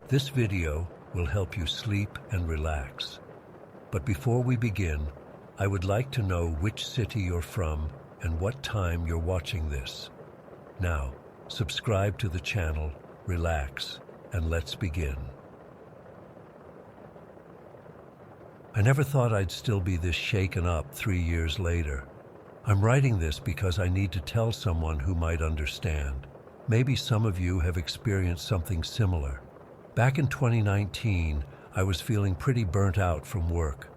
This video will help you sleep and relax. But before we begin, I would like to know which city you're from and what time you're watching this. Now, subscribe to the channel, relax, and let's begin. I never thought I'd still be this shaken up 3 years later. I'm writing this because I need to tell someone who might understand. Maybe some of you have experienced something similar. Back in 2019, I was feeling pretty burnt out from work.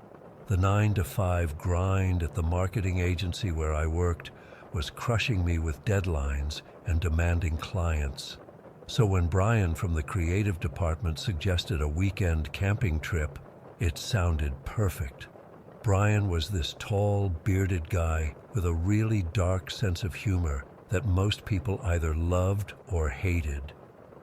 The 9-to-5 grind at the marketing agency where I worked was crushing me with deadlines and demanding clients. So when Brian from the creative department suggested a weekend camping trip, it sounded perfect. Brian was this tall, bearded guy with a really dark sense of humor that most people either loved or hated.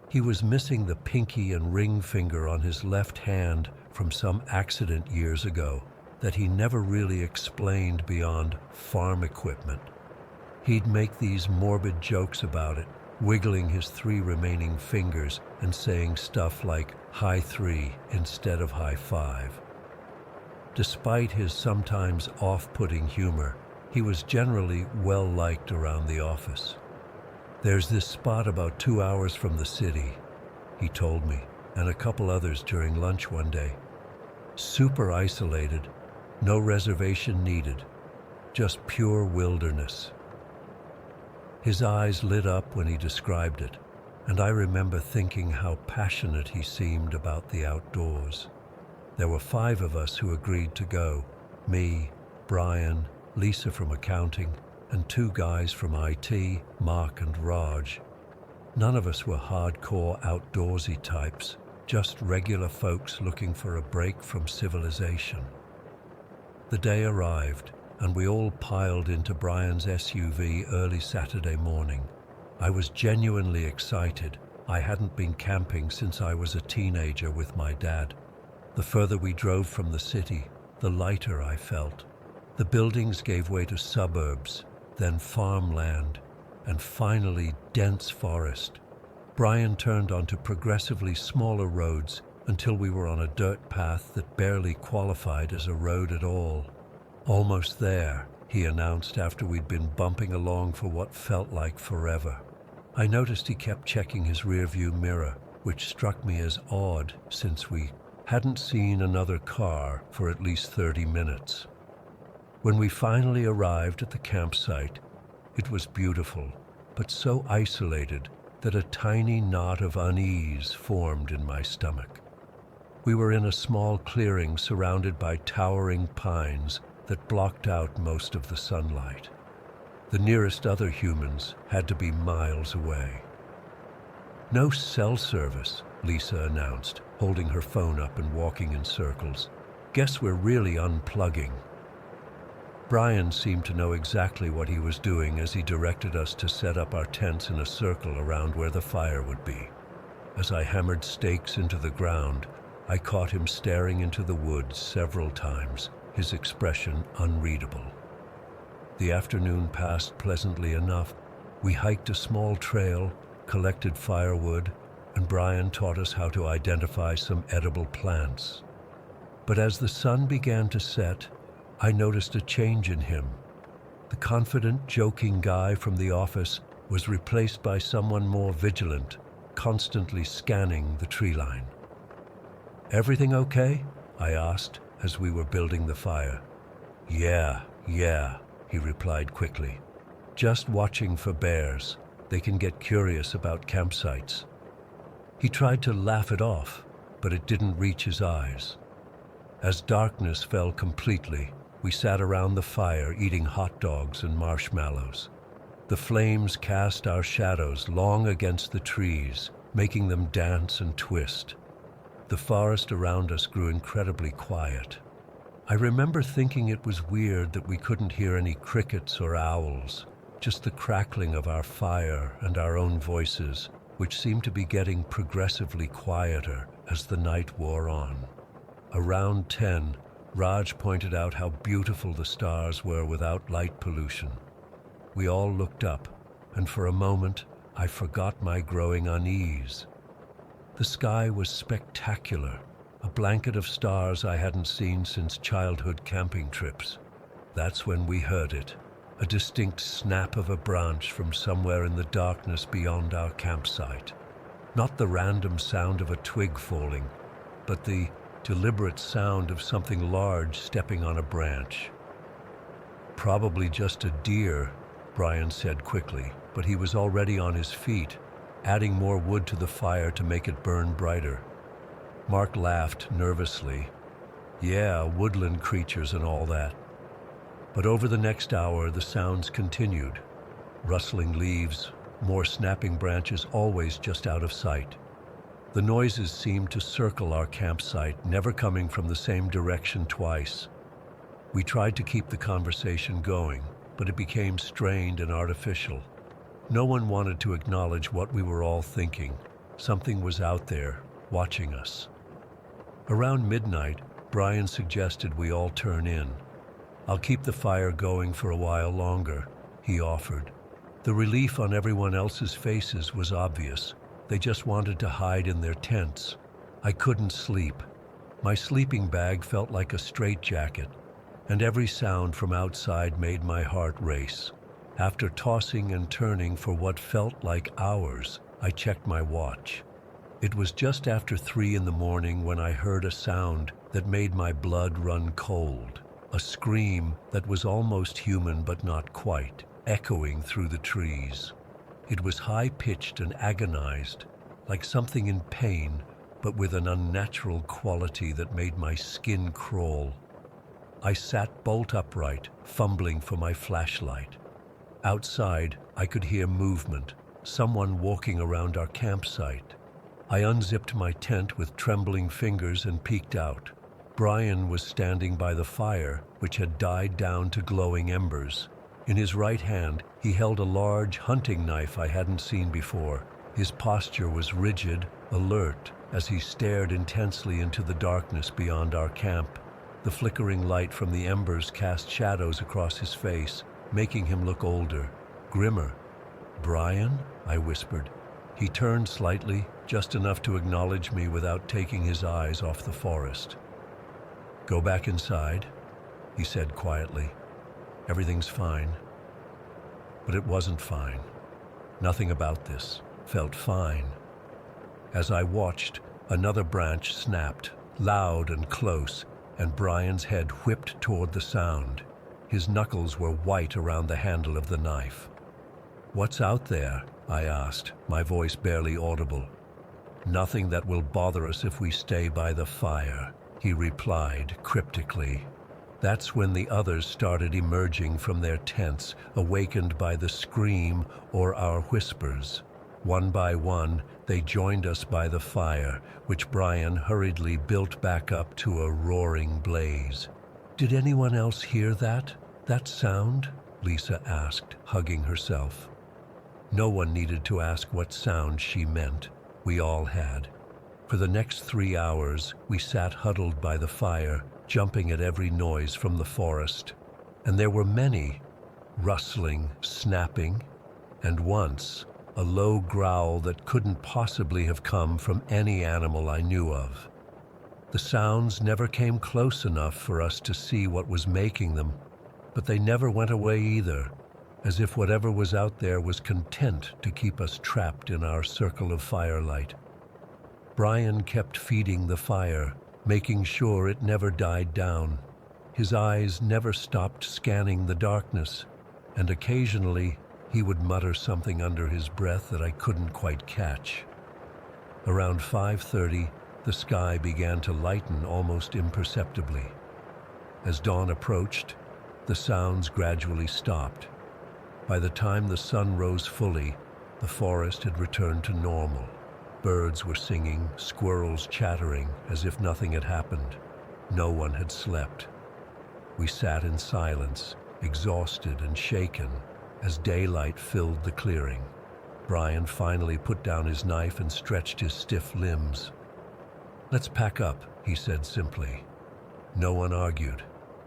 He was missing the pinky and ring finger on his left hand from some accident years ago that he never really explained beyond farm equipment. He'd make these morbid jokes about it, wiggling his 3 remaining fingers and saying stuff like high 3 instead of high 5. Despite his sometimes off-putting humor, he was generally well-liked around the office. "There's this spot about 2 hours from the city," he told me, and a couple others during lunch one day. "Super isolated, no reservation needed, just pure wilderness." His eyes lit up when he described it, and I remember thinking how passionate he seemed about the outdoors. There were 5 of us who agreed to go: me, Brian, Lisa from accounting, and 2 guys from IT, Mark and Raj. None of us were hardcore outdoorsy types, just regular folks looking for a break from civilization. The day arrived, and we all piled into Brian's SUV early Saturday morning. I was genuinely excited. I hadn't been camping since I was a teenager with my dad. The further we drove from the city, the lighter I felt. The buildings gave way to suburbs, then farmland, and finally dense forest. Brian turned onto progressively smaller roads until we were on a dirt path that barely qualified as a road at all. "Almost there," he announced after we'd been bumping along for what felt like forever. I noticed he kept checking his rearview mirror, which struck me as odd since we hadn't seen another car for at least 30 minutes. When we finally arrived at the campsite, it was beautiful, but so isolated that a tiny knot of unease formed in my stomach. We were in a small clearing surrounded by towering pines that blocked out most of the sunlight. The nearest other humans had to be miles away. "No cell service," Lisa announced, holding her phone up and walking in circles. "Guess we're really unplugging." Brian seemed to know exactly what he was doing as he directed us to set up our tents in a circle around where the fire would be. As I hammered stakes into the ground, I caught him staring into the woods several times, his expression unreadable. The afternoon passed pleasantly enough. We hiked a small trail, collected firewood, and Brian taught us how to identify some edible plants. But as the sun began to set, I noticed a change in him. The confident, joking guy from the office was replaced by someone more vigilant, constantly scanning the tree line. "Everything okay?" I asked as we were building the fire. Yeah, he replied quickly. "Just watching for bears. They can get curious about campsites." He tried to laugh it off, but it didn't reach his eyes. As darkness fell completely, we sat around the fire eating hot dogs and marshmallows. The flames cast our shadows long against the trees, making them dance and twist. The forest around us grew incredibly quiet. I remember thinking it was weird that we couldn't hear any crickets or owls, just the crackling of our fire and our own voices, which seemed to be getting progressively quieter as the night wore on. Around 10, Raj pointed out how beautiful the stars were without light pollution. We all looked up, and for a moment, I forgot my growing unease. The sky was spectacular, a blanket of stars I hadn't seen since childhood camping trips. That's when we heard it, a distinct snap of a branch from somewhere in the darkness beyond our campsite. Not the random sound of a twig falling, but the deliberate sound of something large stepping on a branch. "Probably just a deer," Brian said quickly, but he was already on his feet, adding more wood to the fire to make it burn brighter. Mark laughed nervously. "Yeah, woodland creatures and all that." But over the next hour, the sounds continued. Rustling leaves, more snapping branches, always just out of sight. The noises seemed to circle our campsite, never coming from the same direction twice. We tried to keep the conversation going, but it became strained and artificial. No one wanted to acknowledge what we were all thinking. Something was out there, watching us. Around midnight, Brian suggested we all turn in. "I'll keep the fire going for a while longer," he offered. The relief on everyone else's faces was obvious. They just wanted to hide in their tents. I couldn't sleep. My sleeping bag felt like a straitjacket, and every sound from outside made my heart race. After tossing and turning for what felt like hours, I checked my watch. It was just after 3 in the morning when I heard a sound that made my blood run cold. A scream that was almost human but not quite, echoing through the trees. It was high-pitched and agonized, like something in pain, but with an unnatural quality that made my skin crawl. I sat bolt upright, fumbling for my flashlight. Outside, I could hear movement, someone walking around our campsite. I unzipped my tent with trembling fingers and peeked out. Brian was standing by the fire, which had died down to glowing embers. In his right hand, he held a large hunting knife I hadn't seen before. His posture was rigid, alert, as he stared intensely into the darkness beyond our camp. The flickering light from the embers cast shadows across his face, making him look older, grimmer. "Brian?" I whispered. He turned slightly, just enough to acknowledge me without taking his eyes off the forest. "Go back inside," he said quietly. "Everything's fine." But it wasn't fine. Nothing about this felt fine. As I watched, another branch snapped, loud and close, and Brian's head whipped toward the sound. His knuckles were white around the handle of the knife. "What's out there?" I asked, my voice barely audible. "Nothing that will bother us if we stay by the fire," he replied cryptically. That's when the others started emerging from their tents, awakened by the scream or our whispers. One by one, they joined us by the fire, which Brian hurriedly built back up to a roaring blaze. "Did anyone else hear that? That sound?" Lisa asked, hugging herself. No one needed to ask what sound she meant. We all had. For the next 3 hours, we sat huddled by the fire, jumping at every noise from the forest. And there were many, rustling, snapping, and once, a low growl that couldn't possibly have come from any animal I knew of. The sounds never came close enough for us to see what was making them, but they never went away either, as if whatever was out there was content to keep us trapped in our circle of firelight. Brian kept feeding the fire, making sure it never died down. His eyes never stopped scanning the darkness, and occasionally he would mutter something under his breath that I couldn't quite catch. Around 5:30, the sky began to lighten almost imperceptibly. As dawn approached, the sounds gradually stopped. By the time the sun rose fully, the forest had returned to normal. Birds were singing, squirrels chattering, as if nothing had happened. No one had slept. We sat in silence, exhausted and shaken, as daylight filled the clearing. Brian finally put down his knife and stretched his stiff limbs. "Let's pack up," he said simply. No one argued.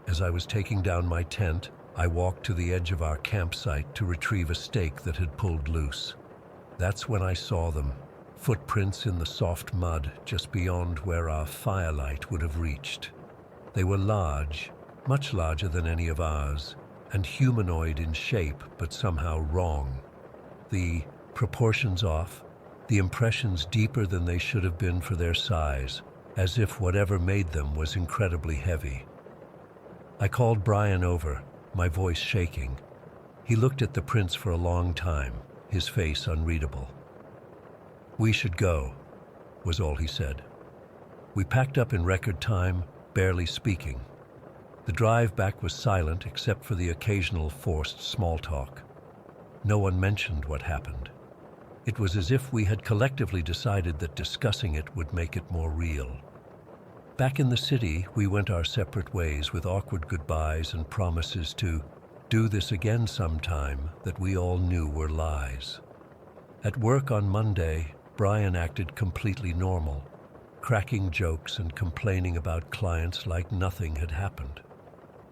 As I was taking down my tent, I walked to the edge of our campsite to retrieve a stake that had pulled loose. That's when I saw them, footprints in the soft mud just beyond where our firelight would have reached. They were large, much larger than any of ours, and humanoid in shape, but somehow wrong. The proportions off, the impressions deeper than they should have been for their size, as if whatever made them was incredibly heavy. I called Brian over, my voice shaking. He looked at the prints for a long time, his face unreadable. "We should go," was all he said. We packed up in record time, barely speaking. The drive back was silent except for the occasional forced small talk. No one mentioned what happened. It was as if we had collectively decided that discussing it would make it more real. Back in the city, we went our separate ways with awkward goodbyes and promises to do this again sometime that we all knew were lies. At work on Monday, Brian acted completely normal, cracking jokes and complaining about clients like nothing had happened.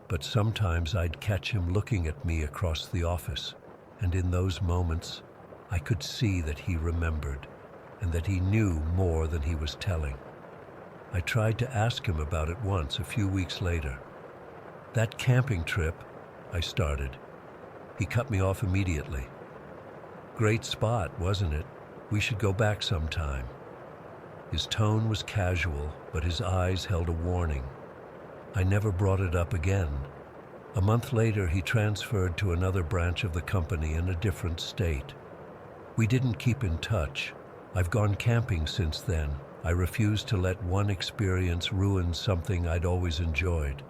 But sometimes I'd catch him looking at me across the office, and in those moments, I could see that he remembered, and that he knew more than he was telling. I tried to ask him about it once a few weeks later. "That camping trip," I started. He cut me off immediately. "Great spot, wasn't it? We should go back sometime." His tone was casual, but his eyes held a warning. I never brought it up again. A month later, he transferred to another branch of the company in a different state. We didn't keep in touch. I've gone camping since then. I refuse to let one experience ruin something I'd always enjoyed.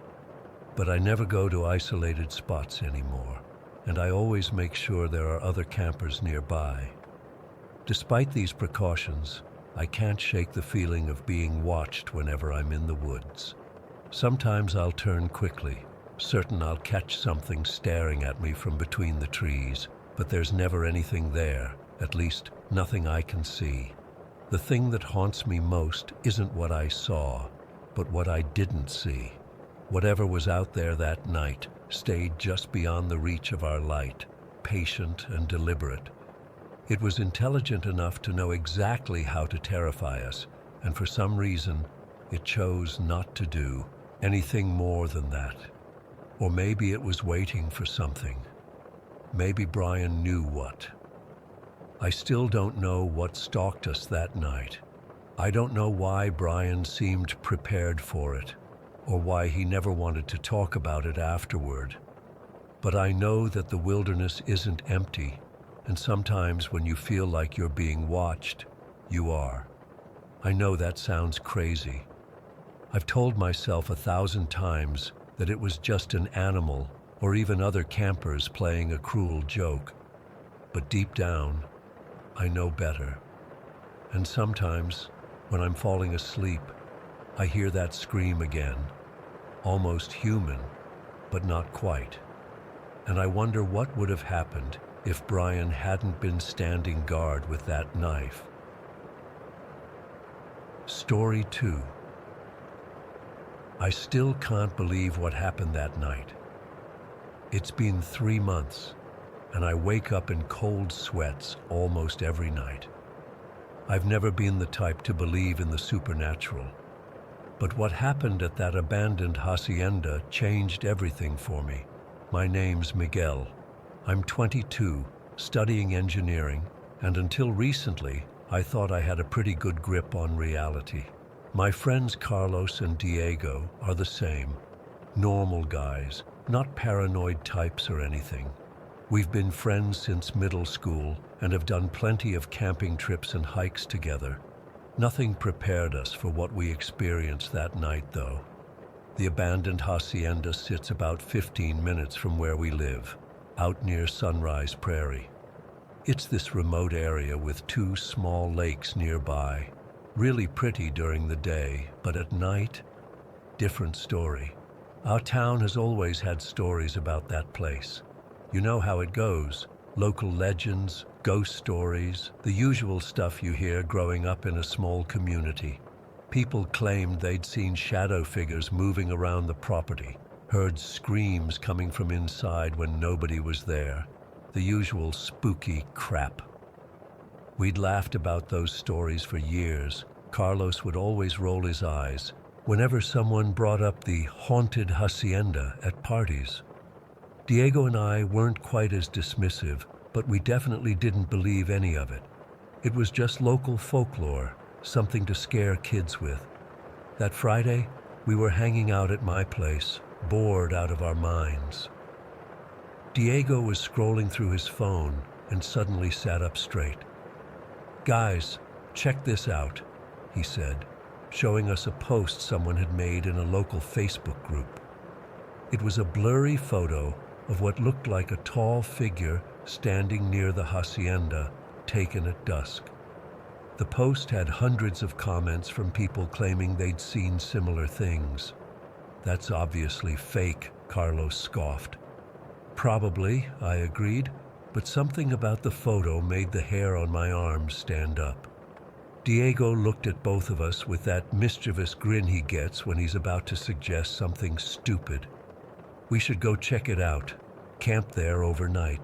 But I never go to isolated spots anymore, and I always make sure there are other campers nearby. Despite these precautions, I can't shake the feeling of being watched whenever I'm in the woods. Sometimes I'll turn quickly, certain I'll catch something staring at me from between the trees, but there's never anything there, at least nothing I can see. The thing that haunts me most isn't what I saw, but what I didn't see. Whatever was out there that night stayed just beyond the reach of our light, patient and deliberate. It was intelligent enough to know exactly how to terrify us, and for some reason, it chose not to do anything more than that. Or maybe it was waiting for something. Maybe Brian knew what. I still don't know what stalked us that night. I don't know why Brian seemed prepared for it, or why he never wanted to talk about it afterward. But I know that the wilderness isn't empty, and sometimes when you feel like you're being watched, you are. I know that sounds crazy. I've told myself 1,000 times that it was just an animal or even other campers playing a cruel joke. But deep down, I know better. And sometimes, when I'm falling asleep, I hear that scream again, almost human, but not quite. And I wonder what would have happened if Brian hadn't been standing guard with that knife. Story 2. I still can't believe what happened that night. It's been 3 months, and I wake up in cold sweats almost every night. I've never been the type to believe in the supernatural, but what happened at that abandoned hacienda changed everything for me. My name's Miguel. I'm 22, studying engineering, and until recently, I thought I had a pretty good grip on reality. My friends Carlos and Diego are the same. Normal guys, not paranoid types or anything. We've been friends since middle school and have done plenty of camping trips and hikes together. Nothing prepared us for what we experienced that night, though. The abandoned hacienda sits about 15 minutes from where we live, out near Sunrise Prairie. It's this remote area with 2 small lakes nearby. Really pretty during the day, but at night, different story. Our town has always had stories about that place. You know how it goes. Local legends, ghost stories, the usual stuff you hear growing up in a small community. People claimed they'd seen shadow figures moving around the property, heard screams coming from inside when nobody was there. The usual spooky crap. We'd laughed about those stories for years. Carlos would always roll his eyes whenever someone brought up the haunted hacienda at parties. Diego and I weren't quite as dismissive, but we definitely didn't believe any of it. It was just local folklore, something to scare kids with. That Friday, we were hanging out at my place, bored out of our minds. Diego was scrolling through his phone and suddenly sat up straight. "Guys, check this out," he said, showing us a post someone had made in a local Facebook group. It was a blurry photo of what looked like a tall figure standing near the hacienda, taken at dusk. The post had hundreds of comments from people claiming they'd seen similar things. "That's obviously fake," Carlos scoffed. "Probably," I agreed, but something about the photo made the hair on my arms stand up. Diego looked at both of us with that mischievous grin he gets when he's about to suggest something stupid. "We should go check it out. Camp there overnight."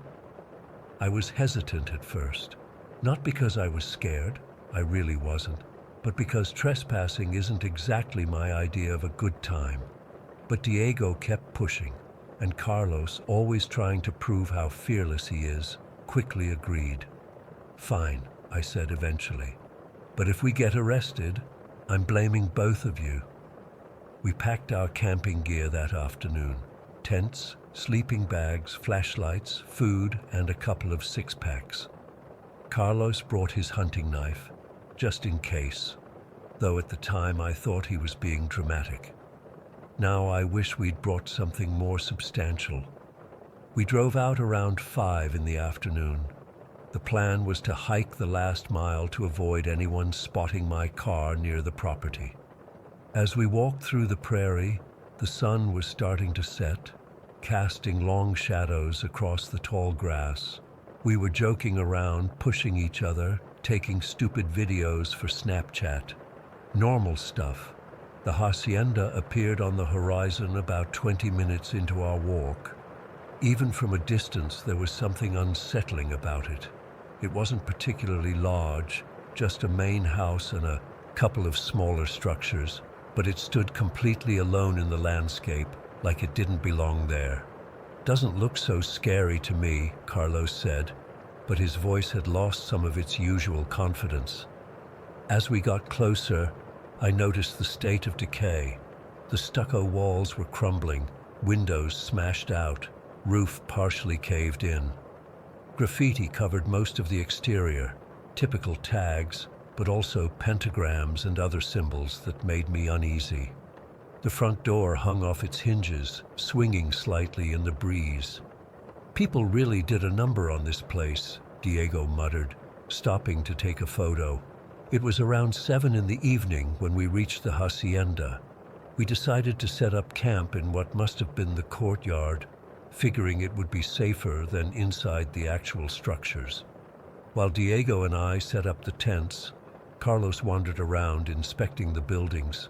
I was hesitant at first, not because I was scared, I really wasn't, but because trespassing isn't exactly my idea of a good time. But Diego kept pushing, and Carlos, always trying to prove how fearless he is, quickly agreed. "Fine," I said eventually. "But if we get arrested, I'm blaming both of you." We packed our camping gear that afternoon: tents, sleeping bags, flashlights, food, and a couple of six-packs. Carlos brought his hunting knife, just in case, though at the time I thought he was being dramatic. Now I wish we'd brought something more substantial. We drove out around 5 in the afternoon. The plan was to hike the last mile to avoid anyone spotting my car near the property. As we walked through the prairie, the sun was starting to set, casting long shadows across the tall grass. We were joking around, pushing each other, taking stupid videos for Snapchat. Normal stuff. The hacienda appeared on the horizon about 20 minutes into our walk. Even from a distance, there was something unsettling about it. It wasn't particularly large, just a main house and a couple of smaller structures, but it stood completely alone in the landscape, like it didn't belong there. "Doesn't look so scary to me," Carlos said, but his voice had lost some of its usual confidence. As we got closer, I noticed the state of decay. The stucco walls were crumbling, windows smashed out, roof partially caved in. Graffiti covered most of the exterior, typical tags, but also pentagrams and other symbols that made me uneasy. The front door hung off its hinges, swinging slightly in the breeze. "People really did a number on this place," Diego muttered, stopping to take a photo. It was around 7 in the evening when we reached the hacienda. We decided to set up camp in what must have been the courtyard, figuring it would be safer than inside the actual structures. While Diego and I set up the tents, Carlos wandered around inspecting the buildings.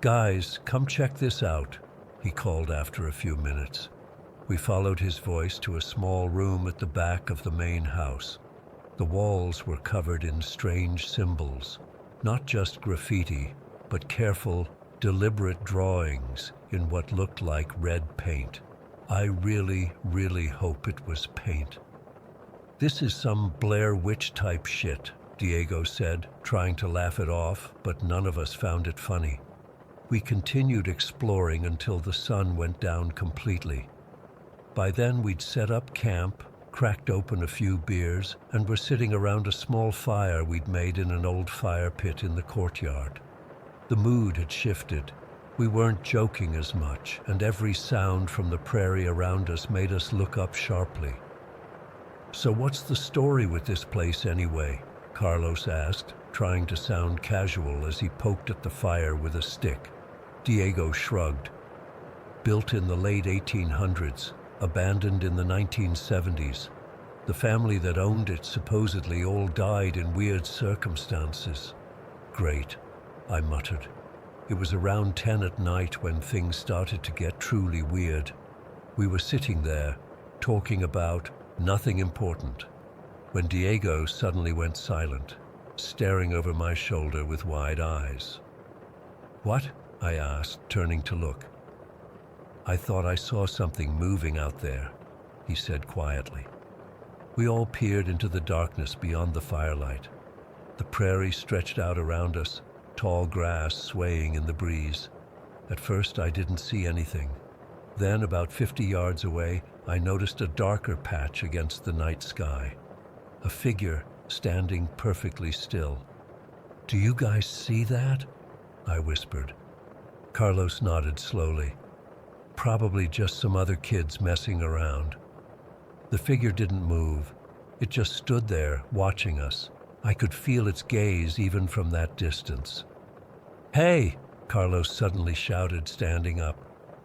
"Guys, come check this out," he called after a few minutes. We followed his voice to a small room at the back of the main house. The walls were covered in strange symbols, not just graffiti, but careful, deliberate drawings in what looked like red paint. I really hope it was paint. "This is some Blair Witch type shit," Diego said, trying to laugh it off, but none of us found it funny. We continued exploring until the sun went down completely. By then we'd set up camp, cracked open a few beers, and were sitting around a small fire we'd made in an old fire pit in the courtyard. The mood had shifted. We weren't joking as much, and every sound from the prairie around us made us look up sharply. "So what's the story with this place anyway?" Carlos asked, trying to sound casual as he poked at the fire with a stick. Diego shrugged. "Built in the late 1800s, abandoned in the 1970s. The family that owned it supposedly all died in weird circumstances." "Great," I muttered. It was around 10 at night when things started to get truly weird. We were sitting there, talking about nothing important. when Diego suddenly went silent, staring over my shoulder with wide eyes. "What?" I asked, turning to look. "I thought I saw something moving out there," he said quietly. We all peered into the darkness beyond the firelight. The prairie stretched out around us, tall grass swaying in the breeze. At first I didn't see anything. Then, about 50 yards away, I noticed a darker patch against the night sky. A figure standing perfectly still. "Do you guys see that?" I whispered. Carlos nodded slowly. "Probably just some other kids messing around." The figure didn't move. It just stood there, watching us. I could feel its gaze even from that distance. "Hey!" Carlos suddenly shouted, standing up.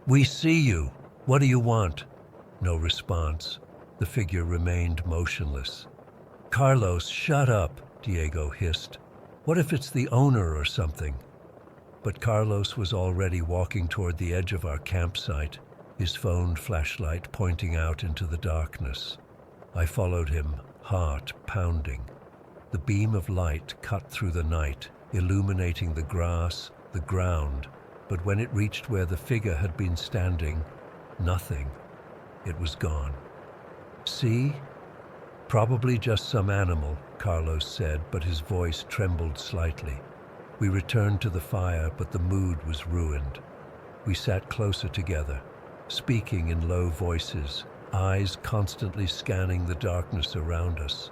"We see you! What do you want?" No response. The figure remained motionless. "Carlos, shut up!" Diego hissed. "What if it's the owner or something?" But Carlos was already walking toward the edge of our campsite, his phone flashlight pointing out into the darkness. I followed him, heart pounding. The beam of light cut through the night, illuminating the grass, the ground, but when it reached where the figure had been standing, nothing. It was gone. "See? Probably just some animal," Carlos said, but his voice trembled slightly. We returned to the fire, but the mood was ruined. We sat closer together, speaking in low voices, eyes constantly scanning the darkness around us.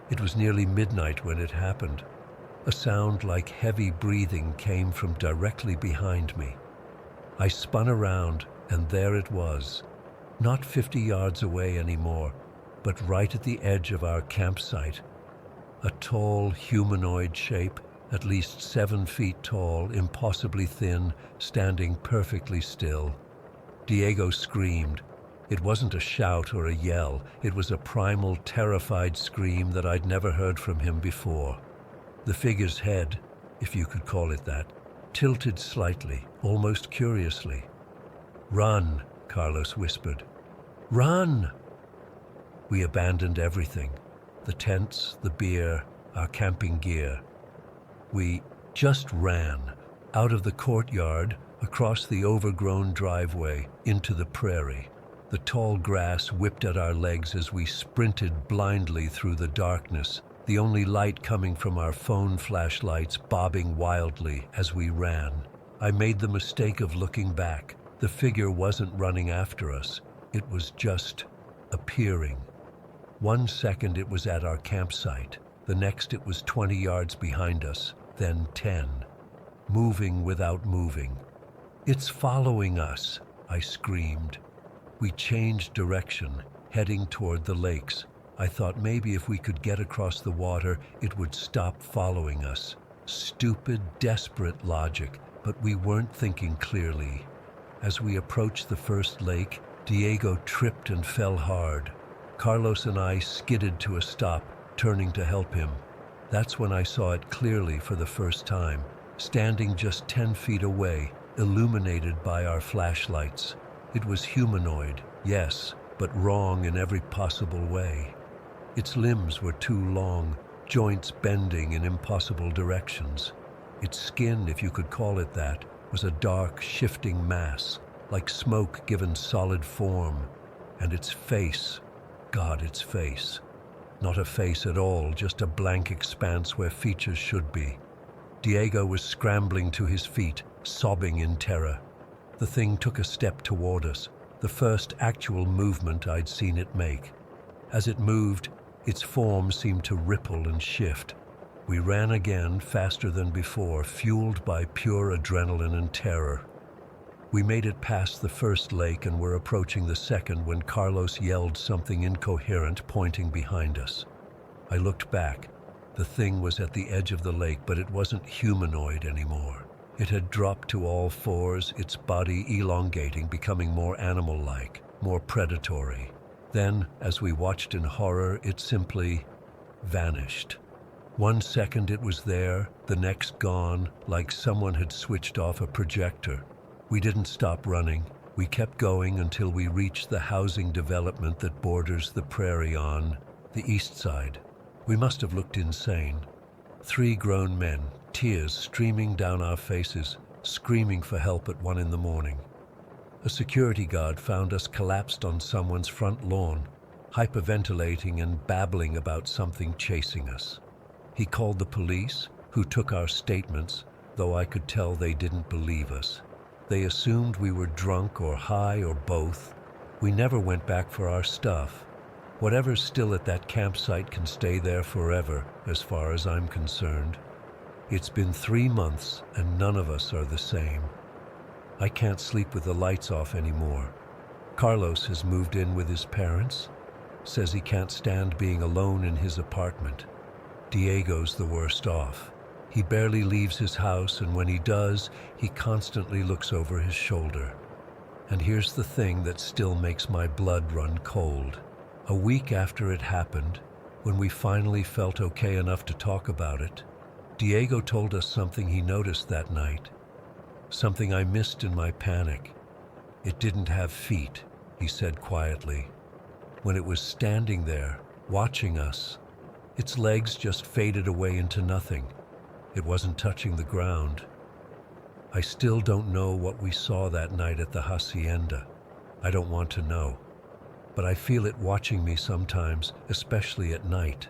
It was nearly midnight when it happened. A sound like heavy breathing came from directly behind me. I spun around, and there it was, not 50 yards away anymore, but right at the edge of our campsite. A tall, humanoid shape, at least 7 feet tall, impossibly thin, standing perfectly still. Diego screamed. It wasn't a shout or a yell. It was a primal, terrified scream that I'd never heard from him before. The figure's head, if you could call it that, tilted slightly, almost curiously. "Run," Carlos whispered. "Run!" We abandoned everything. The tents, the beer, our camping gear. We just ran, out of the courtyard, across the overgrown driveway, into the prairie. The tall grass whipped at our legs as we sprinted blindly through the darkness, the only light coming from our phone flashlights bobbing wildly as we ran. I made the mistake of looking back. The figure wasn't running after us. It was just appearing. 1 second it was at our campsite. The next it was 20 yards behind us, then 10. Moving without moving. "It's following us," I screamed. We changed direction, heading toward the lakes. I thought maybe if we could get across the water, it would stop following us. Stupid, desperate logic, but we weren't thinking clearly. As we approached the first lake, Diego tripped and fell hard. Carlos and I skidded to a stop, turning to help him. That's when I saw it clearly for the first time, standing just 10 feet away, illuminated by our flashlights. It was humanoid, yes, but wrong in every possible way. Its limbs were too long, joints bending in impossible directions. Its skin, if you could call it that, was a dark, shifting mass, like smoke given solid form. And its face, God, its face. Not a face at all, just a blank expanse where features should be. Diego was scrambling to his feet, sobbing in terror. The thing took a step toward us, the first actual movement I'd seen it make. As it moved, its form seemed to ripple and shift. We ran again, faster than before, fueled by pure adrenaline and terror. We made it past the first lake and were approaching the second when Carlos yelled something incoherent, pointing behind us. I looked back. The thing was at the edge of the lake, but it wasn't humanoid anymore. It had dropped to all fours, its body elongating, becoming more animal-like, more predatory. Then, as we watched in horror, it simply vanished. 1 second it was there, the next gone, like someone had switched off a projector. We didn't stop running. We kept going until we reached the housing development that borders the prairie on The east side. We must have looked insane. 3 grown men, tears streaming down our faces, screaming for help at 1 in the morning. A security guard found us collapsed on someone's front lawn, hyperventilating and babbling about something chasing us. He called the police, who took our statements, though I could tell they didn't believe us. They assumed we were drunk or high or both. We never went back for our stuff. Whatever's still at that campsite can stay there forever, as far as I'm concerned. It's been 3 months, and none of us are the same. I can't sleep with the lights off anymore. Carlos has moved in with his parents. Says he can't stand being alone in his apartment. Diego's the worst off. He barely leaves his house, and when he does, he constantly looks over his shoulder. And here's the thing that still makes my blood run cold. A week after it happened, when we finally felt okay enough to talk about it, Diego told us something he noticed that night. Something I missed in my panic. It didn't have feet, he said quietly. When it was standing there, watching us, its legs just faded away into nothing. It wasn't touching the ground. I still don't know what we saw that night at the hacienda. I don't want to know. But I feel it watching me sometimes, especially at night.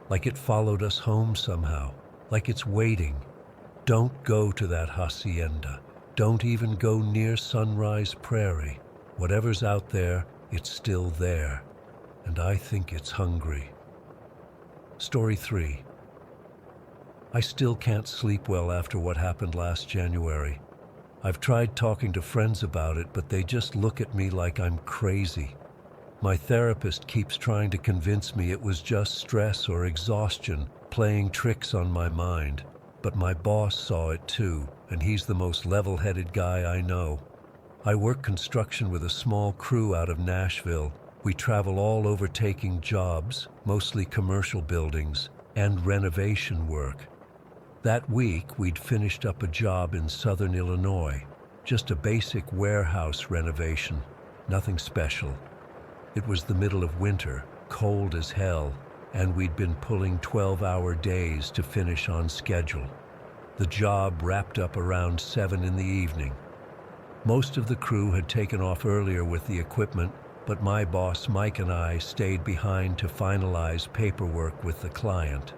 Like it followed us home somehow, like it's waiting. Don't go to that hacienda. Don't even go near Sunrise Prairie. Whatever's out there, it's still there. And I think it's hungry. Story 3. I still can't sleep well after what happened last January. I've tried talking to friends about it, but they just look at me like I'm crazy. My therapist keeps trying to convince me it was just stress or exhaustion playing tricks on my mind. But my boss saw it too, and he's the most level-headed guy I know. I work construction with a small crew out of Nashville. We travel all over taking jobs, mostly commercial buildings, and renovation work. That week, we'd finished up a job in southern Illinois, just a basic warehouse renovation, nothing special. It was the middle of winter, cold as hell, and we'd been pulling 12-hour days to finish on schedule. The job wrapped up around 7 in the evening. Most of the crew had taken off earlier with the equipment, but my boss Mike and I stayed behind to finalize paperwork with the client.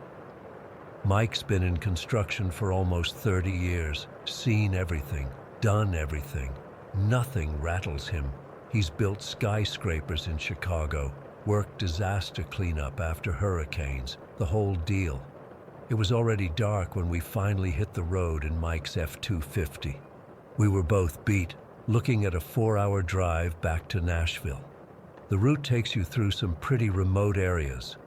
Mike's been in construction for almost 30 years, seen everything, done everything. Nothing rattles him. He's built skyscrapers in Chicago, worked disaster cleanup after hurricanes, the whole deal. It was already dark when we finally hit the road in Mike's F-250. We were both beat, looking at a 4-hour drive back to Nashville. The route takes you through some pretty remote areas,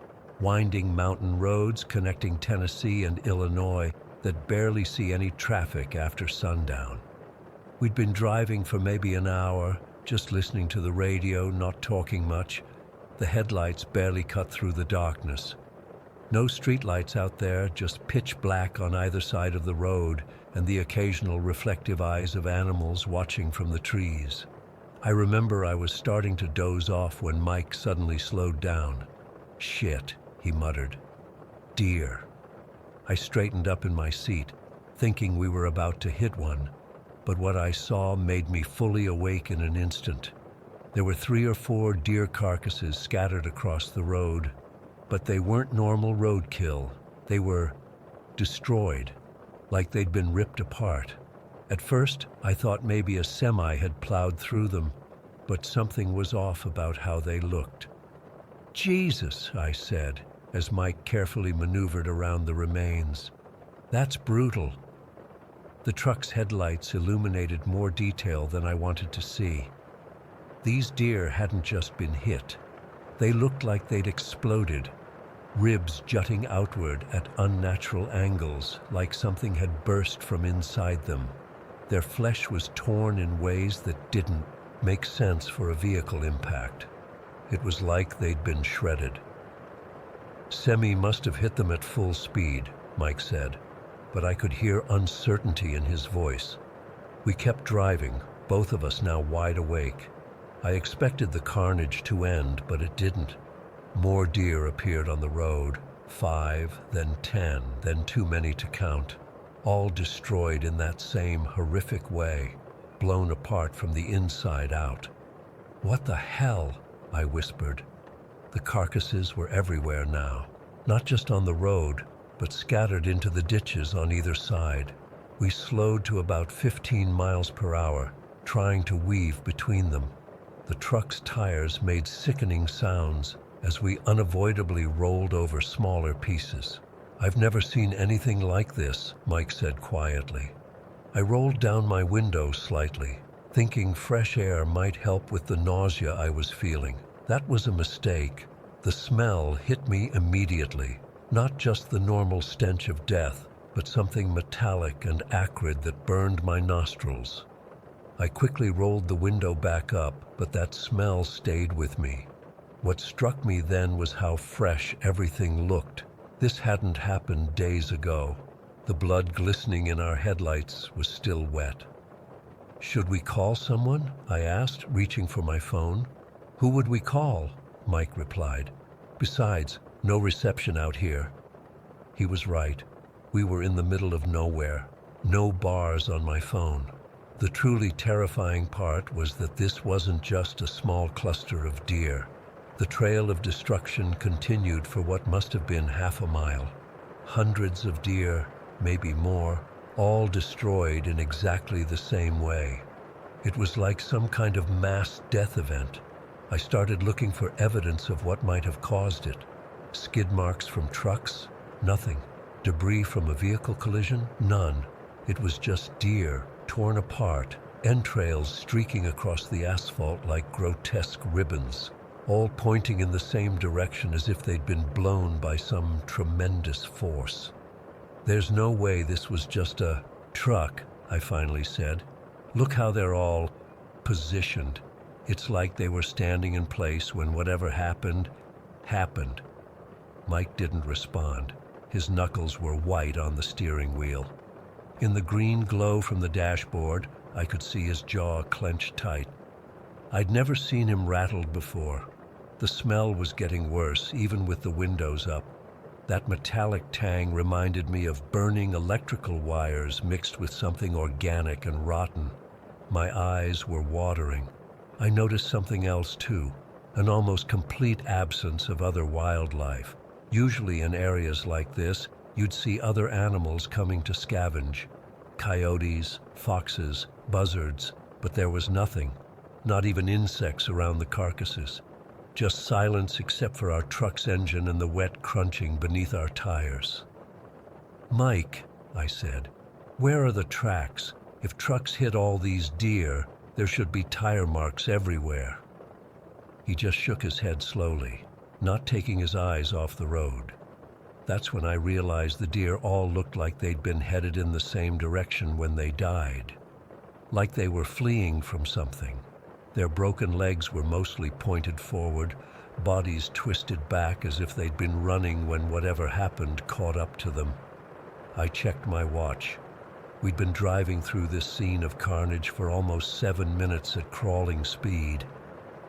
winding mountain roads connecting Tennessee and Illinois that barely see any traffic after sundown. We'd been driving for maybe an hour, just listening to the radio, not talking much. The headlights barely cut through the darkness. No streetlights out there, just pitch black on either side of the road and the occasional reflective eyes of animals watching from the trees. I remember I was starting to doze off when Mike suddenly slowed down. "Shit," he muttered. "Deer." I straightened up in my seat, thinking we were about to hit one, but what I saw made me fully awake in an instant. There were 3 or 4 deer carcasses scattered across the road, but they weren't normal roadkill. They were destroyed, like they'd been ripped apart. At first, I thought maybe a semi had plowed through them, but something was off about how they looked. "Jesus," I said, as Mike carefully maneuvered around the remains. "That's brutal." The truck's headlights illuminated more detail than I wanted to see. These deer hadn't just been hit. They looked like they'd exploded, ribs jutting outward at unnatural angles, like something had burst from inside them. Their flesh was torn in ways that didn't make sense for a vehicle impact. It was like they'd been shredded. "Semi must have hit them at full speed," Mike said, but I could hear uncertainty in his voice. We kept driving, both of us now wide awake. I expected the carnage to end, but it didn't. More deer appeared on the road, 5, then 10, then too many to count, all destroyed in that same horrific way, blown apart from the inside out. "What the hell?" I whispered. The carcasses were everywhere now, not just on the road, but scattered into the ditches on either side. We slowed to about 15 miles per hour, trying to weave between them. The truck's tires made sickening sounds as we unavoidably rolled over smaller pieces. "I've never seen anything like this," Mike said quietly. I rolled down my window slightly, thinking fresh air might help with the nausea I was feeling. That was a mistake. The smell hit me immediately, not just the normal stench of death, but something metallic and acrid that burned my nostrils. I quickly rolled the window back up, but that smell stayed with me. What struck me then was how fresh everything looked. This hadn't happened days ago. The blood glistening in our headlights was still wet. "Should we call someone?" I asked, reaching for my phone. "Who would we call?" Mike replied. "Besides, no reception out here." He was right. We were in the middle of nowhere. No bars on my phone. The truly terrifying part was that this wasn't just a small cluster of deer. The trail of destruction continued for what must have been half a mile. Hundreds of deer, maybe more, all destroyed in exactly the same way. It was like some kind of mass death event. I started looking for evidence of what might have caused it. Skid marks from trucks? Nothing. Debris from a vehicle collision? None. It was just deer, torn apart, entrails streaking across the asphalt like grotesque ribbons, all pointing in the same direction as if they'd been blown by some tremendous force. "There's no way this was just a truck," I finally said. "Look how they're all positioned. It's like they were standing in place when whatever happened, happened." Mike didn't respond. His knuckles were white on the steering wheel. In the green glow from the dashboard, I could see his jaw clenched tight. I'd never seen him rattled before. The smell was getting worse, even with the windows up. That metallic tang reminded me of burning electrical wires mixed with something organic and rotten. My eyes were watering. I noticed something else too, an almost complete absence of other wildlife. Usually in areas like this, you'd see other animals coming to scavenge. Coyotes, foxes, buzzards, but there was nothing. Not even insects around the carcasses. Just silence except for our truck's engine and the wet crunching beneath our tires. "Mike," I said, "where are the tracks? If trucks hit all these deer, there should be tire marks everywhere." He just shook his head slowly, not taking his eyes off the road. That's when I realized the deer all looked like they'd been headed in the same direction when they died. Like they were fleeing from something. Their broken legs were mostly pointed forward, bodies twisted back as if they'd been running when whatever happened caught up to them. I checked my watch. We'd been driving through this scene of carnage for almost 7 minutes at crawling speed.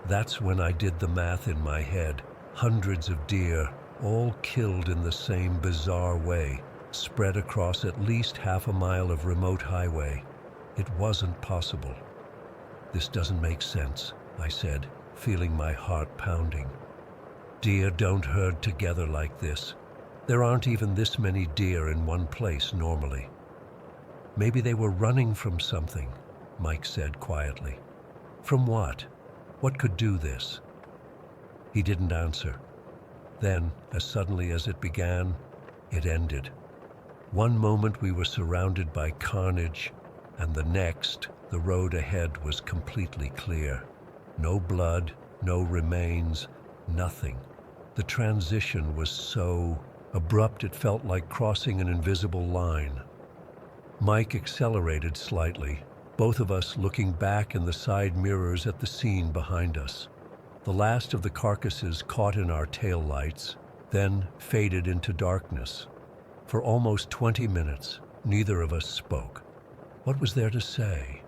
That's when I did the math in my head. Hundreds of deer, all killed in the same bizarre way, spread across at least half a mile of remote highway. It wasn't possible. "This doesn't make sense," I said, feeling my heart pounding. "Deer don't herd together like this. There aren't even this many deer in one place normally." "Maybe they were running from something," Mike said quietly. "From what? What could do this?" He didn't answer. Then, as suddenly as it began, it ended. One moment we were surrounded by carnage, and the next, the road ahead was completely clear. No blood, no remains, nothing. The transition was so abrupt it felt like crossing an invisible line. Mike accelerated slightly, both of us looking back in the side mirrors at the scene behind us. The last of the carcasses caught in our taillights, then faded into darkness. For almost 20 minutes, neither of us spoke. What was there to say?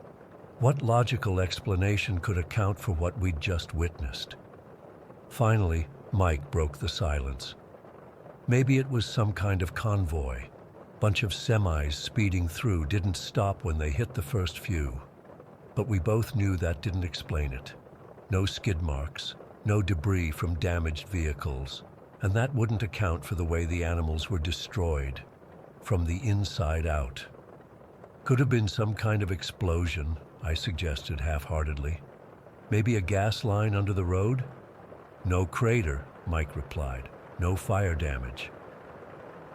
What logical explanation could account for what we'd just witnessed? Finally, Mike broke the silence. Maybe it was some kind of convoy. Bunch of semis speeding through didn't stop when they hit the first few. But we both knew that didn't explain it. No skid marks, no debris from damaged vehicles, and that wouldn't account for the way the animals were destroyed, from the inside out. Could have been some kind of explosion, I suggested half-heartedly. Maybe a gas line under the road? No crater, Mike replied. No fire damage.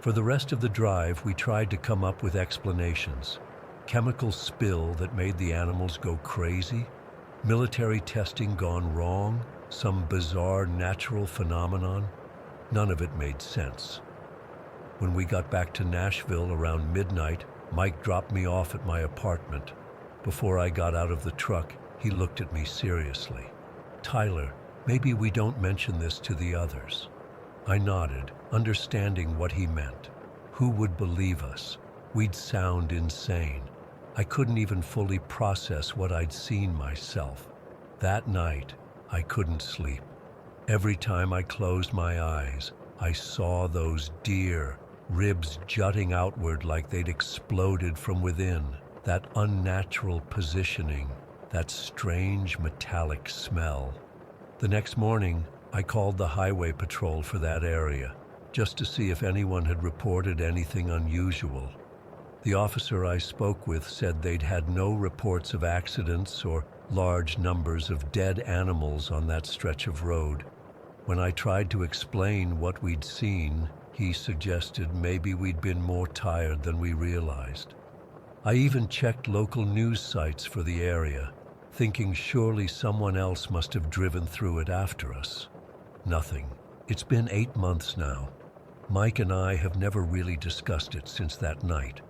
For the rest of the drive, we tried to come up with explanations. Chemical spill that made the animals go crazy? Military testing gone wrong? Some bizarre natural phenomenon? None of it made sense. When we got back to Nashville around midnight, Mike dropped me off at my apartment. Before I got out of the truck, he looked at me seriously. "Tyler, maybe we don't mention this to the others." I nodded, understanding what he meant. Who would believe us? We'd sound insane. I couldn't even fully process what I'd seen myself. That night, I couldn't sleep. Every time I closed my eyes, I saw those deer, ribs jutting outward like they'd exploded from within, that unnatural positioning, that strange metallic smell. The next morning, I called the highway patrol for that area, just to see if anyone had reported anything unusual. The officer I spoke with said they'd had no reports of accidents or large numbers of dead animals on that stretch of road. When I tried to explain what we'd seen, he suggested maybe we'd been more tired than we realized. I even checked local news sites for the area, thinking surely someone else must have driven through it after us. Nothing. It's been 8 months now. Mike and I have never really discussed it since that night.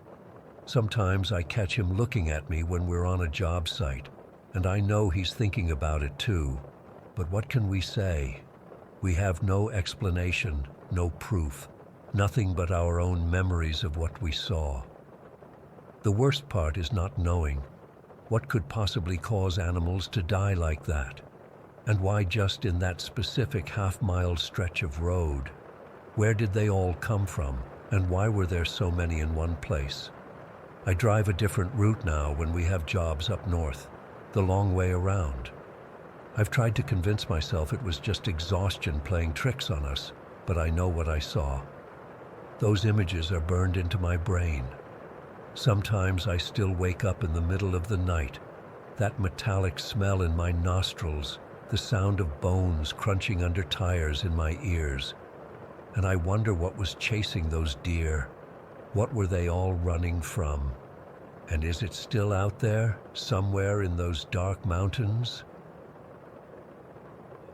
Sometimes I catch him looking at me when we're on a job site, and I know he's thinking about it too. But what can we say? We have no explanation, no proof, nothing but our own memories of what we saw. The worst part is not knowing. What could possibly cause animals to die like that? And why just in that specific half-mile stretch of road? Where did they all come from, and why were there so many in one place? I drive a different route now when we have jobs up north, the long way around. I've tried to convince myself it was just exhaustion playing tricks on us, but I know what I saw. Those images are burned into my brain. Sometimes I still wake up in the middle of the night, that metallic smell in my nostrils, the sound of bones crunching under tires in my ears. And I wonder what was chasing those deer. What were they all running from? And is it still out there, somewhere in those dark mountains?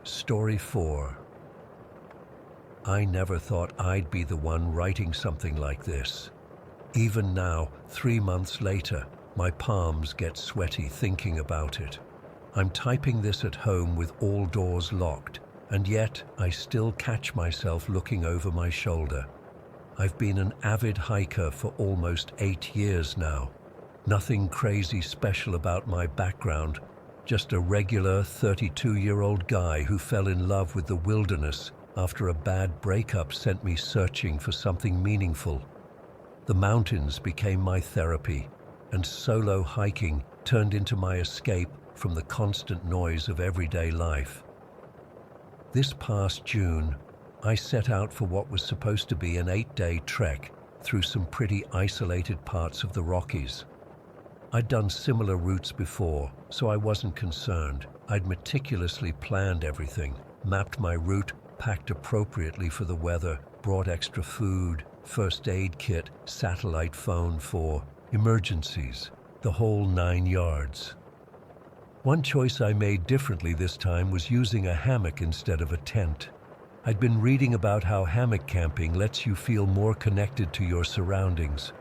Story 4. I never thought I'd be the one writing something like this. Even now, 3 months later, my palms get sweaty thinking about it. I'm typing this at home with all doors locked, and yet I still catch myself looking over my shoulder. I've been an avid hiker for almost 8 years now. Nothing crazy special about my background, just a regular 32-year-old guy who fell in love with the wilderness after a bad breakup sent me searching for something meaningful. The mountains became my therapy, and solo hiking turned into my escape from the constant noise of everyday life. This past June, I set out for what was supposed to be an 8-day trek through some pretty isolated parts of the Rockies. I'd done similar routes before, so I wasn't concerned. I'd meticulously planned everything, mapped my route, packed appropriately for the weather, brought extra food, first aid kit, satellite phone for emergencies, the whole 9 yards. One choice I made differently this time was using a hammock instead of a tent. I'd been reading about how hammock camping lets you feel more connected to your surroundings.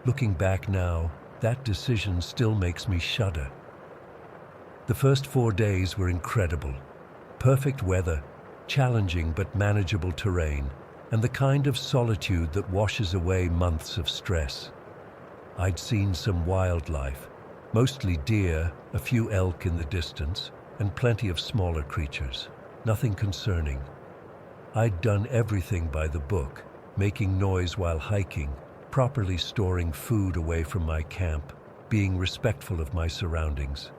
Looking back now, that decision still makes me shudder. The first 4 days were incredible. Perfect weather, challenging but manageable terrain, and the kind of solitude that washes away months of stress. I'd seen some wildlife, mostly deer, a few elk in the distance, and plenty of smaller creatures. Nothing concerning. I'd done everything by the book, making noise while hiking, properly storing food away from my camp, being respectful of my surroundings.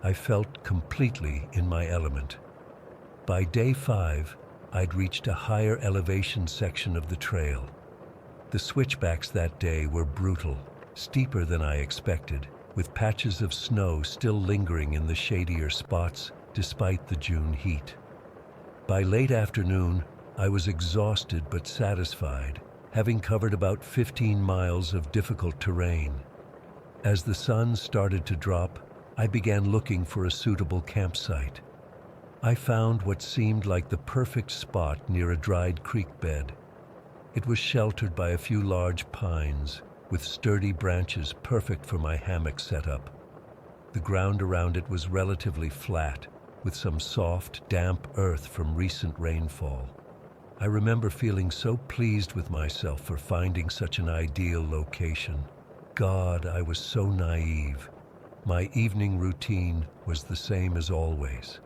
I felt completely in my element. By day 5, I'd reached a higher elevation section of the trail. The switchbacks that day were brutal, steeper than I expected, with patches of snow still lingering in the shadier spots despite the June heat. By late afternoon, I was exhausted but satisfied, having covered about 15 miles of difficult terrain. As the sun started to drop, I began looking for a suitable campsite. I found what seemed like the perfect spot near a dried creek bed. It was sheltered by a few large pines, with sturdy branches perfect for my hammock setup. The ground around it was relatively flat, with some soft, damp earth from recent rainfall. I remember feeling so pleased with myself for finding such an ideal location. God, I was so naive. My evening routine was the same as always.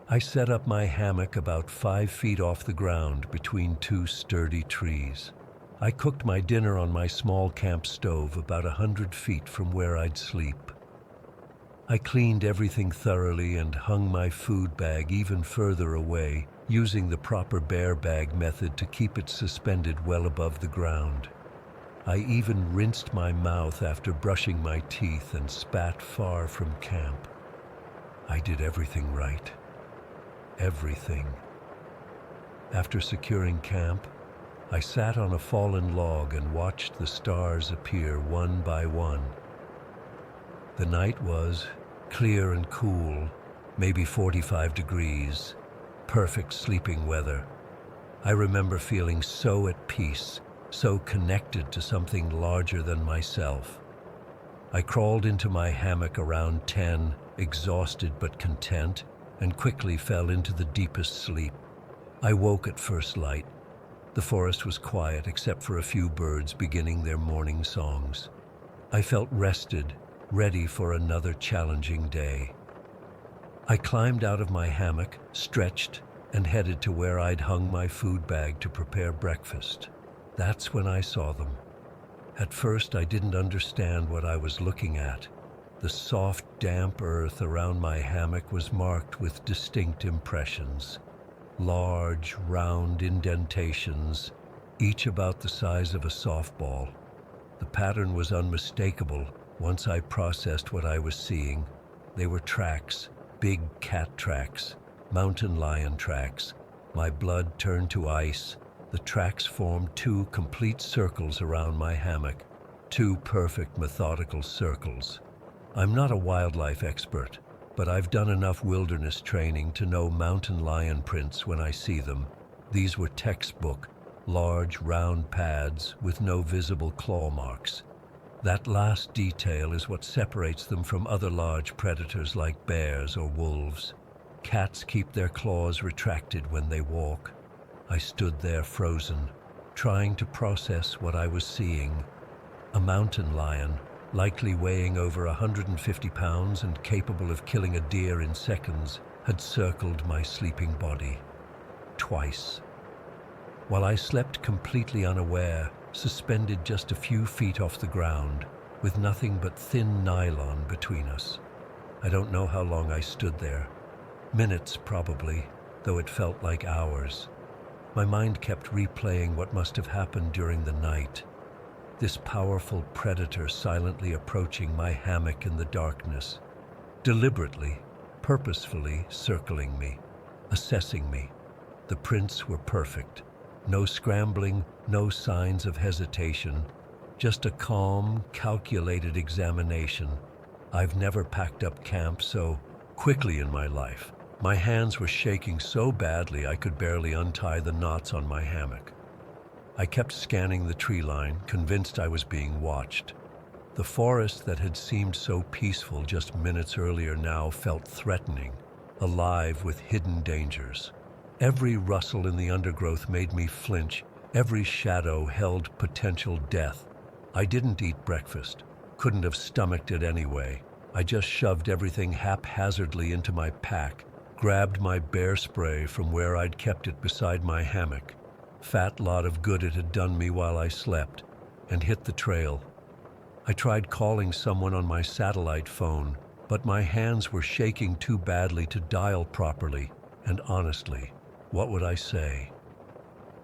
I set up my hammock about 5 feet off the ground between 2 sturdy trees. I cooked my dinner on my small camp stove about 100 feet from where I'd sleep. I cleaned everything thoroughly and hung my food bag even further away, using the proper bear bag method to keep it suspended well above the ground. I even rinsed my mouth after brushing my teeth and spat far from camp. I did everything right. Everything. After securing camp, I sat on a fallen log and watched the stars appear one by one. The night was clear and cool, maybe 45 degrees, perfect sleeping weather. I remember feeling so at peace, so connected to something larger than myself. I crawled into my hammock around 10, exhausted but content, and quickly fell into the deepest sleep. I woke at first light. The forest was quiet except for a few birds beginning their morning songs. I felt rested, ready for another challenging day. I climbed out of my hammock, stretched, and headed to where I'd hung my food bag to prepare breakfast. That's when I saw them. At first, I didn't understand what I was looking at. The soft, damp earth around my hammock was marked with distinct impressions. Large, round indentations, each about the size of a softball. The pattern was unmistakable once I processed what I was seeing. They were tracks, big cat tracks, mountain lion tracks. My blood turned to ice. The tracks formed 2 complete circles around my hammock, 2 perfect methodical circles. I'm not a wildlife expert, but I've done enough wilderness training to know mountain lion prints when I see them. These were textbook, large round pads with no visible claw marks. That last detail is what separates them from other large predators like bears or wolves. Cats keep their claws retracted when they walk. I stood there frozen, trying to process what I was seeing. A mountain lion, likely weighing over 150 pounds and capable of killing a deer in seconds, had circled my sleeping body. Twice. While I slept completely unaware, suspended just a few feet off the ground, with nothing but thin nylon between us. I don't know how long I stood there. Minutes, probably, though it felt like hours. My mind kept replaying what must have happened during the night. This powerful predator silently approaching my hammock in the darkness, deliberately, purposefully circling me, assessing me. The prints were perfect. No scrambling, no signs of hesitation, just a calm, calculated examination. I've never packed up camp so quickly in my life. My hands were shaking so badly I could barely untie the knots on my hammock. I kept scanning the tree line, convinced I was being watched. The forest that had seemed so peaceful just minutes earlier now felt threatening, alive with hidden dangers. Every rustle in the undergrowth made me flinch. Every shadow held potential death. I didn't eat breakfast. Couldn't have stomached it anyway. I just shoved everything haphazardly into my pack, grabbed my bear spray from where I'd kept it beside my hammock. Fat lot of good it had done me while I slept, and hit the trail. I tried calling someone on my satellite phone, but my hands were shaking too badly to dial properly, and honestly, what would I say?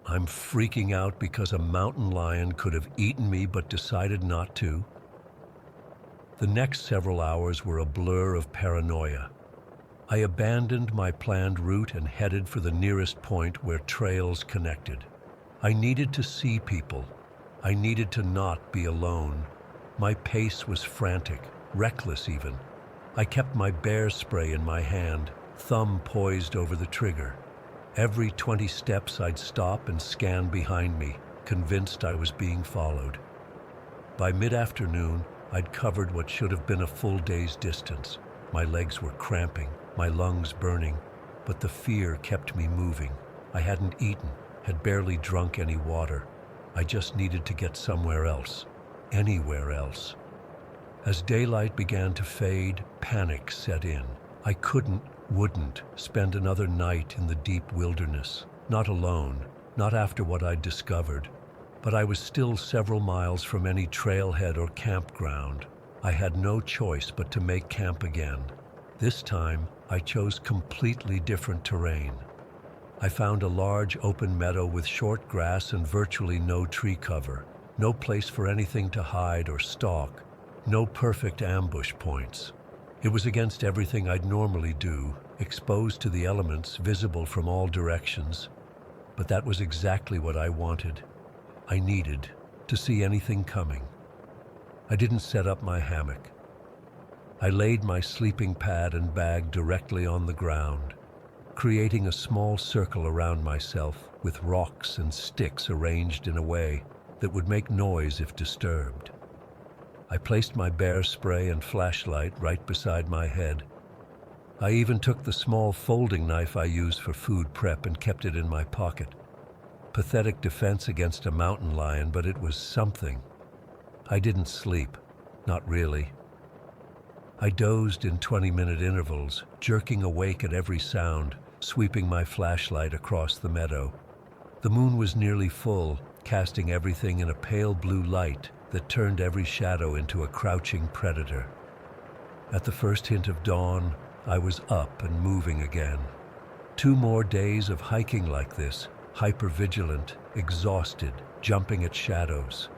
I'm freaking out because a mountain lion could have eaten me but decided not to. The next several hours were a blur of paranoia. I abandoned my planned route and headed for the nearest point where trails connected. I needed to see people. I needed to not be alone. My pace was frantic, reckless even. I kept my bear spray in my hand, thumb poised over the trigger. Every 20 steps I'd stop and scan behind me, convinced I was being followed. By mid-afternoon, I'd covered what should have been a full day's distance. My legs were cramping, my lungs burning, but the fear kept me moving. I hadn't eaten, had barely drunk any water. I just needed to get somewhere else, anywhere else. As daylight began to fade, panic set in. I wouldn't spend another night in the deep wilderness, not alone, not after what I'd discovered. But I was still several miles from any trailhead or campground. I had no choice but to make camp again. This time, I chose completely different terrain. I found a large open meadow with short grass and virtually no tree cover, no place for anything to hide or stalk, no perfect ambush points. It was against everything I'd normally do, exposed to the elements, visible from all directions. But that was exactly what I wanted. I needed to see anything coming. I didn't set up my hammock. I laid my sleeping pad and bag directly on the ground, creating a small circle around myself with rocks and sticks arranged in a way that would make noise if disturbed. I placed my bear spray and flashlight right beside my head. I even took the small folding knife I use for food prep and kept it in my pocket. Pathetic defense against a mountain lion, but it was something. I didn't sleep, not really. I dozed in 20-minute intervals, jerking awake at every sound, sweeping my flashlight across the meadow. The moon was nearly full, casting everything in a pale blue light that turned every shadow into a crouching predator. At the first hint of dawn, I was up and moving again. 2 more days of hiking like this, hyper-vigilant, exhausted, jumping at shadows.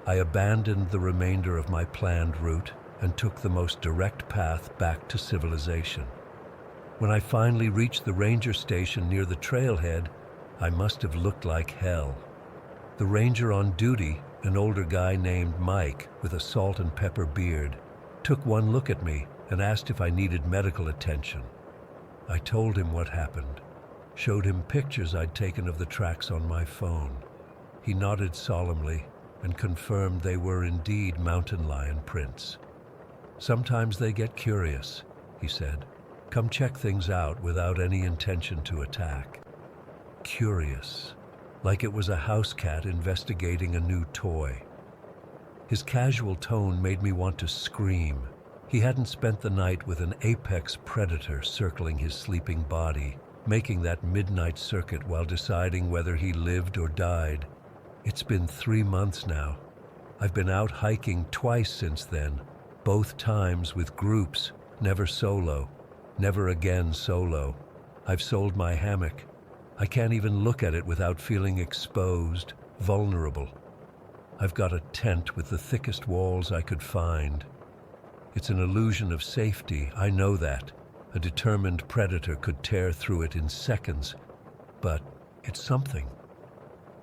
I abandoned the remainder of my planned route and took the most direct path back to civilization. When I finally reached the ranger station near the trailhead, I must have looked like hell. The ranger on duty, an older guy named Mike with a salt and pepper beard, took one look at me and asked if I needed medical attention. I told him what happened, showed him pictures I'd taken of the tracks on my phone. He nodded solemnly and confirmed they were indeed mountain lion prints. "Sometimes they get curious," he said. "Come check things out without any intention to attack." Curious, like it was a house cat investigating a new toy. His casual tone made me want to scream. He hadn't spent the night with an apex predator circling his sleeping body, making that midnight circuit while deciding whether he lived or died. It's been 3 months now. I've been out hiking twice since then, both times with groups, never solo, never again solo. I've sold my hammock. I can't even look at it without feeling exposed, vulnerable. I've got a tent with the thickest walls I could find. It's an illusion of safety, I know that. A determined predator could tear through it in seconds, but it's something.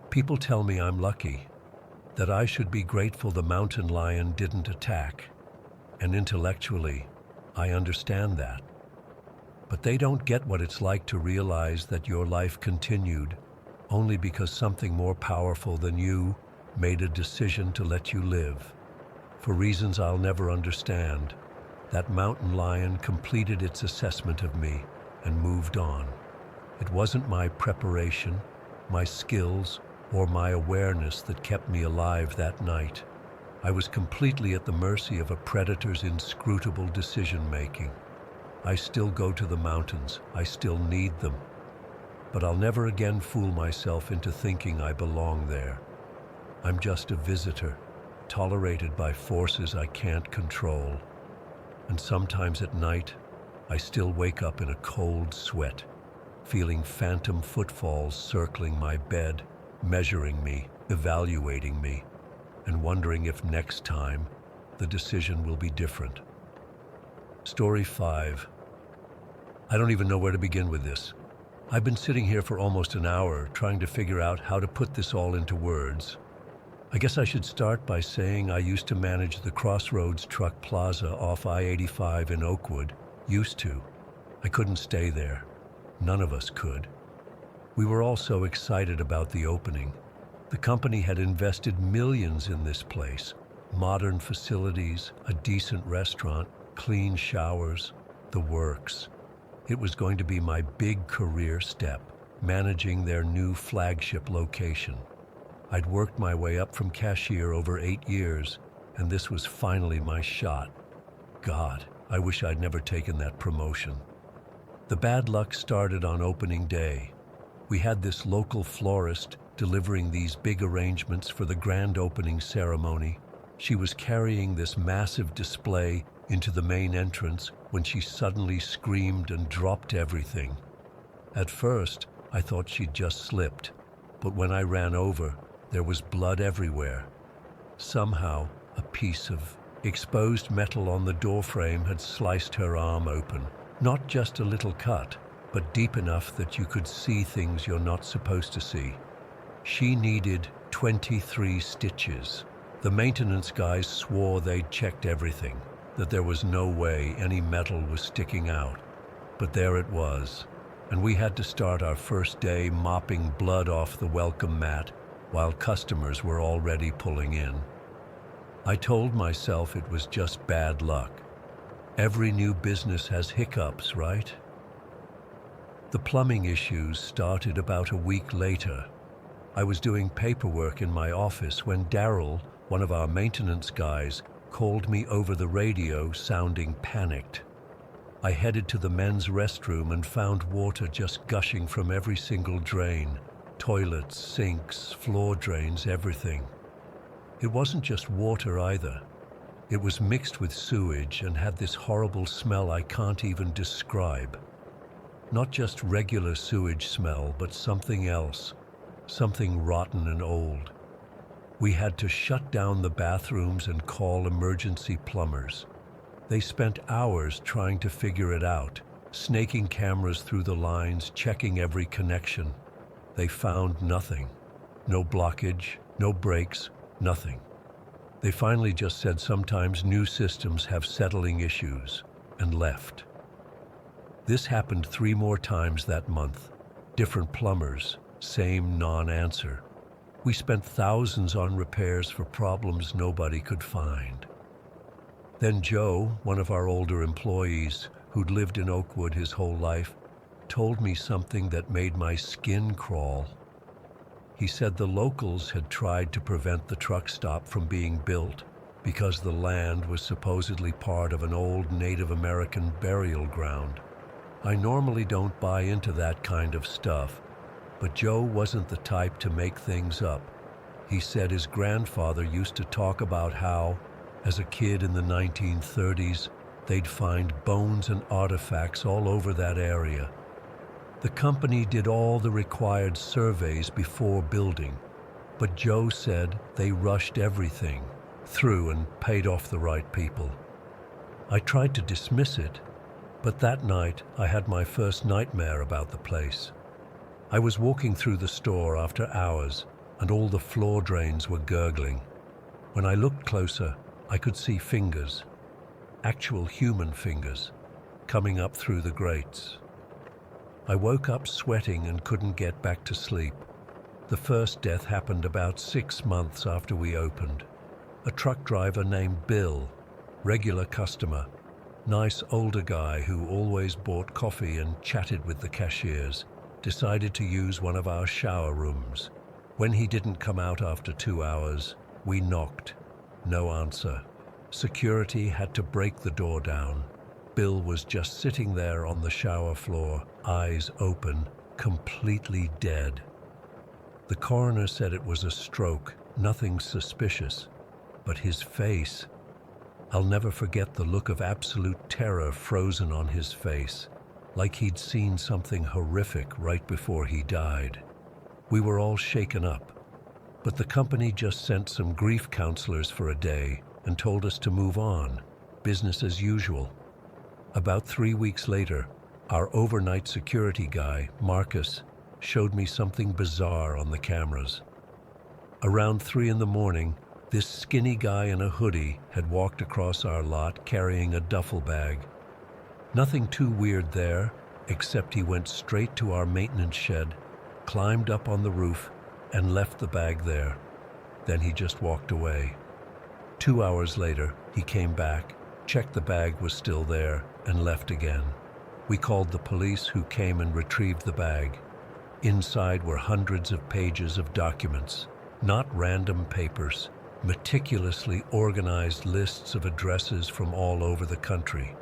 People tell me I'm lucky, that I should be grateful the mountain lion didn't attack. And intellectually, I understand that. But they don't get what it's like to realize that your life continued only because something more powerful than you made a decision to let you live. For reasons I'll never understand, that mountain lion completed its assessment of me and moved on. It wasn't my preparation, my skills, or my awareness that kept me alive that night. I was completely at the mercy of a predator's inscrutable decision-making. I still go to the mountains. I still need them. But I'll never again fool myself into thinking I belong there. I'm just a visitor, tolerated by forces I can't control. And sometimes at night, I still wake up in a cold sweat, feeling phantom footfalls circling my bed, measuring me, evaluating me, and wondering if next time the decision will be different. Story 5. I don't even know where to begin with this. I've been sitting here for almost an hour trying to figure out how to put this all into words. I guess I should start by saying I used to manage the Crossroads Truck Plaza off I-85 in Oakwood. Used to. I couldn't stay there. None of us could. We were all so excited about the opening. The company had invested millions in this place. Modern facilities, a decent restaurant, clean showers, the works. It was going to be my big career step, managing their new flagship location. I'd worked my way up from cashier over 8 years, and this was finally my shot. God, I wish I'd never taken that promotion. The bad luck started on opening day. We had this local florist delivering these big arrangements for the grand opening ceremony. She was carrying this massive display into the main entrance when she suddenly screamed and dropped everything. At first, I thought she'd just slipped, but when I ran over, there was blood everywhere. Somehow, a piece of exposed metal on the doorframe had sliced her arm open. Not just a little cut, but deep enough that you could see things you're not supposed to see. She needed 23 stitches. The maintenance guys swore they'd checked everything, that there was no way any metal was sticking out. But there it was, and we had to start our first day mopping blood off the welcome mat while customers were already pulling in. I told myself it was just bad luck. Every new business has hiccups, right? The plumbing issues started about a week later. I was doing paperwork in my office when Daryl, one of our maintenance guys, called me over the radio sounding panicked. I headed to the men's restroom and found water just gushing from every single drain. Toilets, sinks, floor drains, everything. It wasn't just water either. It was mixed with sewage and had this horrible smell I can't even describe. Not just regular sewage smell, but something else, something rotten and old. We had to shut down the bathrooms and call emergency plumbers. They spent hours trying to figure it out, snaking cameras through the lines, checking every connection. They found nothing. No blockage, no breaks, nothing. They finally just said sometimes new systems have settling issues, and left. This happened 3 more times that month. Different plumbers, same non-answer. We spent thousands on repairs for problems nobody could find. Then Joe, one of our older employees, who'd lived in Oakwood his whole life, told me something that made my skin crawl. He said the locals had tried to prevent the truck stop from being built because the land was supposedly part of an old Native American burial ground. I normally don't buy into that kind of stuff, but Joe wasn't the type to make things up. He said his grandfather used to talk about how, as a kid in the 1930s, they'd find bones and artifacts all over that area. The company did all the required surveys before building, but Joe said they rushed everything through and paid off the right people. I tried to dismiss it, but that night I had my first nightmare about the place. I was walking through the store after hours, and all the floor drains were gurgling. When I looked closer, I could see fingers, actual human fingers, coming up through the grates. I woke up sweating and couldn't get back to sleep. The first death happened about 6 months after we opened. A truck driver named Bill, regular customer, nice older guy who always bought coffee and chatted with the cashiers, decided to use one of our shower rooms. When he didn't come out after 2 hours, we knocked. No answer. Security had to break the door down. Bill was just sitting there on the shower floor, eyes open, completely dead. The coroner said it was a stroke, nothing suspicious, but his face. I'll never forget the look of absolute terror frozen on his face, like he'd seen something horrific right before he died. We were all shaken up, but the company just sent some grief counselors for a day and told us to move on, business as usual. About 3 weeks later, our overnight security guy, Marcus, showed me something bizarre on the cameras. Around 3 a.m, this skinny guy in a hoodie had walked across our lot carrying a duffel bag. Nothing too weird there, except he went straight to our maintenance shed, climbed up on the roof, and left the bag there. Then he just walked away. 2 hours later, he came back, checked the bag was still there, and left again. We called the police, who came and retrieved the bag. Inside were hundreds of pages of documents, not random papers, meticulously organized lists of addresses from all over the country.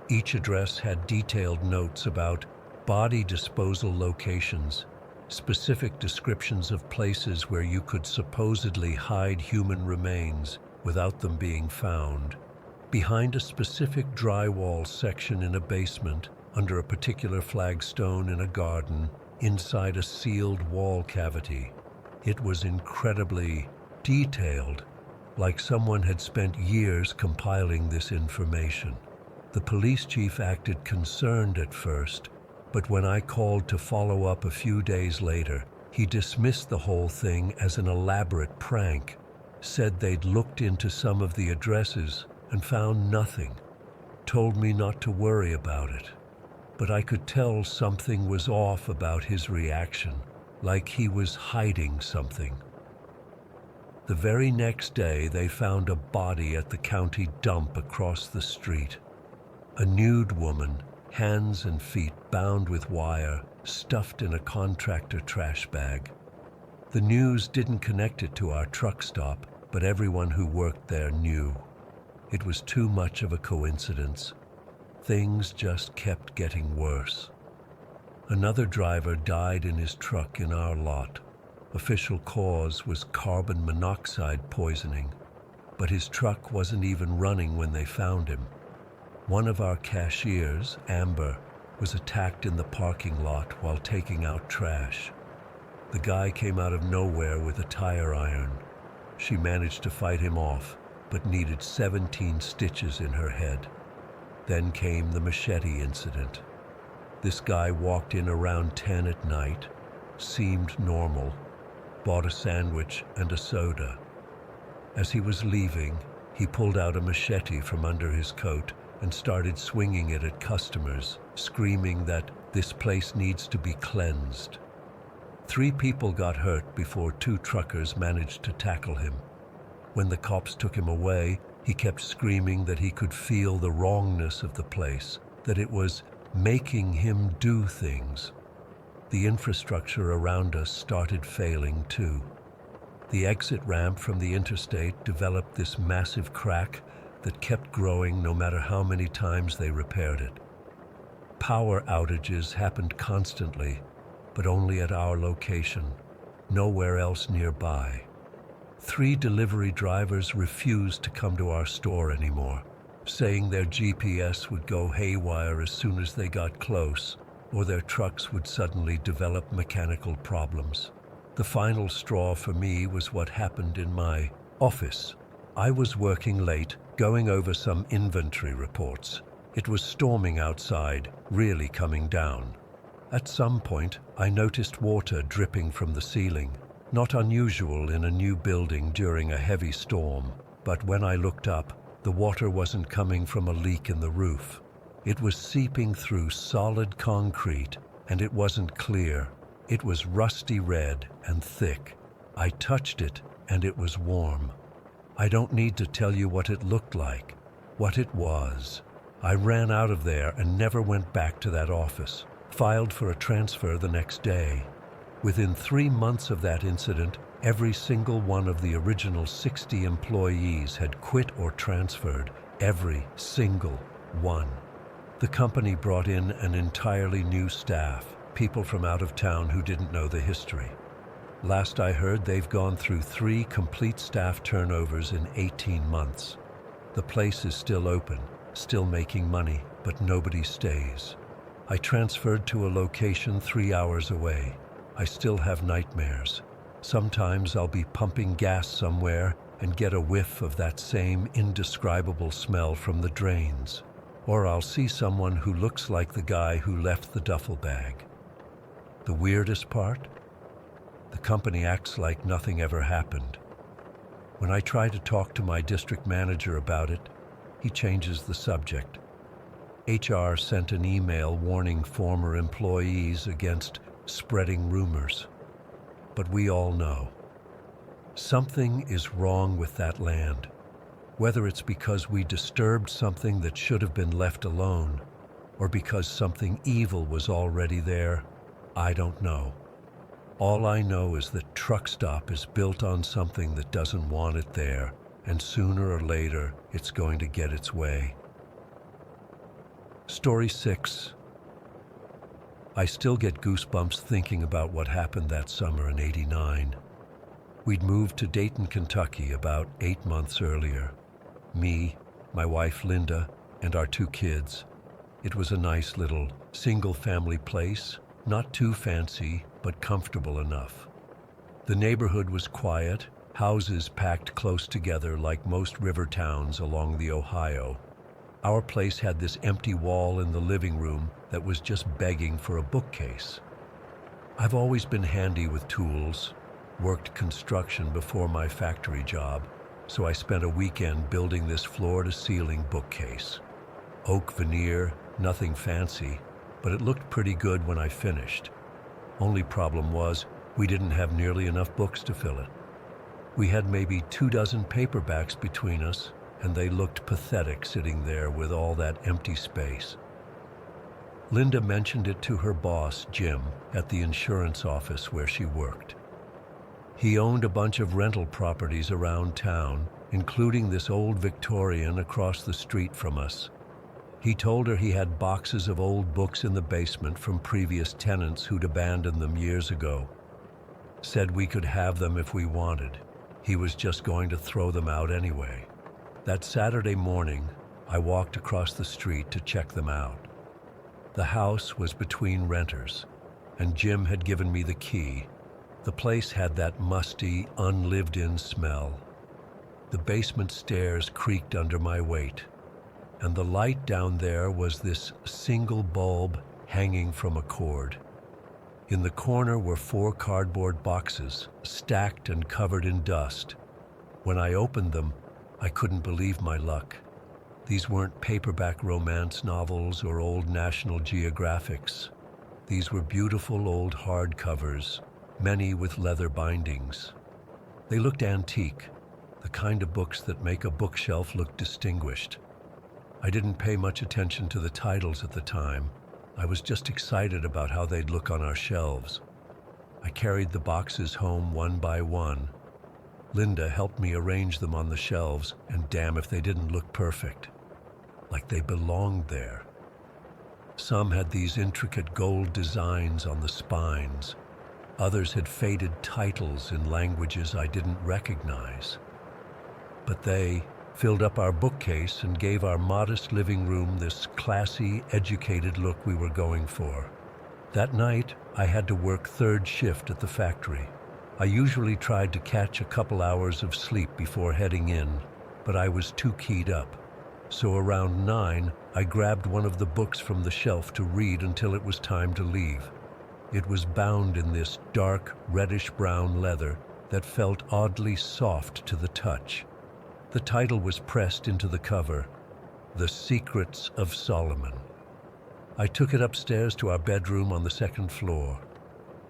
Each address had detailed notes about body disposal locations, specific descriptions of places where you could supposedly hide human remains without them being found, behind a specific drywall section in a basement, under a particular flagstone in a garden, inside a sealed wall cavity. It was incredibly detailed, like someone had spent years compiling this information. The police chief acted concerned at first, but when I called to follow up a few days later, he dismissed the whole thing as an elaborate prank, said they'd looked into some of the addresses and found nothing, told me not to worry about it. But I could tell something was off about his reaction, like he was hiding something. The very next day, they found a body at the county dump across the street. A nude woman, hands and feet bound with wire, stuffed in a contractor trash bag. The news didn't connect it to our truck stop, but everyone who worked there knew. It was too much of a coincidence. Things just kept getting worse. Another driver died in his truck in our lot. Official cause was carbon monoxide poisoning, but his truck wasn't even running when they found him. One of our cashiers, Amber, was attacked in the parking lot while taking out trash. The guy came out of nowhere with a tire iron. She managed to fight him off, but needed 17 stitches in her head. Then came the machete incident. This guy walked in around 10 at night, seemed normal, bought a sandwich and a soda. As he was leaving, he pulled out a machete from under his coat and started swinging it at customers, screaming that this place needs to be cleansed. 3 people got hurt before 2 truckers managed to tackle him. When the cops took him away, he kept screaming that he could feel the wrongness of the place, that it was making him do things. The infrastructure around us started failing too. The exit ramp from the interstate developed this massive crack that kept growing no matter how many times they repaired it. Power outages happened constantly, but only at our location, nowhere else nearby. 3 delivery drivers refused to come to our store anymore, saying their GPS would go haywire as soon as they got close, or their trucks would suddenly develop mechanical problems. The final straw for me was what happened in my office. I was working late, going over some inventory reports. It was storming outside, really coming down. At some point, I noticed water dripping from the ceiling. Not unusual in a new building during a heavy storm, but when I looked up, the water wasn't coming from a leak in the roof. It was seeping through solid concrete, and it wasn't clear. It was rusty red and thick. I touched it, and it was warm. I don't need to tell you what it looked like, what it was. I ran out of there and never went back to that office. Filed for a transfer the next day. Within 3 months of that incident, every single one of the original 60 employees had quit or transferred. Every single one. The company brought in an entirely new staff, people from out of town who didn't know the history. Last I heard, they've gone through 3 complete staff turnovers in 18 months. The place is still open, still making money, but nobody stays. I transferred to a location 3 hours away. I still have nightmares. Sometimes I'll be pumping gas somewhere and get a whiff of that same indescribable smell from the drains. Or I'll see someone who looks like the guy who left the duffel bag. The weirdest part? The company acts like nothing ever happened. When I try to talk to my district manager about it, he changes the subject. HR sent an email warning former employees against spreading rumors. But we all know. Something is wrong with that land. Whether it's because we disturbed something that should have been left alone, or because something evil was already there, I don't know. All I know is that truck stop is built on something that doesn't want it there, and sooner or later, it's going to get its way. Story 6. I still get goosebumps thinking about what happened that summer in '89. We'd moved to Dayton, Kentucky about 8 months earlier. Me, my wife Linda, and our 2 kids. It was a nice little single-family place, not too fancy, but comfortable enough. The neighborhood was quiet, houses packed close together like most river towns along the Ohio. Our place had this empty wall in the living room that was just begging for a bookcase. I've always been handy with tools, worked construction before my factory job, so I spent a weekend building this floor-to-ceiling bookcase. Oak veneer, nothing fancy, but it looked pretty good when I finished. Only problem was, we didn't have nearly enough books to fill it. We had maybe 24 paperbacks between us, and they looked pathetic sitting there with all that empty space. Linda mentioned it to her boss, Jim, at the insurance office where she worked. He owned a bunch of rental properties around town, including this old Victorian across the street from us. He told her he had boxes of old books in the basement from previous tenants who'd abandoned them years ago. Said we could have them if we wanted. He was just going to throw them out anyway. That Saturday morning, I walked across the street to check them out. The house was between renters, and Jim had given me the key. The place had that musty, unlived-in smell. The basement stairs creaked under my weight, and the light down there was this single bulb hanging from a cord. In the corner were 4 cardboard boxes, stacked and covered in dust. When I opened them, I couldn't believe my luck. These weren't paperback romance novels or old National Geographics. These were beautiful old hardcovers, many with leather bindings. They looked antique, the kind of books that make a bookshelf look distinguished. I didn't pay much attention to the titles at the time. I was just excited about how they'd look on our shelves. I carried the boxes home one by one. Linda helped me arrange them on the shelves, and damn if they didn't look perfect. Like they belonged there. Some had these intricate gold designs on the spines. Others had faded titles in languages I didn't recognize. But they filled up our bookcase and gave our modest living room this classy, educated look we were going for. That night, I had to work 3rd shift at the factory. I usually tried to catch a couple hours of sleep before heading in, but I was too keyed up. So around 9, I grabbed one of the books from the shelf to read until it was time to leave. It was bound in this dark, reddish-brown leather that felt oddly soft to the touch. The title was pressed into the cover, The Secrets of Solomon. I took it upstairs to our bedroom on the 2nd floor.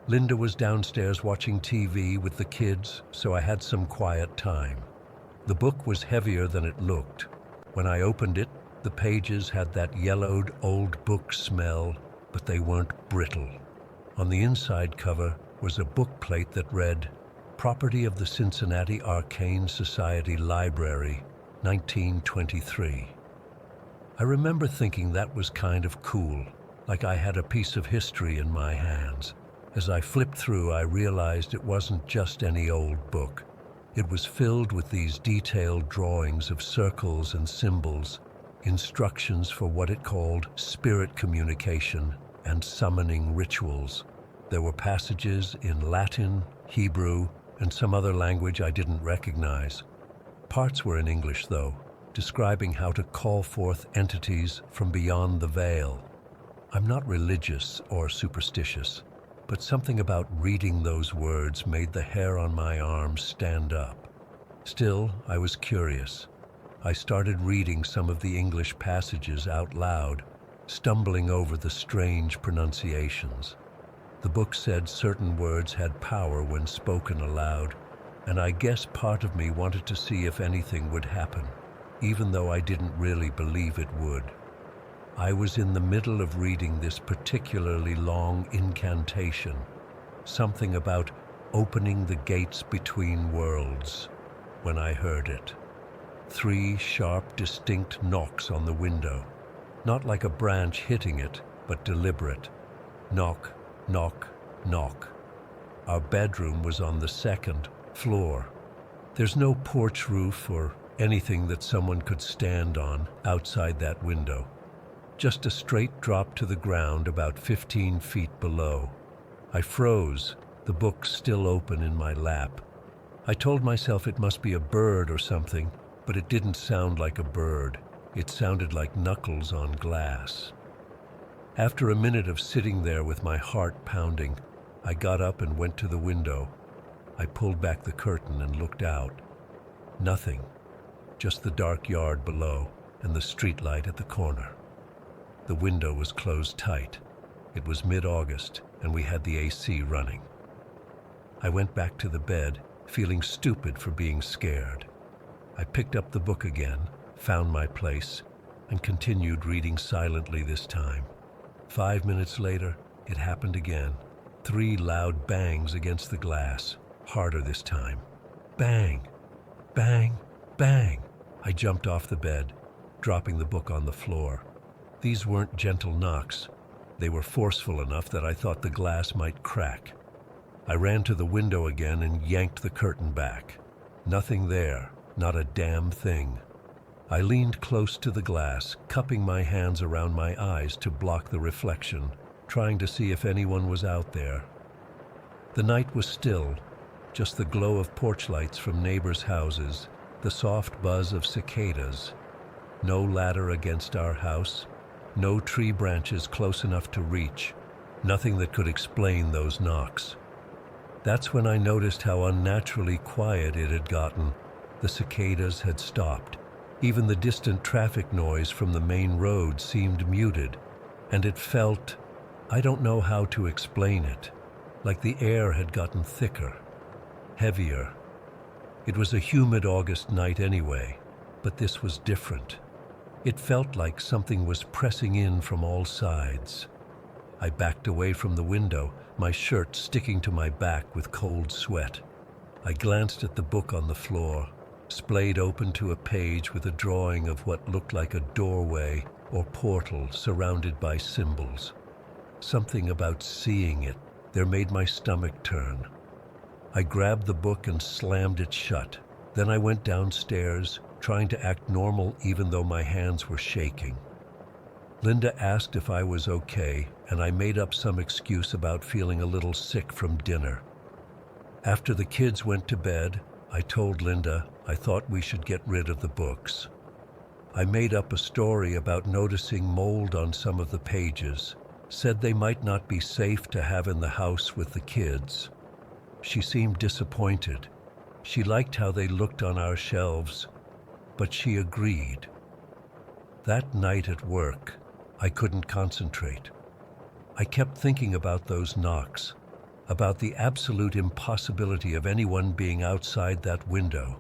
Linda was downstairs watching TV with the kids, so I had some quiet time. The book was heavier than it looked. When I opened it, the pages had that yellowed old book smell, but they weren't brittle. On the inside cover was a book plate that read, Property of the Cincinnati Arcane Society Library, 1923. I remember thinking that was kind of cool, like I had a piece of history in my hands. As I flipped through, I realized it wasn't just any old book. It was filled with these detailed drawings of circles and symbols, instructions for what it called spirit communication and summoning rituals. There were passages in Latin, Hebrew, and some other language I didn't recognize. Parts were in English, though, describing how to call forth entities from beyond the veil. I'm not religious or superstitious, but something about reading those words made the hair on my arms stand up. Still, I was curious. I started reading some of the English passages out loud, stumbling over the strange pronunciations. The book said certain words had power when spoken aloud, and I guess part of me wanted to see if anything would happen, even though I didn't really believe it would. I was in the middle of reading this particularly long incantation, something about opening the gates between worlds, when I heard it. 3 sharp, distinct knocks on the window, not like a branch hitting it, but deliberate. Knock, knock, knock. Our bedroom was on the 2nd floor. There's no porch roof or anything that someone could stand on outside that window. Just a straight drop to the ground about 15 feet below. I froze, the book still open in my lap. I told myself it must be a bird or something, but it didn't sound like a bird. It sounded like knuckles on glass. After a minute of sitting there with my heart pounding, I got up and went to the window. I pulled back the curtain and looked out. Nothing, just the dark yard below and the streetlight at the corner. The window was closed tight. It was mid-August, and we had the AC running. I went back to the bed, feeling stupid for being scared. I picked up the book again, found my place, and continued reading silently this time. 5 minutes later, it happened again. 3 loud bangs against the glass, harder this time. Bang! Bang! Bang! I jumped off the bed, dropping the book on the floor. These weren't gentle knocks. They were forceful enough that I thought the glass might crack. I ran to the window again and yanked the curtain back. Nothing there, not a damn thing. I leaned close to the glass, cupping my hands around my eyes to block the reflection, trying to see if anyone was out there. The night was still, just the glow of porch lights from neighbors' houses, the soft buzz of cicadas. No ladder against our house, no tree branches close enough to reach, nothing that could explain those knocks. That's when I noticed how unnaturally quiet it had gotten. The cicadas had stopped. Even the distant traffic noise from the main road seemed muted, and it felt, I don't know how to explain it, like the air had gotten thicker, heavier. It was a humid August night anyway, but this was different. It felt like something was pressing in from all sides. I backed away from the window, my shirt sticking to my back with cold sweat. I glanced at the book on the floor, splayed open to a page with a drawing of what looked like a doorway or portal surrounded by symbols. Something about seeing it there made my stomach turn. I grabbed the book and slammed it shut. Then I went downstairs, trying to act normal even though my hands were shaking. Linda asked if I was okay, and I made up some excuse about feeling a little sick from dinner. After the kids went to bed, I told Linda I thought we should get rid of the books. I made up a story about noticing mold on some of the pages, said they might not be safe to have in the house with the kids. She seemed disappointed. She liked how they looked on our shelves, but she agreed. That night at work, I couldn't concentrate. I kept thinking about those knocks, about the absolute impossibility of anyone being outside that window.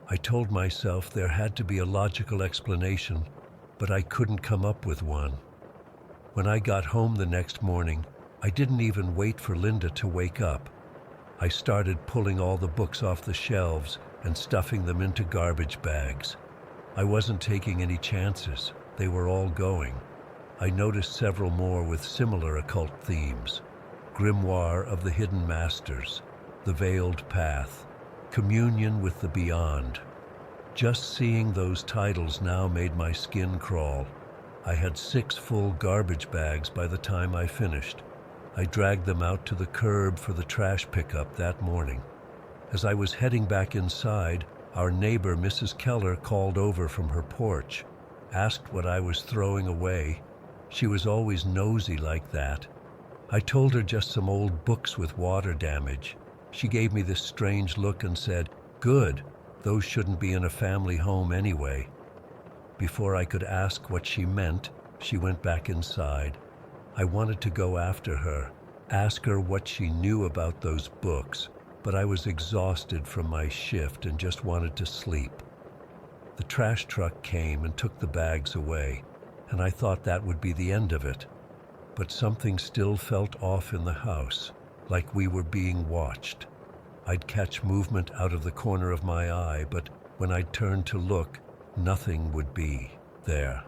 I told myself there had to be a logical explanation, but I couldn't come up with one. When I got home the next morning, I didn't even wait for Linda to wake up. I started pulling all the books off the shelves and stuffing them into garbage bags. I wasn't taking any chances. they were all going. I noticed several more with similar occult themes: Grimoire of the Hidden Masters, The Veiled Path, Communion with the Beyond. Just seeing those titles now made my skin crawl. I had 6 full garbage bags by the time I finished. I dragged them out to the curb for the trash pickup that morning. As I was heading back inside, our neighbor, Mrs. Keller, called over from her porch, asked what I was throwing away. She was always nosy like that. I told her just some old books with water damage. She gave me this strange look and said, "Good, those shouldn't be in a family home anyway." Before I could ask what she meant, she went back inside. I wanted to go after her, ask her what she knew about those books, but I was exhausted from my shift and just wanted to sleep. The trash truck came and took the bags away, and I thought that would be the end of it. But something still felt off in the house, like we were being watched. I'd catch movement out of the corner of my eye, but when I'd turn to look, nothing would be there.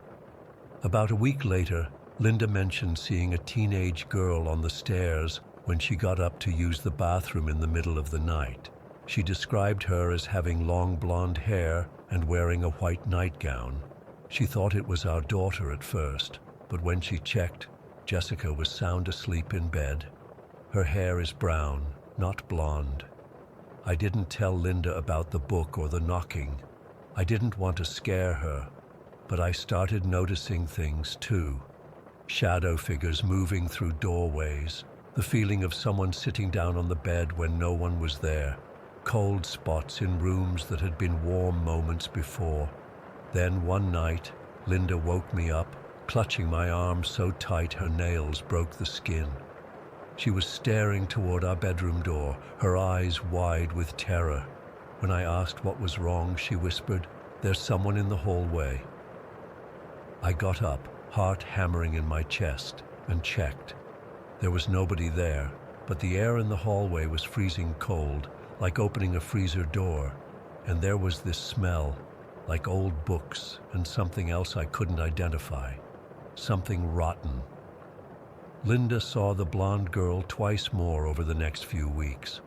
About a week later, Linda mentioned seeing a teenage girl on the stairs when she got up to use the bathroom in the middle of the night. She described her as having long blonde hair and wearing a white nightgown. She thought it was our daughter at first, but when she checked, Jessica was sound asleep in bed. Her hair is brown, not blonde. I didn't tell Linda about the book or the knocking. I didn't want to scare her, but I started noticing things too. Shadow figures moving through doorways, the feeling of someone sitting down on the bed when no one was there, cold spots in rooms that had been warm moments before. Then one night, Linda woke me up, clutching my arm so tight her nails broke the skin. She was staring toward our bedroom door, her eyes wide with terror. When I asked what was wrong, she whispered, "There's someone in the hallway." I got up, heart hammering in my chest, and checked. There was nobody there, but the air in the hallway was freezing cold, like opening a freezer door, and there was this smell, like old books and something else I couldn't identify, something rotten. Linda saw the blonde girl twice more over the next few weeks.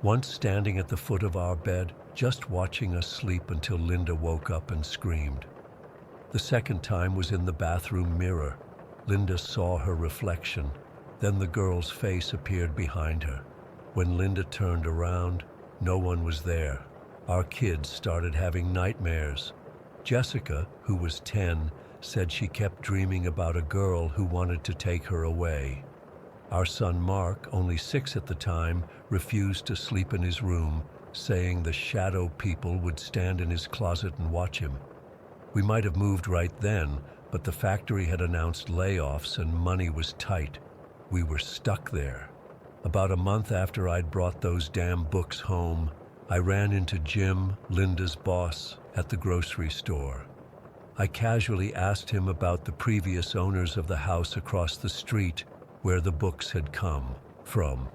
Once standing at the foot of our bed, just watching us sleep until Linda woke up and screamed. The second time was in the bathroom mirror. Linda saw her reflection. Then the girl's face appeared behind her. When Linda turned around, no one was there. Our kids started having nightmares. Jessica, who was 10, said she kept dreaming about a girl who wanted to take her away. Our son Mark, only 6 at the time, refused to sleep in his room, saying the shadow people would stand in his closet and watch him. We might have moved right then, but the factory had announced layoffs and money was tight. We were stuck there. About a month after I'd brought those damn books home, I ran into Jim, Linda's boss, at the grocery store. I casually asked him about the previous owners of the house across the street where the books had come from.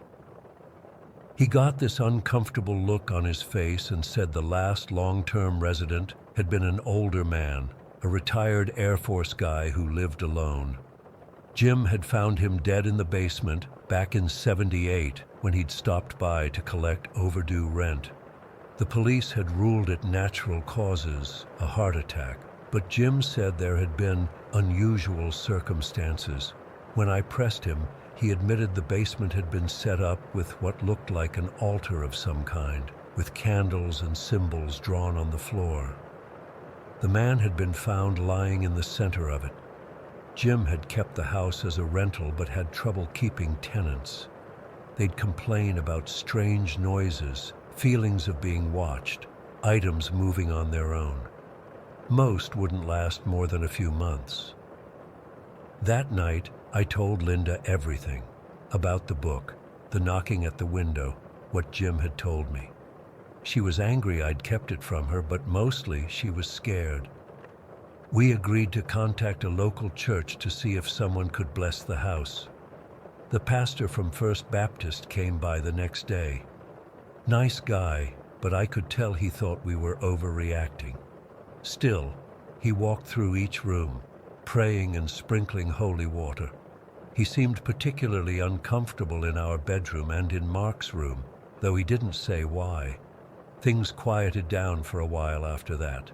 He got this uncomfortable look on his face and said the last long-term resident had been an older man, a retired Air Force guy who lived alone. Jim had found him dead in the basement back in '78 when he'd stopped by to collect overdue rent. The police had ruled it natural causes, a heart attack, but Jim said there had been unusual circumstances. When I pressed him, he admitted the basement had been set up with what looked like an altar of some kind, with candles and symbols drawn on the floor. The man had been found lying in the center of it. Jim had kept the house as a rental but had trouble keeping tenants. They'd complain about strange noises, feelings of being watched, items moving on their own. Most wouldn't last more than a few months. That night, I told Linda everything about the book, the knocking at the window, what Jim had told me. She was angry I'd kept it from her, but mostly she was scared. We agreed to contact a local church to see if someone could bless the house. The pastor from First Baptist came by the next day. Nice guy, but I could tell he thought we were overreacting. Still, he walked through each room, praying and sprinkling holy water. He seemed particularly uncomfortable in our bedroom and in Mark's room, though he didn't say why. Things quieted down for a while after that.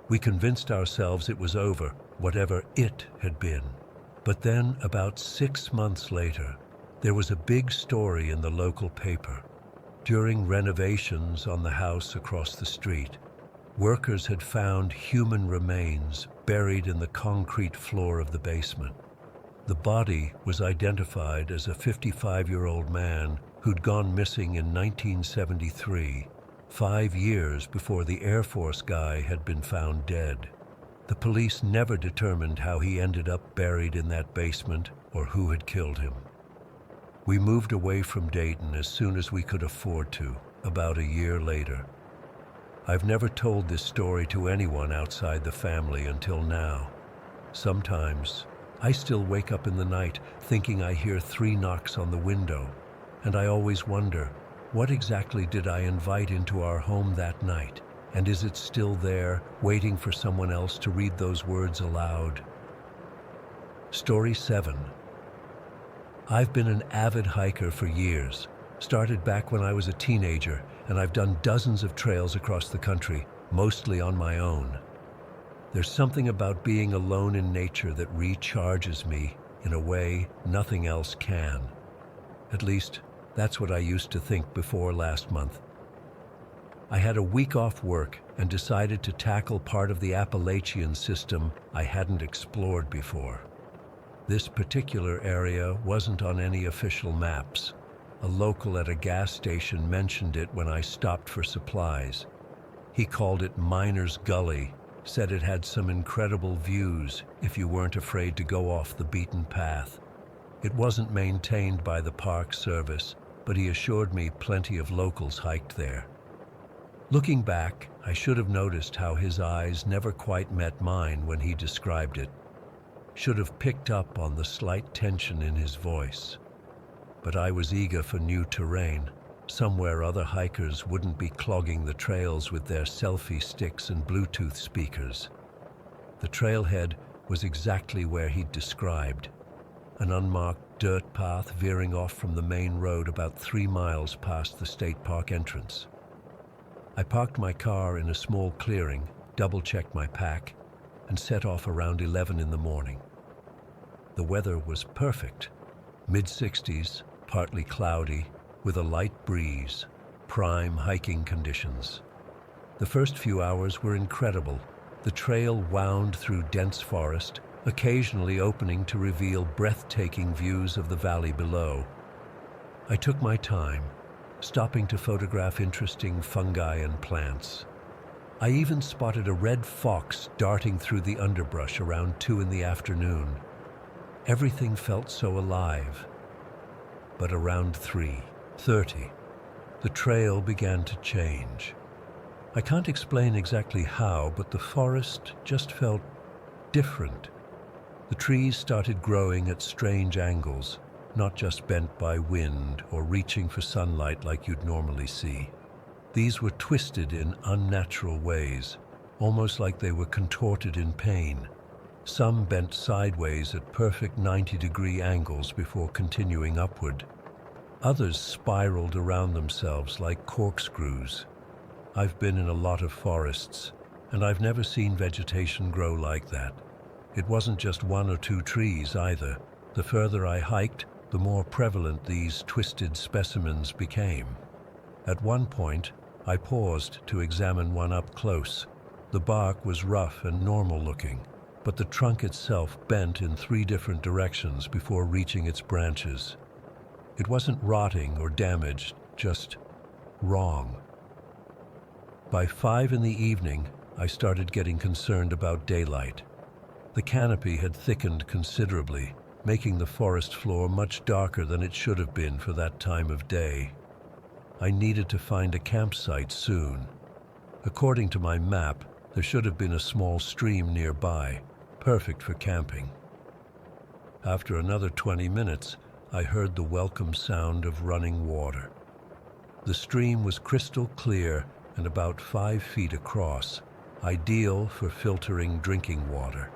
We convinced ourselves it was over, whatever it had been. But then, about 6 months later, there was a big story in the local paper. During renovations on the house across the street, workers had found human remains buried in the concrete floor of the basement. The body was identified as a 55-year-old man who'd gone missing in 1973, 5 years before the Air Force guy had been found dead. The police never determined how he ended up buried in that basement or who had killed him. We moved away from Dayton as soon as we could afford to, about a year later. I've never told this story to anyone outside the family until now. Sometimes, I still wake up in the night thinking I hear 3 knocks on the window, and I always wonder, what exactly did I invite into our home that night? And is it still there, waiting for someone else to read those words aloud? Story 7. I've been an avid hiker for years. Started back when I was a teenager, and I've done dozens of trails across the country, mostly on my own. There's something about being alone in nature that recharges me in a way nothing else can. At least, that's what I used to think before last month. I had a week off work and decided to tackle part of the Appalachian system I hadn't explored before. This particular area wasn't on any official maps. A local at a gas station mentioned it when I stopped for supplies. He called it Miner's Gully, said it had some incredible views if you weren't afraid to go off the beaten path. It wasn't maintained by the Park Service, but he assured me plenty of locals hiked there. Looking back, I should have noticed how his eyes never quite met mine when he described it. Should have picked up on the slight tension in his voice. But I was eager for new terrain, somewhere other hikers wouldn't be clogging the trails with their selfie sticks and Bluetooth speakers. The trailhead was exactly where he'd described, an unmarked dirt path veering off from the main road about 3 miles past the state park entrance. I parked my car in a small clearing, double-checked my pack, and set off around 11 in the morning. The weather was perfect, mid-60s, partly cloudy, with a light breeze, prime hiking conditions. The first few hours were incredible. The trail wound through dense forest, occasionally opening to reveal breathtaking views of the valley below. I took my time, stopping to photograph interesting fungi and plants. I even spotted a red fox darting through the underbrush around 2 in the afternoon. Everything felt so alive. But around 3:30, the trail began to change. I can't explain exactly how, but the forest just felt different. The trees started growing at strange angles, not just bent by wind or reaching for sunlight like you'd normally see. These were twisted in unnatural ways, almost like they were contorted in pain. Some bent sideways at perfect 90-degree angles before continuing upward. Others spiraled around themselves like corkscrews. I've been in a lot of forests, and I've never seen vegetation grow like that. It wasn't just 1 or 2 trees either. The further I hiked, the more prevalent these twisted specimens became. At one point, I paused to examine one up close. The bark was rough and normal-looking, but the trunk itself bent in 3 different directions before reaching its branches. It wasn't rotting or damaged, just wrong. By 5 in the evening, I started getting concerned about daylight. The canopy had thickened considerably, making the forest floor much darker than it should have been for that time of day. I needed to find a campsite soon. According to my map, there should have been a small stream nearby, perfect for camping. After another 20 minutes, I heard the welcome sound of running water. The stream was crystal clear and about 5 feet across, ideal for filtering drinking water.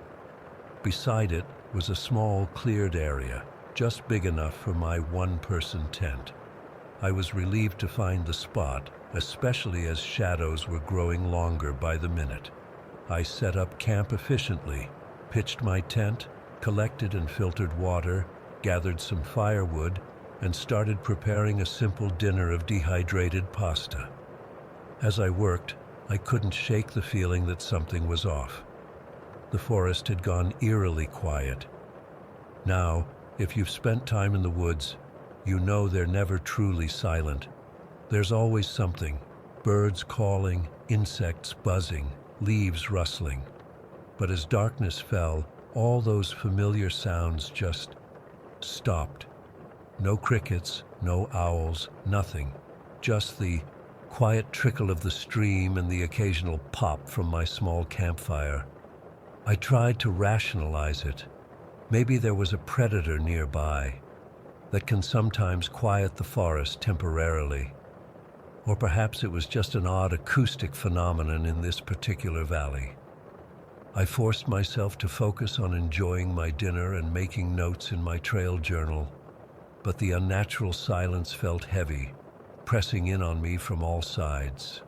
Beside it was a small cleared area, just big enough for my one-person tent. I was relieved to find the spot, especially as shadows were growing longer by the minute. I set up camp efficiently, pitched my tent, collected and filtered water, gathered some firewood, and started preparing a simple dinner of dehydrated pasta. As I worked, I couldn't shake the feeling that something was off. The forest had gone eerily quiet. Now, if you've spent time in the woods, you know they're never truly silent. There's always something: birds calling, insects buzzing, leaves rustling. But as darkness fell, all those familiar sounds just stopped. No crickets, no owls, nothing. Just the quiet trickle of the stream and the occasional pop from my small campfire. I tried to rationalize it. Maybe there was a predator nearby that can sometimes quiet the forest temporarily. Or perhaps it was just an odd acoustic phenomenon in this particular valley. I forced myself to focus on enjoying my dinner and making notes in my trail journal, but the unnatural silence felt heavy, pressing in on me from all sides.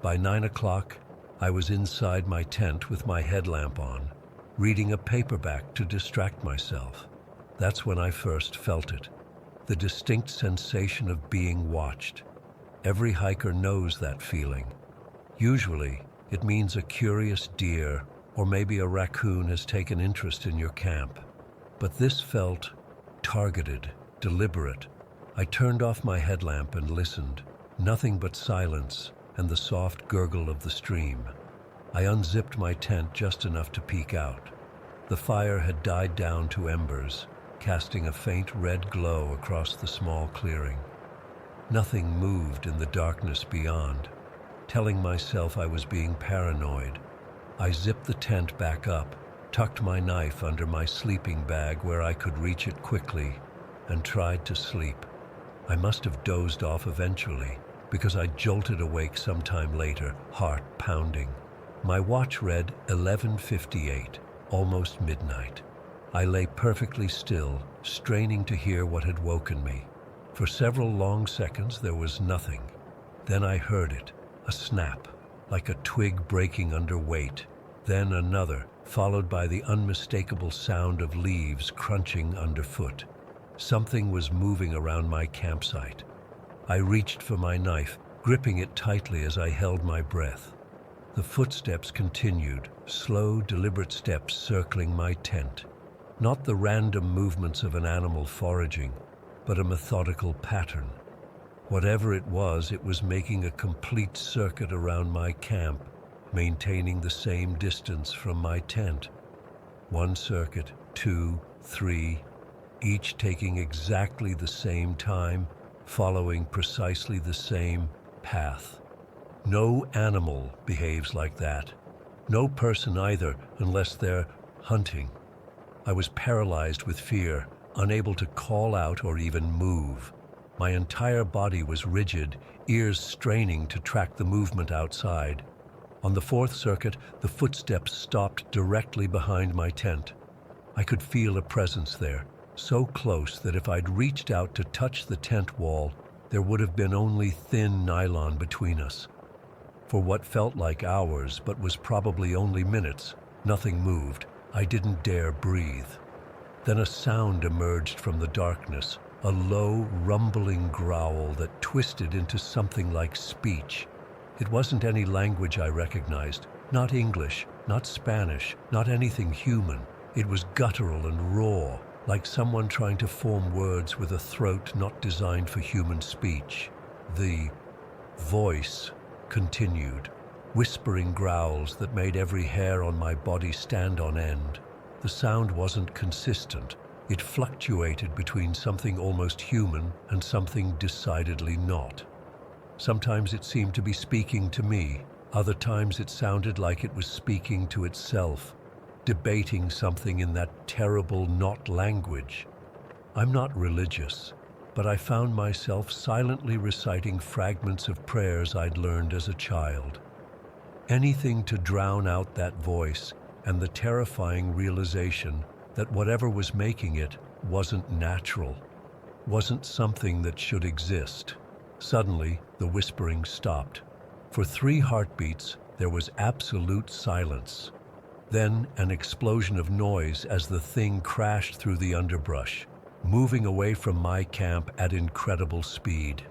By 9 o'clock, I was inside my tent with my headlamp on, reading a paperback to distract myself. That's when I first felt it, the distinct sensation of being watched. Every hiker knows that feeling. Usually, it means a curious deer or maybe a raccoon has taken interest in your camp. But this felt targeted, deliberate. I turned off my headlamp and listened. Nothing but silence and the soft gurgle of the stream. I unzipped my tent just enough to peek out. The fire had died down to embers, casting a faint red glow across the small clearing. Nothing moved in the darkness beyond. Telling myself I was being paranoid, I zipped the tent back up, tucked my knife under my sleeping bag where I could reach it quickly, and tried to sleep. I must have dozed off eventually, because I jolted awake sometime later, heart pounding. My watch read 11:58, almost midnight. I lay perfectly still, straining to hear what had woken me. For several long seconds there was nothing. Then I heard it, a snap, like a twig breaking under weight. Then another, followed by the unmistakable sound of leaves crunching underfoot. Something was moving around my campsite. I reached for my knife, gripping it tightly as I held my breath. The footsteps continued, slow, deliberate steps circling my tent. Not the random movements of an animal foraging, but a methodical pattern. Whatever it was making a complete circuit around my camp, maintaining the same distance from my tent. One circuit, 2, 3, each taking exactly the same time, following precisely the same path. No animal behaves like that. No person either, unless they're hunting. I was paralyzed with fear, unable to call out or even move. My entire body was rigid, ears straining to track the movement outside. On the fourth circuit, the footsteps stopped directly behind my tent. I could feel a presence there, so close that if I'd reached out to touch the tent wall, there would have been only thin nylon between us. For what felt like hours, but was probably only minutes, nothing moved. I didn't dare breathe. Then a sound emerged from the darkness, a low, rumbling growl that twisted into something like speech. It wasn't any language I recognized, not English, not Spanish, not anything human. It was guttural and raw, like someone trying to form words with a throat not designed for human speech. The voice continued, whispering growls that made every hair on my body stand on end. The sound wasn't consistent. It fluctuated between something almost human and something decidedly not. Sometimes it seemed to be speaking to me. Other times it sounded like it was speaking to itself, debating something in that terrible not language. I'm not religious, but I found myself silently reciting fragments of prayers I'd learned as a child. Anything to drown out that voice, and the terrifying realization that whatever was making it wasn't natural, wasn't something that should exist. Suddenly, the whispering stopped. For 3 heartbeats, there was absolute silence. Then an explosion of noise as the thing crashed through the underbrush, moving away from my camp at incredible speed.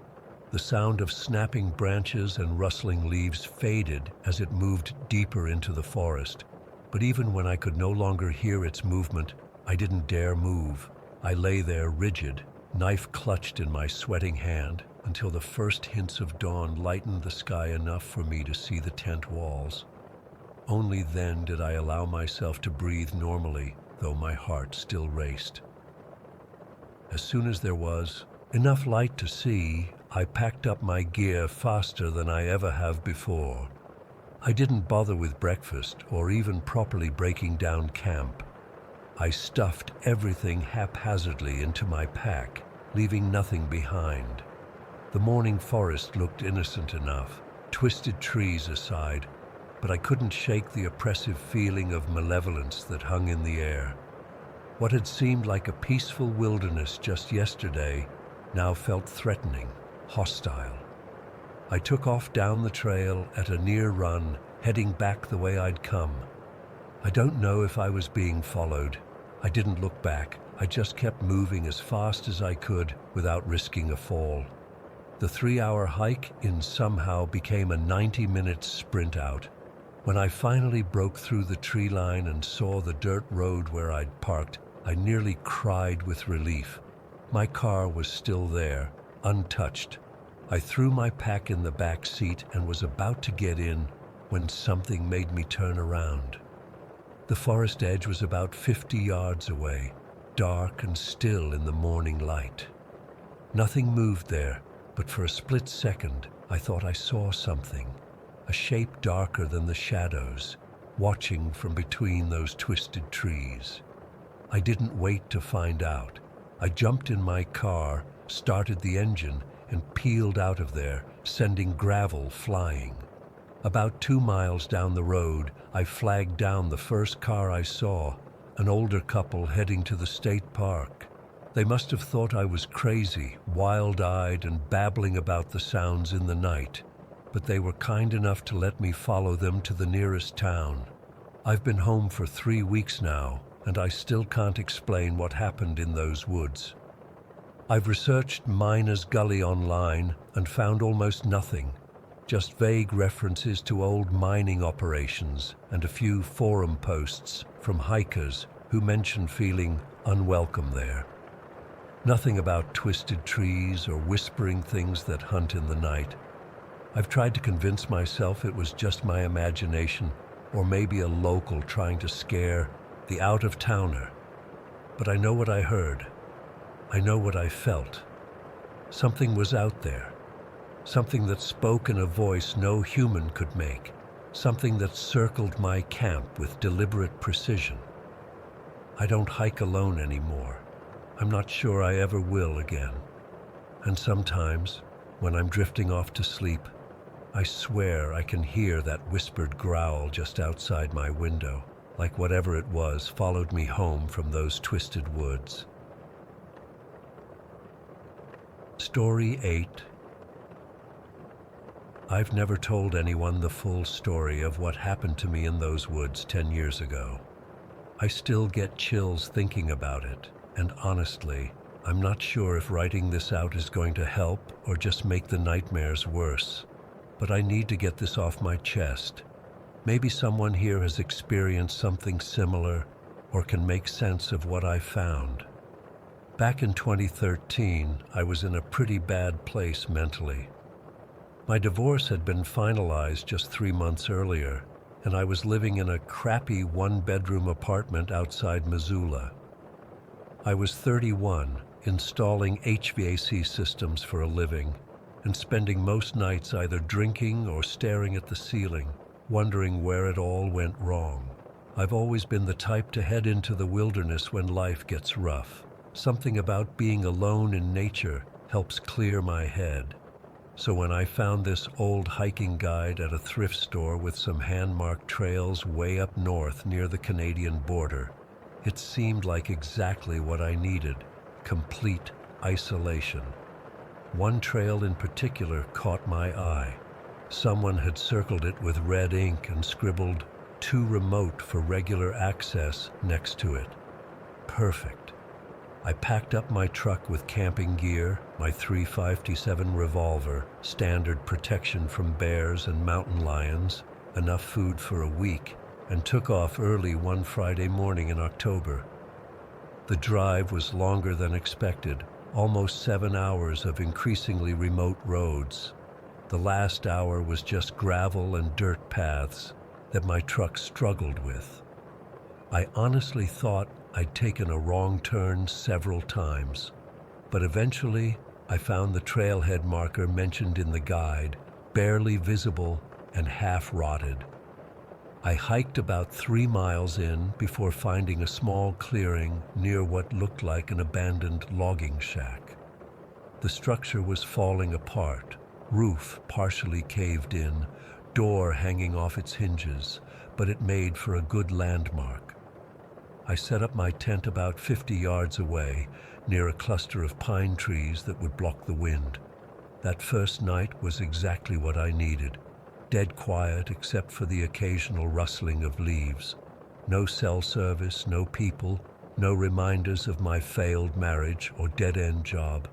The sound of snapping branches and rustling leaves faded as it moved deeper into the forest. But even when I could no longer hear its movement, I didn't dare move. I lay there rigid, knife clutched in my sweating hand, until the first hints of dawn lightened the sky enough for me to see the tent walls. Only then did I allow myself to breathe normally, though my heart still raced. As soon as there was enough light to see, I packed up my gear faster than I ever have before. I didn't bother with breakfast or even properly breaking down camp. I stuffed everything haphazardly into my pack, leaving nothing behind. The morning forest looked innocent enough, twisted trees aside, but I couldn't shake the oppressive feeling of malevolence that hung in the air. What had seemed like a peaceful wilderness just yesterday now felt threatening, hostile. I took off down the trail at a near run, heading back the way I'd come. I don't know if I was being followed. I didn't look back. I just kept moving as fast as I could without risking a fall. The 3-hour hike in somehow became a 90-minute sprint out. When I finally broke through the tree line and saw the dirt road where I'd parked, I nearly cried with relief. My car was still there, untouched. I threw my pack in the back seat and was about to get in when something made me turn around. The forest edge was about 50 yards away, dark and still in the morning light. Nothing moved there, but for a split second, I thought I saw something, a shape darker than the shadows, watching from between those twisted trees. I didn't wait to find out. I jumped in my car, started the engine, and peeled out of there, sending gravel flying. About 2 miles down the road, I flagged down the first car I saw, an older couple heading to the state park. They must have thought I was crazy, wild-eyed, and babbling about the sounds in the night, but they were kind enough to let me follow them to the nearest town. I've been home for 3 weeks now, and I still can't explain what happened in those woods. I've researched Miners Gully online and found almost nothing, just vague references to old mining operations and a few forum posts from hikers who mention feeling unwelcome there. Nothing about twisted trees or whispering things that hunt in the night. I've tried to convince myself it was just my imagination, or maybe a local trying to scare the out-of-towner. But I know what I heard. I know what I felt. Something was out there. Something that spoke in a voice no human could make. Something that circled my camp with deliberate precision. I don't hike alone anymore. I'm not sure I ever will again. And sometimes, when I'm drifting off to sleep, I swear I can hear that whispered growl just outside my window, like whatever it was followed me home from those twisted woods. Story 8. I've never told anyone the full story of what happened to me in those woods 10 years ago. I still get chills thinking about it, and honestly, I'm not sure if writing this out is going to help or just make the nightmares worse. But I need to get this off my chest. Maybe someone here has experienced something similar or can make sense of what I found. Back in 2013, I was in a pretty bad place mentally. My divorce had been finalized just 3 months earlier, and I was living in a crappy 1-bedroom apartment outside Missoula. I was 31, installing HVAC systems for a living, and spending most nights either drinking or staring at the ceiling, wondering where it all went wrong. I've always been the type to head into the wilderness when life gets rough. Something about being alone in nature helps clear my head. So when I found this old hiking guide at a thrift store with some hand-marked trails way up north near the Canadian border, it seemed like exactly what I needed: complete isolation. One trail in particular caught my eye. Someone had circled it with red ink and scribbled "too remote for regular access" next to it. Perfect. I packed up my truck with camping gear, my .357 revolver, standard protection from bears and mountain lions, enough food for a week, and took off early one Friday morning in October. The drive was longer than expected, almost 7 hours of increasingly remote roads. The last hour was just gravel and dirt paths that my truck struggled with. I honestly thought I'd taken a wrong turn several times, but eventually I found the trailhead marker mentioned in the guide, barely visible and half-rotted. I hiked about 3 miles in before finding a small clearing near what looked like an abandoned logging shack. The structure was falling apart, roof partially caved in, door hanging off its hinges, but it made for a good landmark. I set up my tent about 50 yards away, near a cluster of pine trees that would block the wind. That first night was exactly what I needed. Dead quiet except for the occasional rustling of leaves. No cell service, no people, no reminders of my failed marriage or dead-end job.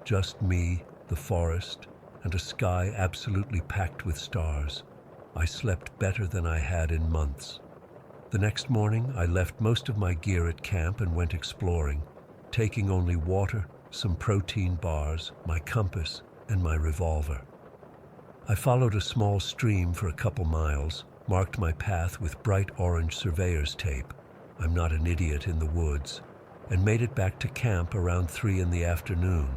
Just me, the forest, and a sky absolutely packed with stars. I slept better than I had in months. The next morning, I left most of my gear at camp and went exploring, taking only water, some protein bars, my compass, and my revolver. I followed a small stream for a couple miles, marked my path with bright orange surveyor's tape — I'm not an idiot in the woods — and made it back to camp around 3 in the afternoon.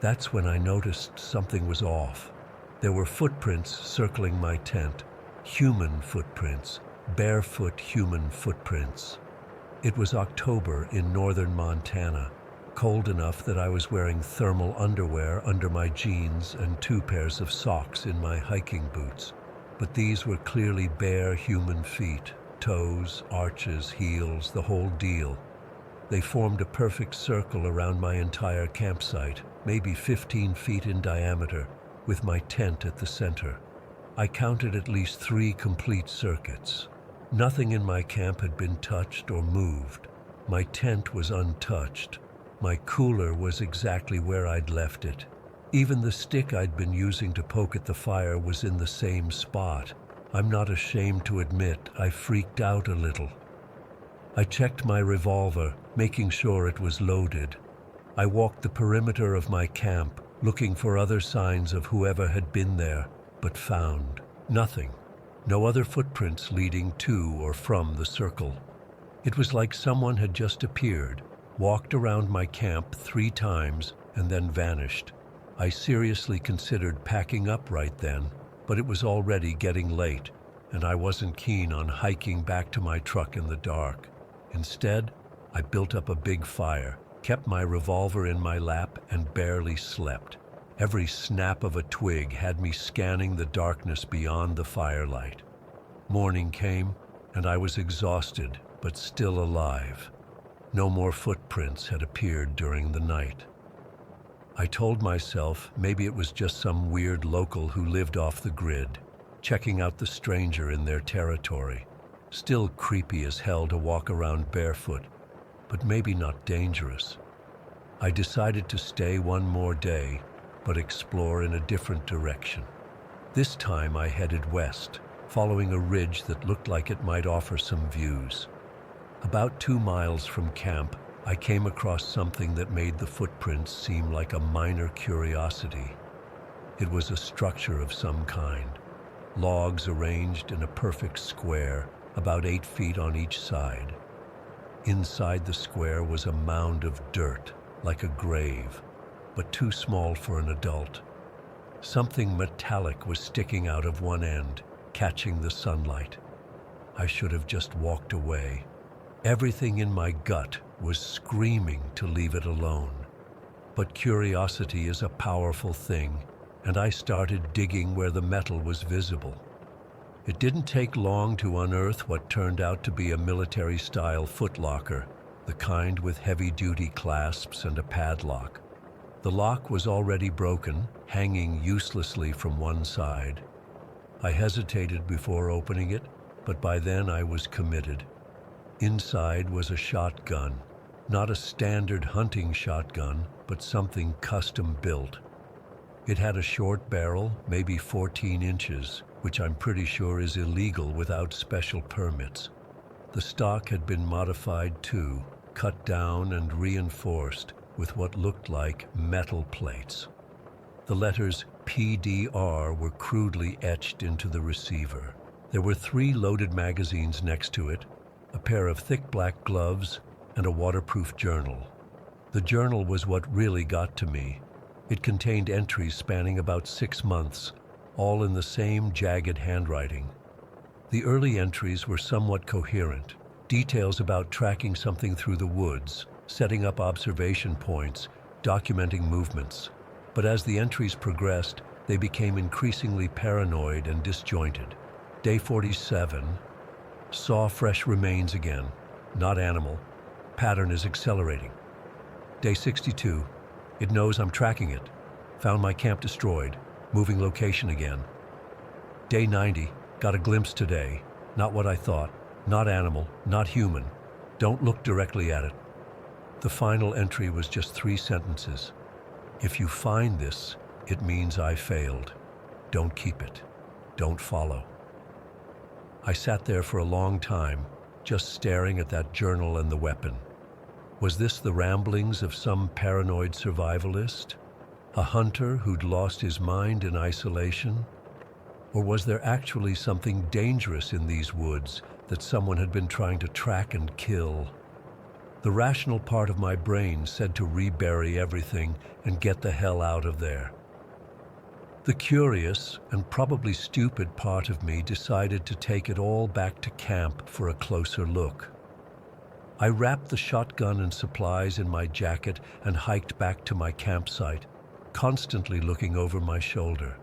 That's when I noticed something was off. There were footprints circling my tent, human footprints, barefoot human footprints. It was October in northern Montana, cold enough that I was wearing thermal underwear under my jeans and 2 pairs of socks in my hiking boots. But these were clearly bare human feet, toes, arches, heels, the whole deal. They formed a perfect circle around my entire campsite, maybe 15 feet in diameter, with my tent at the center. I counted at least 3 complete circuits. Nothing in my camp had been touched or moved. My tent was untouched. My cooler was exactly where I'd left it. Even the stick I'd been using to poke at the fire was in the same spot. I'm not ashamed to admit I freaked out a little. I checked my revolver, making sure it was loaded. I walked the perimeter of my camp, looking for other signs of whoever had been there, but found nothing. No other footprints leading to or from the circle. It was like someone had just appeared, walked around my camp 3 times, and then vanished. I seriously considered packing up right then, but it was already getting late, and I wasn't keen on hiking back to my truck in the dark. Instead, I built up a big fire, kept my revolver in my lap, and barely slept. Every snap of a twig had me scanning the darkness beyond the firelight. Morning came, and I was exhausted, but still alive. No more footprints had appeared during the night. I told myself maybe it was just some weird local who lived off the grid, checking out the stranger in their territory. Still creepy as hell to walk around barefoot, but maybe not dangerous. I decided to stay one more day, but explore in a different direction. This time I headed west, following a ridge that looked like it might offer some views. About 2 miles from camp, I came across something that made the footprints seem like a minor curiosity. It was a structure of some kind, logs arranged in a perfect square, about 8 feet on each side. Inside the square was a mound of dirt, like a grave, but too small for an adult. Something metallic was sticking out of one end, catching the sunlight. I should have just walked away. Everything in my gut was screaming to leave it alone. But curiosity is a powerful thing, and I started digging where the metal was visible. It didn't take long to unearth what turned out to be a military-style footlocker, the kind with heavy-duty clasps and a padlock. The lock was already broken, hanging uselessly from one side. I hesitated before opening it, but by then I was committed. Inside was a shotgun, not a standard hunting shotgun, but something custom-built. It had a short barrel, maybe 14 inches, which I'm pretty sure is illegal without special permits. The stock had been modified too, cut down and reinforced with what looked like metal plates. The letters PDR were crudely etched into the receiver. There were 3 loaded magazines next to it, a pair of thick black gloves, and a waterproof journal. The journal was what really got to me. It contained entries spanning about 6 months, all in the same jagged handwriting. The early entries were somewhat coherent, details about tracking something through the woods, setting up observation points, documenting movements. But as the entries progressed, they became increasingly paranoid and disjointed. Day 47, saw fresh remains again, not animal. Pattern is accelerating. Day 62, it knows I'm tracking it. Found my camp destroyed, moving location again. Day 90, got a glimpse today. Not what I thought, not animal, not human. Don't look directly at it. The final entry was just 3 sentences. If you find this, it means I failed. Don't keep it. Don't follow. I sat there for a long time, just staring at that journal and the weapon. Was this the ramblings of some paranoid survivalist? A hunter who'd lost his mind in isolation? Or was there actually something dangerous in these woods that someone had been trying to track and kill? The rational part of my brain said to rebury everything and get the hell out of there. The curious and probably stupid part of me decided to take it all back to camp for a closer look. I wrapped the shotgun and supplies in my jacket and hiked back to my campsite, constantly looking over my shoulder.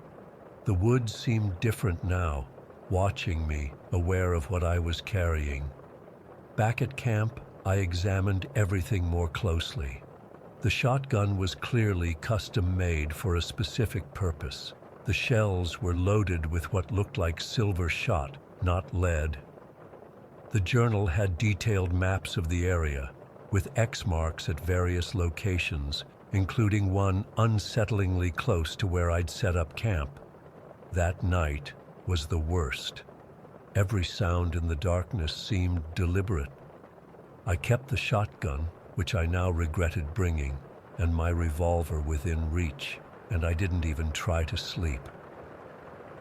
The woods seemed different now, watching me, aware of what I was carrying. Back at camp, I examined everything more closely. The shotgun was clearly custom-made for a specific purpose. The shells were loaded with what looked like silver shot, not lead. The journal had detailed maps of the area, with X marks at various locations, including one unsettlingly close to where I'd set up camp. That night was the worst. Every sound in the darkness seemed deliberate. I kept the shotgun, which I now regretted bringing, and my revolver within reach, and I didn't even try to sleep.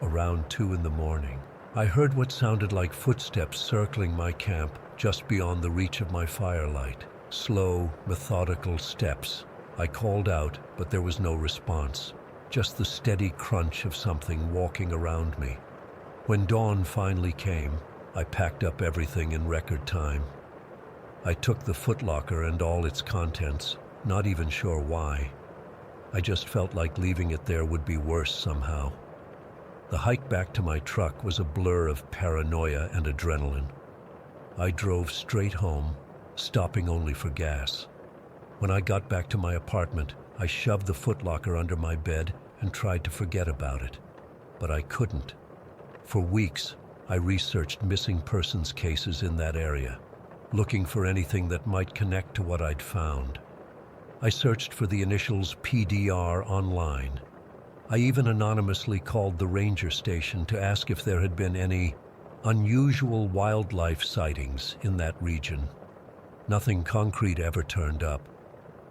Around 2 in the morning, I heard what sounded like footsteps circling my camp just beyond the reach of my firelight. Slow, methodical steps. I called out, but there was no response, just the steady crunch of something walking around me. When dawn finally came, I packed up everything in record time. I took the footlocker and all its contents, not even sure why. I just felt like leaving it there would be worse somehow. The hike back to my truck was a blur of paranoia and adrenaline. I drove straight home, stopping only for gas. When I got back to my apartment, I shoved the footlocker under my bed and tried to forget about it. But I couldn't. For weeks, I researched missing persons cases in that area, looking for anything that might connect to what I'd found. I searched for the initials PDR online. I even anonymously called the ranger station to ask if there had been any unusual wildlife sightings in that region. Nothing concrete ever turned up,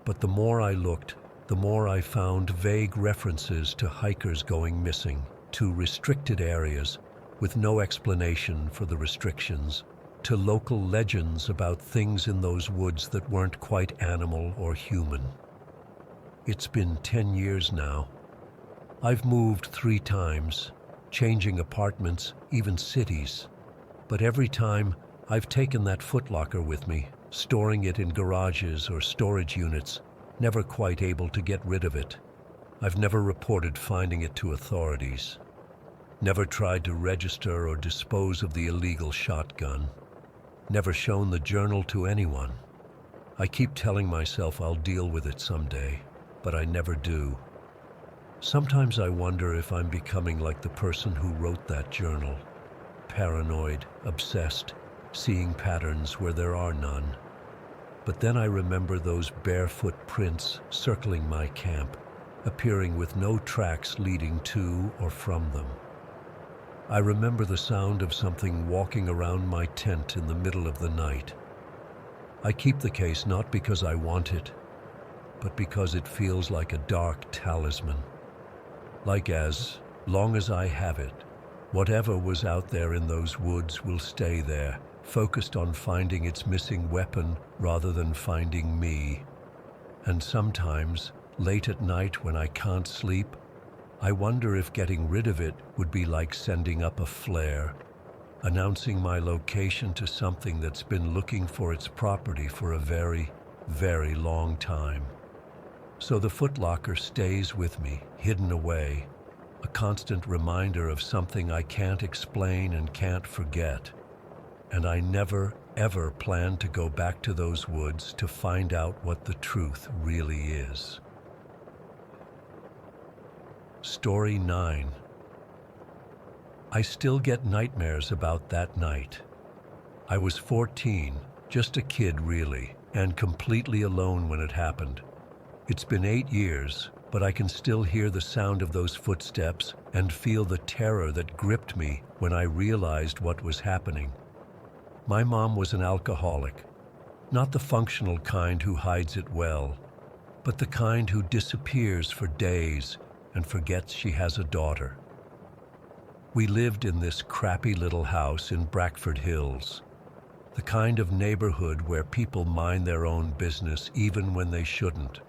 but the more I looked, the more I found vague references to hikers going missing, to restricted areas with no explanation for the restrictions, to local legends about things in those woods that weren't quite animal or human. It's been 10 years now. I've moved 3 times, changing apartments, even cities. But every time, I've taken that footlocker with me, storing it in garages or storage units, never quite able to get rid of it. I've never reported finding it to authorities. Never tried to register or dispose of the illegal shotgun. Never shown the journal to anyone. I keep telling myself I'll deal with it someday, but I never do. Sometimes I wonder if I'm becoming like the person who wrote that journal. Paranoid, obsessed, seeing patterns where there are none. But then I remember those barefoot prints circling my camp, appearing with no tracks leading to or from them. I remember the sound of something walking around my tent in the middle of the night. I keep the case not because I want it, but because it feels like a dark talisman. Like as long as I have it, whatever was out there in those woods will stay there, focused on finding its missing weapon rather than finding me. And sometimes, late at night when I can't sleep, I wonder if getting rid of it would be like sending up a flare, announcing my location to something that's been looking for its property for a very, very long time. So the footlocker stays with me, hidden away, a constant reminder of something I can't explain and can't forget. And I never, ever plan to go back to those woods to find out what the truth really is. Story 9. I still get nightmares about that night. I was 14, just a kid really, and completely alone when it happened. It's been 8 years, but I can still hear the sound of those footsteps and feel the terror that gripped me when I realized what was happening. My mom was an alcoholic, not the functional kind who hides it well, but the kind who disappears for days and forgets she has a daughter. We lived in this crappy little house in Brackford Hills, the kind of neighborhood where people mind their own business even when they shouldn't.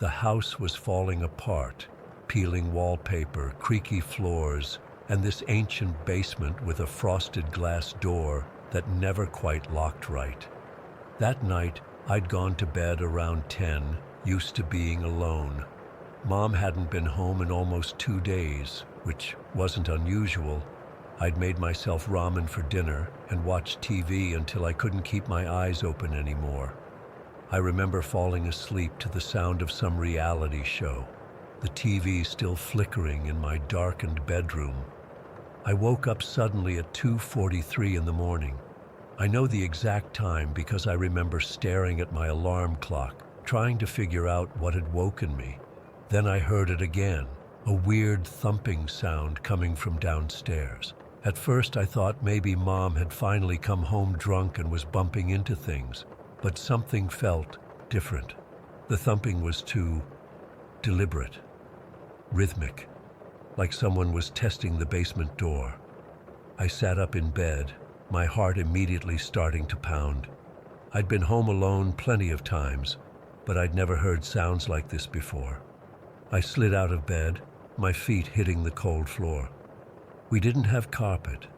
The house was falling apart, peeling wallpaper, creaky floors, and this ancient basement with a frosted glass door that never quite locked right. That night, I'd gone to bed around 10, used to being alone. Mom hadn't been home in almost 2 days, which wasn't unusual. I'd made myself ramen for dinner and watched TV until I couldn't keep my eyes open anymore. I remember falling asleep to the sound of some reality show, the TV still flickering in my darkened bedroom. I woke up suddenly at 2:43 in the morning. I know the exact time because I remember staring at my alarm clock, trying to figure out what had woken me. Then I heard it again, a weird thumping sound coming from downstairs. At first I thought maybe Mom had finally come home drunk and was bumping into things, but something felt different. The thumping was too deliberate, rhythmic, like someone was testing the basement door. I sat up in bed, my heart immediately starting to pound. I'd been home alone plenty of times, but I'd never heard sounds like this before. I slid out of bed, my feet hitting the cold floor. We didn't have carpet,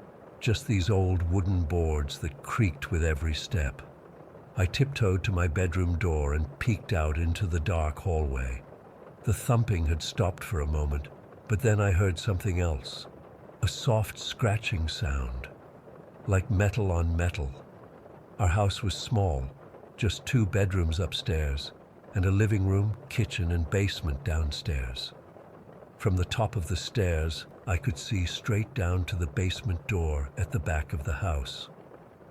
just these old wooden boards that creaked with every step. I tiptoed to my bedroom door and peeked out into the dark hallway. The thumping had stopped for a moment, but then I heard something else, a soft scratching sound, like metal on metal. Our house was small, just 2 bedrooms upstairs, and a living room, kitchen, and basement downstairs. From the top of the stairs, I could see straight down to the basement door at the back of the house.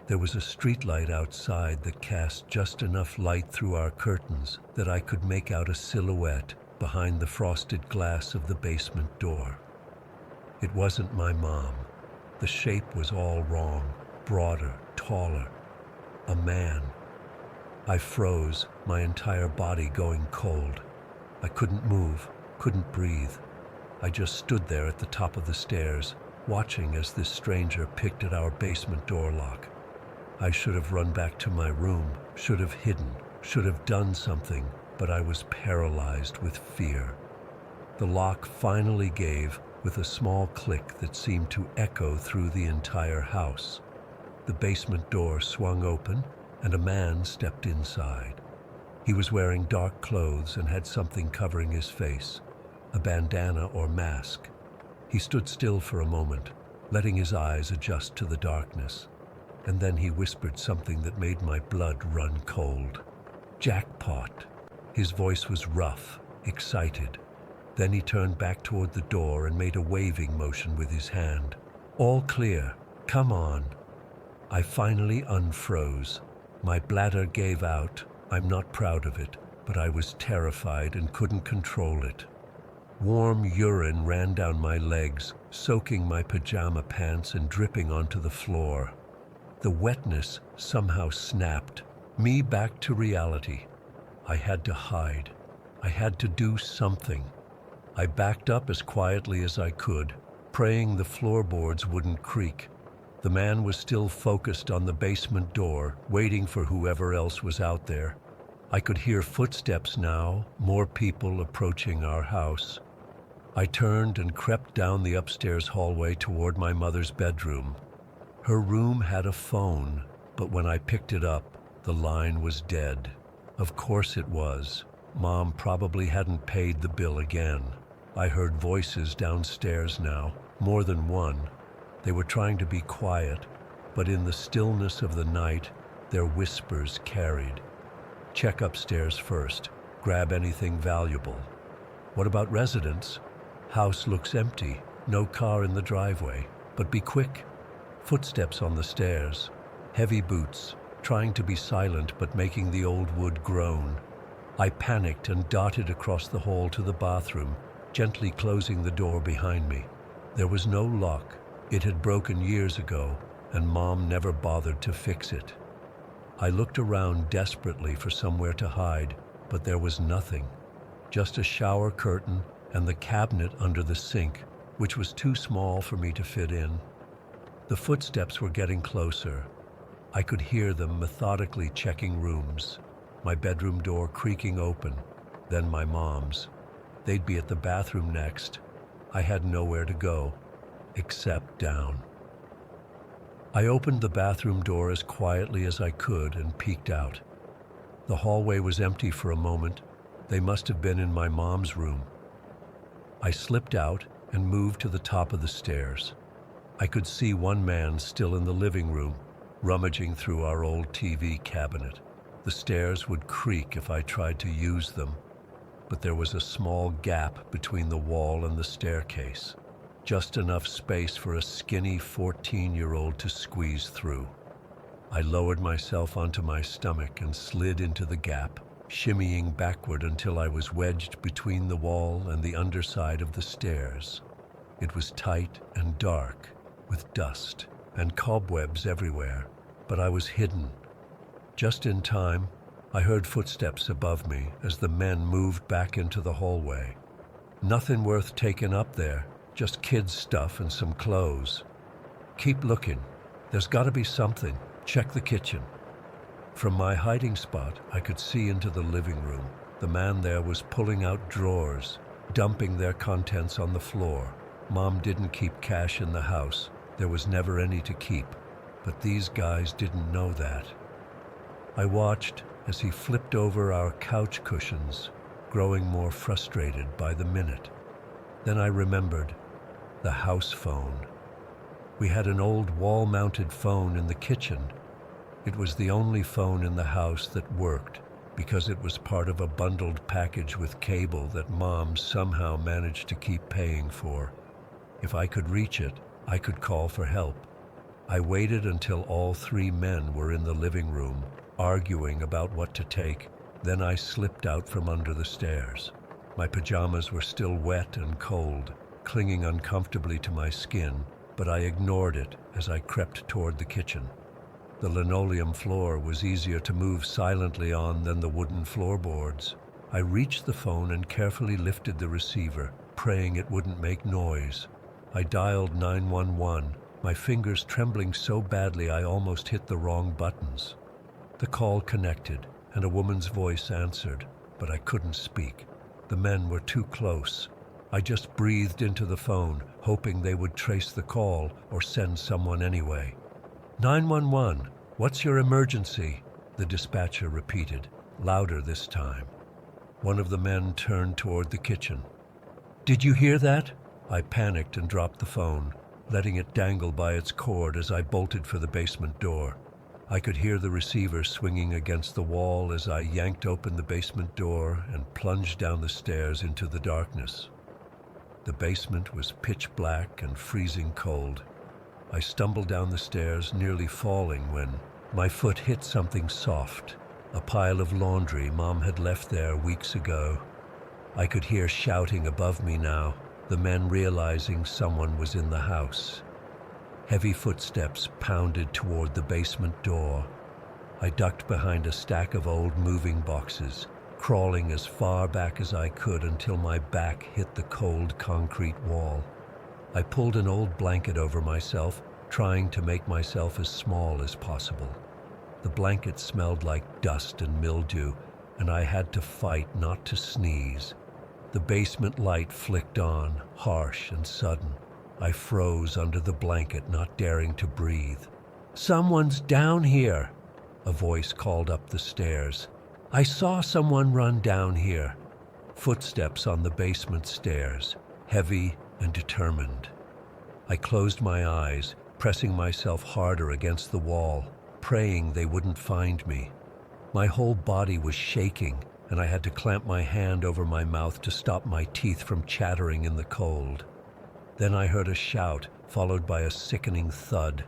There was a streetlight outside that cast just enough light through our curtains that I could make out a silhouette behind the frosted glass of the basement door. It wasn't my mom. The shape was all wrong, broader, taller. A man. I froze, my entire body going cold. I couldn't move, couldn't breathe. I just stood there at the top of the stairs, watching as this stranger picked at our basement door lock. I should have run back to my room, should have hidden, should have done something, but I was paralyzed with fear. The lock finally gave with a small click that seemed to echo through the entire house. The basement door swung open, and a man stepped inside. He was wearing dark clothes and had something covering his face. a bandana or mask. He stood still for a moment, letting his eyes adjust to the darkness, and then he whispered something that made my blood run cold. "Jackpot." His voice was rough, excited. Then he turned back toward the door and made a waving motion with his hand. "All clear. Come on." I finally unfroze. My bladder gave out. I'm not proud of it, but I was terrified and couldn't control it. Warm urine ran down my legs, soaking my pajama pants and dripping onto the floor. The wetness somehow snapped me back to reality. I had to hide. I had to do something. I backed up as quietly as I could, praying the floorboards wouldn't creak. The man was still focused on the basement door, waiting for whoever else was out there. I could hear footsteps now, more people approaching our house. I turned and crept down the upstairs hallway toward my mother's bedroom. Her room had a phone, but when I picked it up, the line was dead. Of course it was. Mom probably hadn't paid the bill again. I heard voices downstairs now, more than one. They were trying to be quiet, but in the stillness of the night, their whispers carried. "Check upstairs first. Grab anything valuable." "What about residents?" "House looks empty. No car in the driveway. But be quick." Footsteps on the stairs. Heavy boots, trying to be silent but making the old wood groan. I panicked and darted across the hall to the bathroom, gently closing the door behind me. There was no lock. It had broken years ago, and Mom never bothered to fix it. I looked around desperately for somewhere to hide, but there was nothing. Just a shower curtain and the cabinet under the sink, which was too small for me to fit in. The footsteps were getting closer. I could hear them methodically checking rooms, my bedroom door creaking open, then my mom's. They'd be at the bathroom next. I had nowhere to go, except down. I opened the bathroom door as quietly as I could and peeked out. The hallway was empty for a moment. They must have been in my mom's room. I slipped out and moved to the top of the stairs. I could see one man still in the living room, rummaging through our old TV cabinet. The stairs would creak if I tried to use them, but there was a small gap between the wall and the staircase. Just enough space for a skinny 14-year-old to squeeze through. I lowered myself onto my stomach and slid into the gap, shimmying backward until I was wedged between the wall and the underside of the stairs. It was tight and dark, with dust and cobwebs everywhere, but I was hidden. Just in time, I heard footsteps above me as the men moved back into the hallway. Nothing worth taking up there. Just kids' stuff and some clothes. "Keep looking. There's got to be something. Check the kitchen." From my hiding spot, I could see into the living room. The man there was pulling out drawers, dumping their contents on the floor. Mom didn't keep cash in the house. There was never any to keep. But these guys didn't know that. I watched as he flipped over our couch cushions, growing more frustrated by the minute. Then I remembered the house phone. We had an old wall-mounted phone in the kitchen. It was the only phone in the house that worked because it was part of a bundled package with cable that Mom somehow managed to keep paying for. If I could reach it, I could call for help. I waited until all three men were in the living room, arguing about what to take. Then I slipped out from under the stairs. My pajamas were still wet and cold, clinging uncomfortably to my skin, but I ignored it as I crept toward the kitchen. The linoleum floor was easier to move silently on than the wooden floorboards. I reached the phone and carefully lifted the receiver, praying it wouldn't make noise. I dialed 911, my fingers trembling so badly I almost hit the wrong buttons. The call connected, and a woman's voice answered, but I couldn't speak. The men were too close. I just breathed into the phone, hoping they would trace the call or send someone anyway. 911, what's your emergency? The dispatcher repeated, louder this time. One of the men turned toward the kitchen. Did you hear that? I panicked and dropped the phone, letting it dangle by its cord as I bolted for the basement door. I could hear the receiver swinging against the wall as I yanked open the basement door and plunged down the stairs into the darkness. The basement was pitch black and freezing cold. I stumbled down the stairs, nearly falling, when my foot hit something soft, a pile of laundry Mom had left there weeks ago. I could hear shouting above me now, the men realizing someone was in the house. Heavy footsteps pounded toward the basement door. I ducked behind a stack of old moving boxes, crawling as far back as I could until my back hit the cold concrete wall. I pulled an old blanket over myself, trying to make myself as small as possible. The blanket smelled like dust and mildew, and I had to fight not to sneeze. The basement light flicked on, harsh and sudden. I froze under the blanket, not daring to breathe. "Someone's down here," a voice called up the stairs. "I saw someone run down here." Footsteps on the basement stairs, heavy and determined. I closed my eyes, pressing myself harder against the wall, praying they wouldn't find me. My whole body was shaking, and I had to clamp my hand over my mouth to stop my teeth from chattering in the cold. Then I heard a shout, followed by a sickening thud.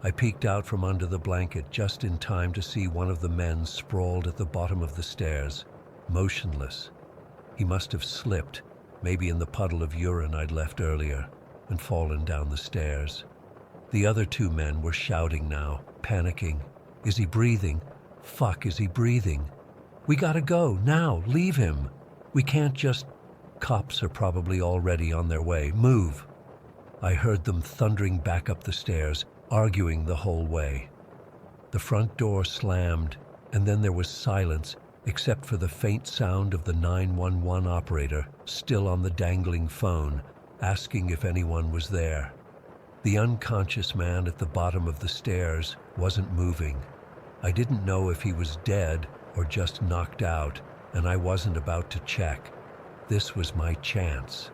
I peeked out from under the blanket just in time to see one of the men sprawled at the bottom of the stairs, motionless. He must have slipped, maybe in the puddle of urine I'd left earlier, and fallen down the stairs. The other two men were shouting now, panicking. "Is he breathing? Fuck, is he breathing? We gotta go, now, leave him. We can't just..." "Cops are probably already on their way. Move." I heard them thundering back up the stairs, arguing the whole way. The front door slammed, and then there was silence, except for the faint sound of the 911 operator, still on the dangling phone, asking if anyone was there. The unconscious man at the bottom of the stairs wasn't moving. I didn't know if he was dead or just knocked out, and I wasn't about to check. This was my chance.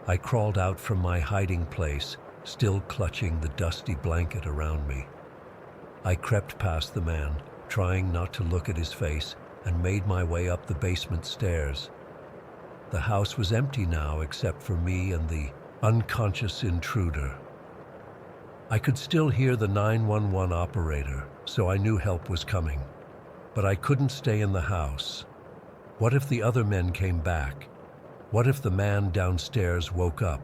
I crawled out from my hiding place, still clutching the dusty blanket around me. I crept past the man, trying not to look at his face, and made my way up the basement stairs. The house was empty now except for me and the unconscious intruder. I could still hear the 911 operator, so I knew help was coming. But I couldn't stay in the house. What if the other men came back? What if the man downstairs woke up?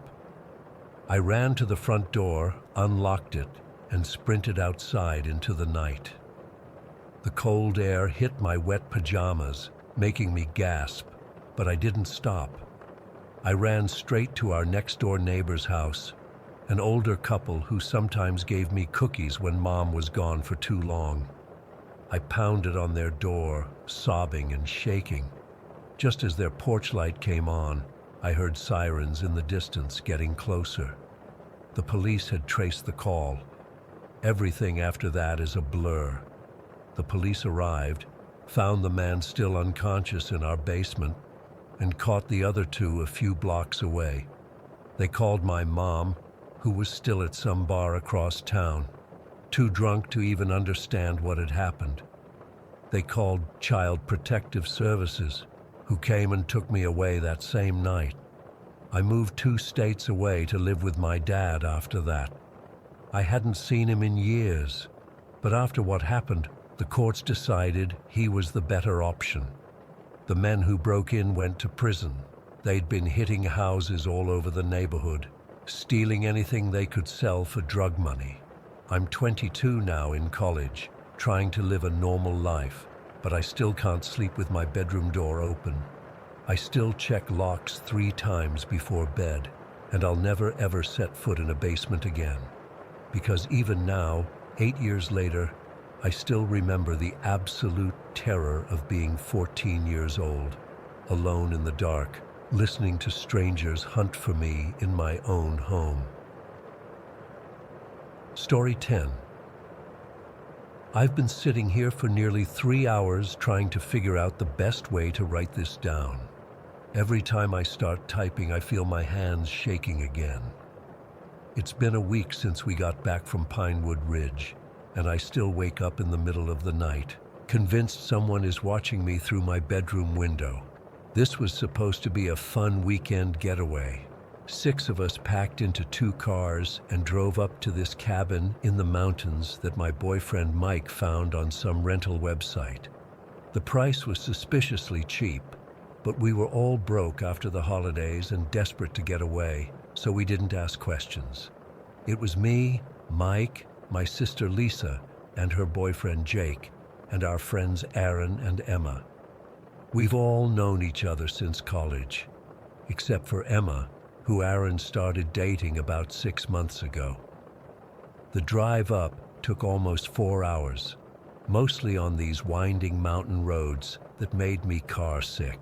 I ran to the front door, unlocked it, and sprinted outside into the night. The cold air hit my wet pajamas, making me gasp, but I didn't stop. I ran straight to our next-door neighbor's house, an older couple who sometimes gave me cookies when Mom was gone for too long. I pounded on their door, sobbing and shaking. Just as their porch light came on, I heard sirens in the distance getting closer. The police had traced the call. Everything after that is a blur. The police arrived, found the man still unconscious in our basement, and caught the other two a few blocks away. They called my mom, who was still at some bar across town, too drunk to even understand what had happened. They called Child Protective Services, who came and took me away that same night. I moved 2 states away to live with my dad after that. I hadn't seen him in years, but after what happened, the courts decided he was the better option. The men who broke in went to prison. They'd been hitting houses all over the neighborhood, stealing anything they could sell for drug money. I'm 22 now, in college, trying to live a normal life, but I still can't sleep with my bedroom door open. I still check locks 3 times before bed, and I'll never ever set foot in a basement again. Because even now, 8 years later, I still remember the absolute terror of being 14 years old, alone in the dark, listening to strangers hunt for me in my own home. Story 10. I've been sitting here for nearly 3 hours trying to figure out the best way to write this down. Every time I start typing, I feel my hands shaking again. It's been a week since we got back from Pinewood Ridge, and I still wake up in the middle of the night, convinced someone is watching me through my bedroom window. This was supposed to be a fun weekend getaway. 6 of us packed into 2 cars and drove up to this cabin in the mountains that my boyfriend Mike found on some rental website. The price was suspiciously cheap, but we were all broke after the holidays and desperate to get away, so we didn't ask questions. It was me, Mike, my sister Lisa, and her boyfriend Jake, and our friends Aaron and Emma. We've all known each other since college, except for Emma, who Aaron started dating about 6 months ago. The drive up took almost 4 hours, mostly on these winding mountain roads that made me car sick.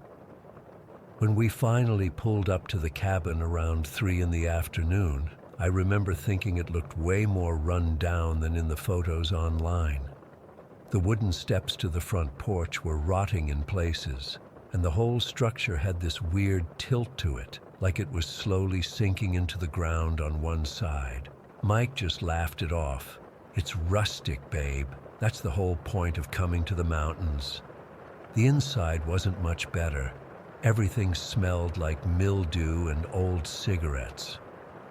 When we finally pulled up to the cabin around 3 in the afternoon, I remember thinking it looked way more run down than in the photos online. The wooden steps to the front porch were rotting in places, and the whole structure had this weird tilt to it, like it was slowly sinking into the ground on one side. Mike just laughed it off. "It's rustic, babe. That's the whole point of coming to the mountains." The inside wasn't much better. Everything smelled like mildew and old cigarettes.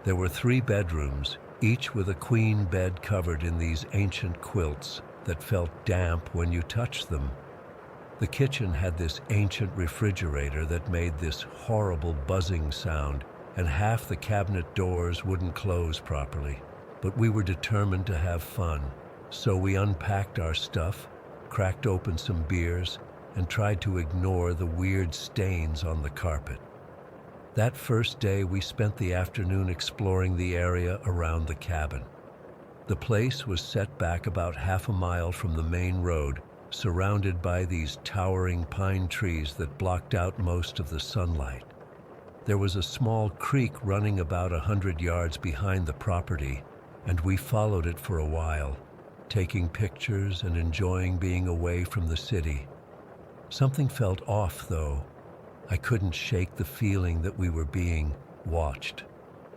There were 3 bedrooms, each with a queen bed covered in these ancient quilts that felt damp when you touched them. The kitchen had this ancient refrigerator that made this horrible buzzing sound, and half the cabinet doors wouldn't close properly. But we were determined to have fun, so we unpacked our stuff, cracked open some beers, and tried to ignore the weird stains on the carpet. That first day, we spent the afternoon exploring the area around the cabin. The place was set back about half a mile from the main road, surrounded by these towering pine trees that blocked out most of the sunlight. There was a small creek running about 100 yards behind the property, and we followed it for a while, taking pictures and enjoying being away from the city. Something felt off, though. I couldn't shake the feeling that we were being watched.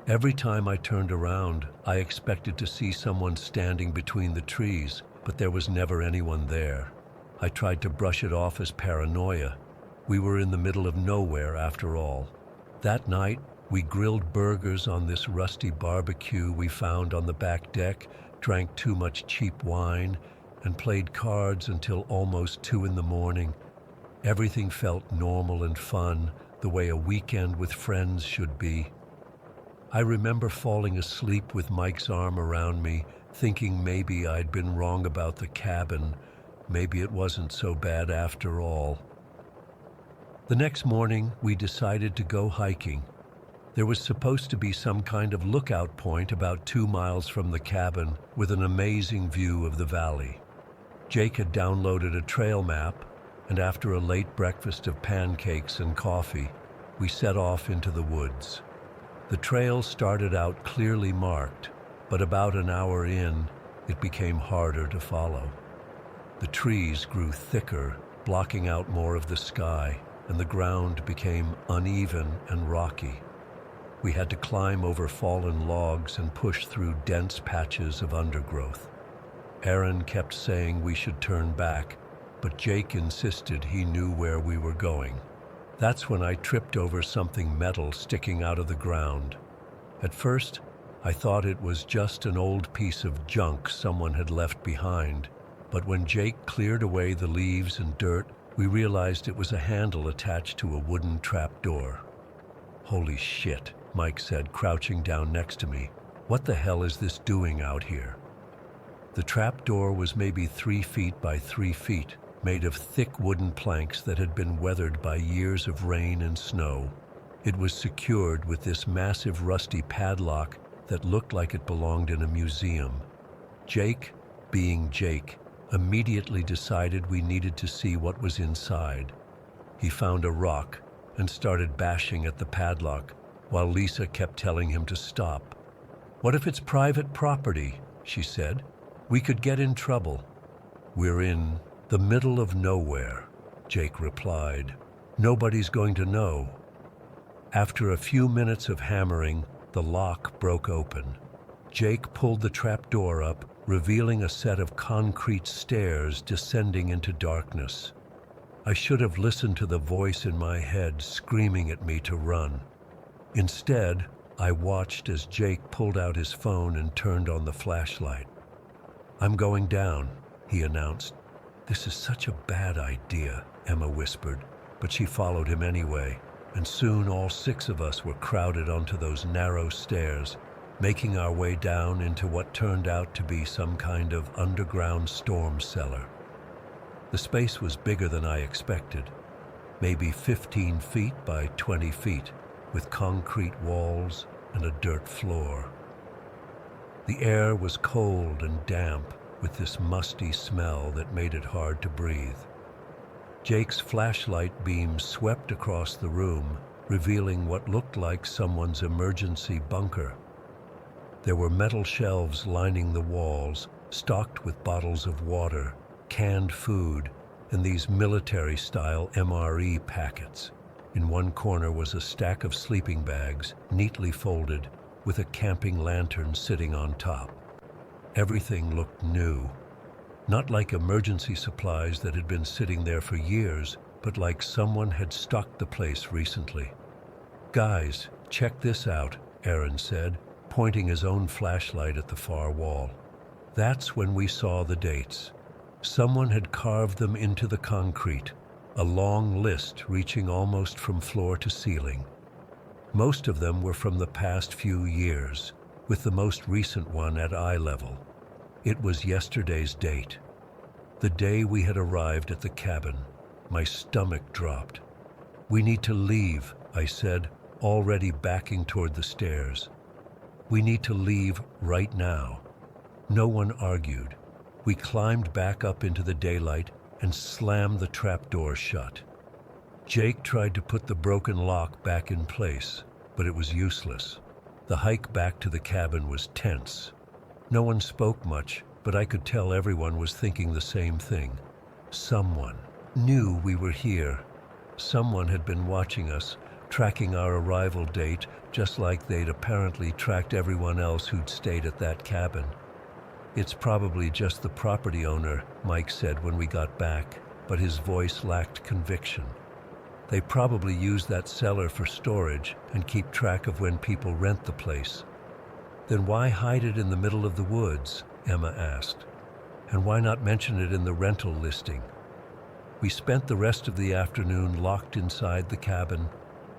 Every time I turned around, I expected to see someone standing between the trees, but there was never anyone there. I tried to brush it off as paranoia. We were in the middle of nowhere after all. That night, we grilled burgers on this rusty barbecue we found on the back deck, drank too much cheap wine, and played cards until almost 2 in the morning. Everything felt normal and fun, the way a weekend with friends should be. I remember falling asleep with Mike's arm around me, thinking maybe I'd been wrong about the cabin. Maybe it wasn't so bad after all. The next morning, we decided to go hiking. There was supposed to be some kind of lookout point about 2 miles from the cabin with an amazing view of the valley. Jake had downloaded a trail map, and after a late breakfast of pancakes and coffee, we set off into the woods. The trail started out clearly marked, but about an hour in, it became harder to follow. The trees grew thicker, blocking out more of the sky, and the ground became uneven and rocky. We had to climb over fallen logs and push through dense patches of undergrowth. Aaron kept saying we should turn back, but Jake insisted he knew where we were going. That's when I tripped over something metal sticking out of the ground. At first, I thought it was just an old piece of junk someone had left behind, but when Jake cleared away the leaves and dirt, we realized it was a handle attached to a wooden trapdoor. "Holy shit," Mike said, crouching down next to me. "What the hell is this doing out here?" The trapdoor was maybe 3 feet by 3 feet, made of thick wooden planks that had been weathered by years of rain and snow. It was secured with this massive rusty padlock that looked like it belonged in a museum. Jake, being Jake, immediately decided we needed to see what was inside. He found a rock and started bashing at the padlock, while Lisa kept telling him to stop. "What if it's private property?" she said. "We could get in trouble." "We're in the middle of nowhere," Jake replied. "Nobody's going to know. After a few minutes of hammering, the lock broke open. Jake pulled the trapdoor up, revealing a set of concrete stairs descending into darkness. I should have listened to the voice in my head screaming at me to run. Instead, I watched as Jake pulled out his phone and turned on the flashlight. "I'm going down," he announced. "This is such a bad idea," Emma whispered, but she followed him anyway, and soon all 6 of us were crowded onto those narrow stairs, making our way down into what turned out to be some kind of underground storm cellar. The space was bigger than I expected, maybe 15 feet by 20 feet, with concrete walls and a dirt floor. The air was cold and damp, with this musty smell that made it hard to breathe. Jake's flashlight beam swept across the room, revealing what looked like someone's emergency bunker. There were metal shelves lining the walls, stocked with bottles of water, canned food, and these military-style MRE packets. In one corner was a stack of sleeping bags, neatly folded, with a camping lantern sitting on top. Everything looked new. Not like emergency supplies that had been sitting there for years, but like someone had stocked the place recently. "Guys, check this out," Aaron said, pointing his own flashlight at the far wall. That's when we saw the dates. Someone had carved them into the concrete, a long list reaching almost from floor to ceiling. Most of them were from the past few years, with the most recent one at eye level. It was yesterday's date. The day we had arrived at the cabin. My stomach dropped. "We need to leave," I said, already backing toward the stairs. "We need to leave right now." No one argued. We climbed back up into the daylight and slammed the trapdoor shut. Jake tried to put the broken lock back in place, but it was useless. The hike back to the cabin was tense. No one spoke much, but I could tell everyone was thinking the same thing. Someone knew we were here. Someone had been watching us, tracking our arrival date, just like they'd apparently tracked everyone else who'd stayed at that cabin. "It's probably just the property owner," Mike said when we got back, but his voice lacked conviction. "They probably use that cellar for storage and keep track of when people rent the place." "Then why hide it in the middle of the woods?" Emma asked. "And why not mention it in the rental listing?" We spent the rest of the afternoon locked inside the cabin,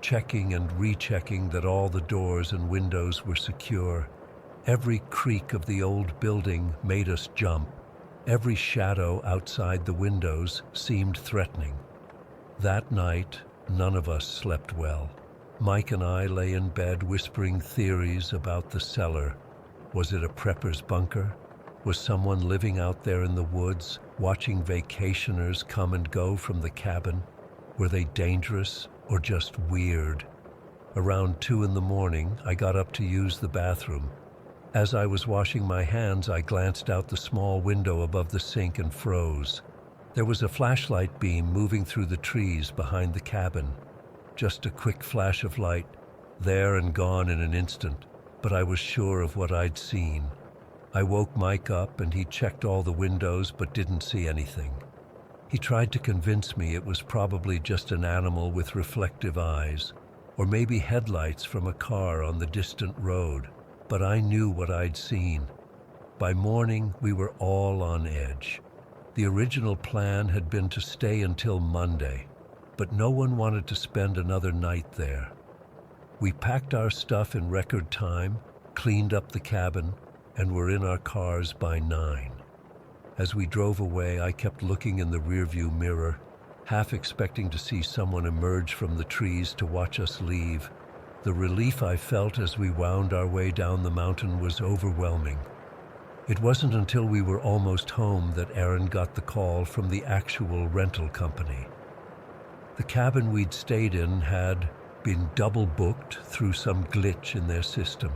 checking and rechecking that all the doors and windows were secure. Every creak of the old building made us jump. Every shadow outside the windows seemed threatening. That night, none of us slept well. Mike and I lay in bed whispering theories about the cellar. Was it a prepper's bunker? Was someone living out there in the woods, watching vacationers come and go from the cabin? Were they dangerous or just weird? Around 2 in the morning, I got up to use the bathroom. As I was washing my hands, I glanced out the small window above the sink and froze. There was a flashlight beam moving through the trees behind the cabin. Just a quick flash of light, there and gone in an instant, but I was sure of what I'd seen. I woke Mike up and he checked all the windows but didn't see anything. He tried to convince me it was probably just an animal with reflective eyes, or maybe headlights from a car on the distant road, but I knew what I'd seen. By morning, we were all on edge. The original plan had been to stay until Monday, but no one wanted to spend another night there. We packed our stuff in record time, cleaned up the cabin, and were in our cars by 9. As we drove away, I kept looking in the rearview mirror, half expecting to see someone emerge from the trees to watch us leave. The relief I felt as we wound our way down the mountain was overwhelming. It wasn't until we were almost home that Aaron got the call from the actual rental company. The cabin we'd stayed in had been double booked through some glitch in their system.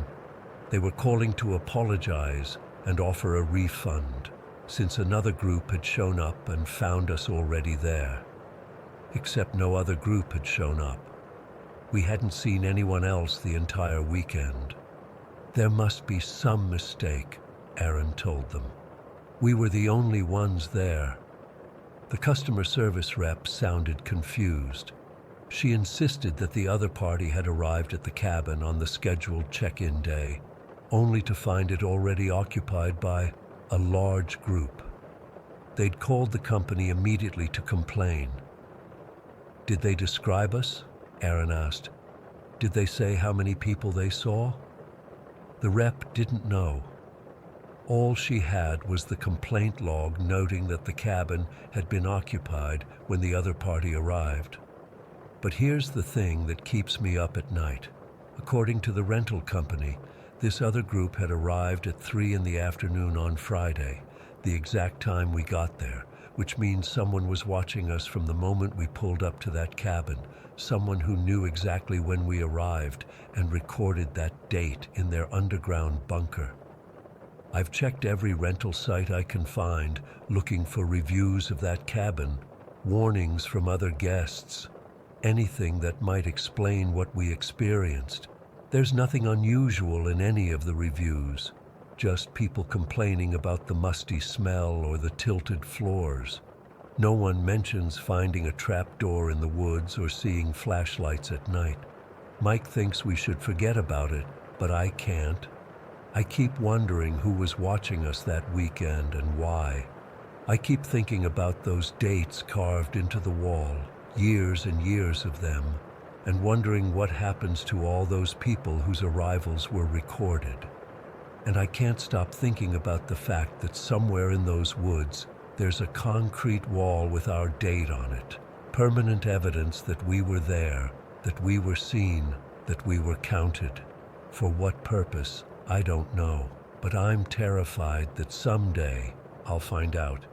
They were calling to apologize and offer a refund, since another group had shown up and found us already there. Except no other group had shown up. We hadn't seen anyone else the entire weekend. There must be some mistake, Aaron told them. We were the only ones there. The customer service rep sounded confused. She insisted that the other party had arrived at the cabin on the scheduled check-in day, only to find it already occupied by a large group. They'd called the company immediately to complain. Did they describe us? Aaron asked. Did they say how many people they saw? The rep didn't know. All she had was the complaint log noting that the cabin had been occupied when the other party arrived. But here's the thing that keeps me up at night. According to the rental company, this other group had arrived at 3 in the afternoon on Friday, the exact time we got there, which means someone was watching us from the moment we pulled up to that cabin, someone who knew exactly when we arrived and recorded that date in their underground bunker. I've checked every rental site I can find, looking for reviews of that cabin, warnings from other guests, anything that might explain what we experienced. There's nothing unusual in any of the reviews, just people complaining about the musty smell or the tilted floors. No one mentions finding a trapdoor in the woods or seeing flashlights at night. Mike thinks we should forget about it, but I can't. I keep wondering who was watching us that weekend and why. I keep thinking about those dates carved into the wall, years and years of them, and wondering what happens to all those people whose arrivals were recorded. And I can't stop thinking about the fact that somewhere in those woods, there's a concrete wall with our date on it, permanent evidence that we were there, that we were seen, that we were counted. For what purpose, I don't know, but I'm terrified that someday I'll find out.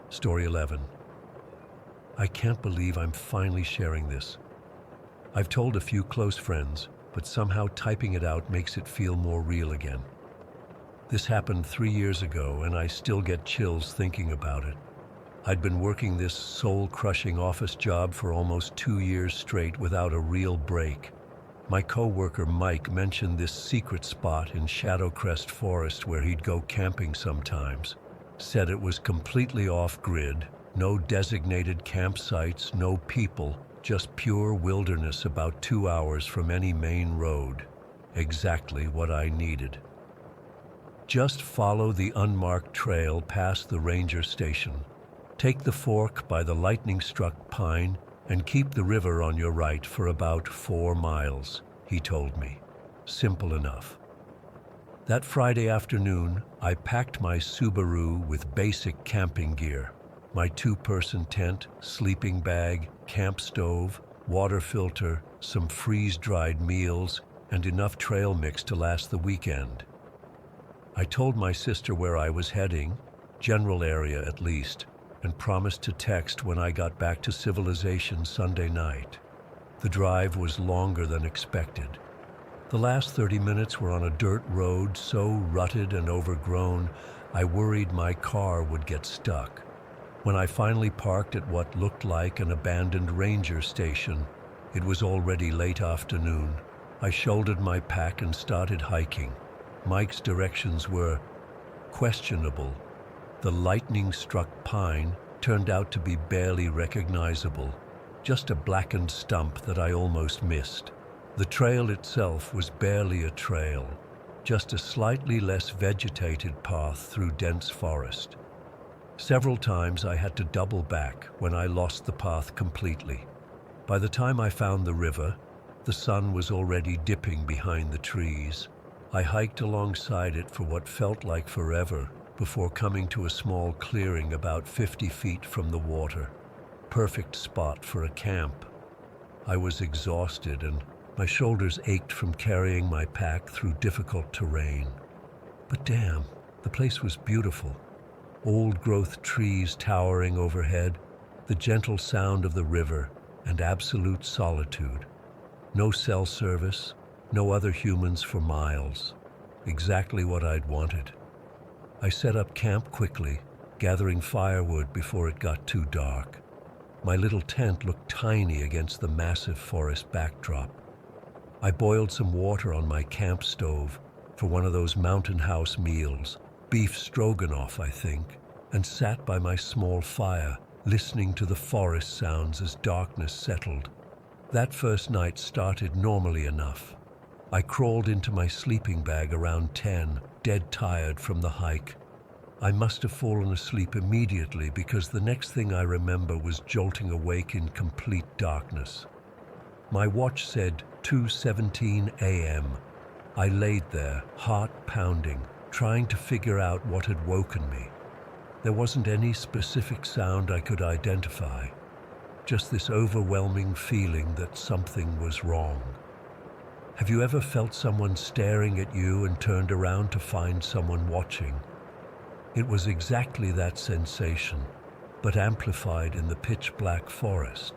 Story 11. I can't believe I'm finally sharing this. I've told a few close friends, but somehow typing it out makes it feel more real again. This happened 3 years ago, and I still get chills thinking about it. I'd been working this soul-crushing office job for almost 2 years straight without a real break. My coworker Mike mentioned this secret spot in Shadowcrest Forest where he'd go camping sometimes. Said it was completely off-grid, no designated campsites, no people, just pure wilderness about 2 hours from any main road. Exactly what I needed. Just follow the unmarked trail past the ranger station. Take the fork by the lightning-struck pine and keep the river on your right for about 4 miles, he told me. Simple enough. That Friday afternoon, I packed my Subaru with basic camping gear. My 2-person tent, sleeping bag, camp stove, water filter, some freeze-dried meals, and enough trail mix to last the weekend. I told my sister where I was heading, general area at least, and promised to text when I got back to civilization Sunday night. The drive was longer than expected. The last 30 minutes were on a dirt road so rutted and overgrown, I worried my car would get stuck. When I finally parked at what looked like an abandoned ranger station, it was already late afternoon. I shouldered my pack and started hiking. Mike's directions were questionable. The lightning-struck pine turned out to be barely recognizable, just a blackened stump that I almost missed. The trail itself was barely a trail, just a slightly less vegetated path through dense forest. Several times I had to double back when I lost the path completely. By the time I found the river, the sun was already dipping behind the trees. I hiked alongside it for what felt like forever before coming to a small clearing about 50 feet from the water. Perfect spot for a camp. I was exhausted and my shoulders ached from carrying my pack through difficult terrain. But damn, the place was beautiful. Old-growth trees towering overhead, the gentle sound of the river, and absolute solitude. No cell service, no other humans for miles. Exactly what I'd wanted. I set up camp quickly, gathering firewood before it got too dark. My little tent looked tiny against the massive forest backdrop. I boiled some water on my camp stove for one of those mountain house meals, beef stroganoff, I think, and sat by my small fire, listening to the forest sounds as darkness settled. That first night started normally enough. I crawled into my sleeping bag around 10, dead tired from the hike. I must have fallen asleep immediately because the next thing I remember was jolting awake in complete darkness. My watch said 2:17 a.m. I laid there, heart pounding, trying to figure out what had woken me. There wasn't any specific sound I could identify, just this overwhelming feeling that something was wrong. Have you ever felt someone staring at you and turned around to find someone watching? It was exactly that sensation, but amplified in the pitch-black forest.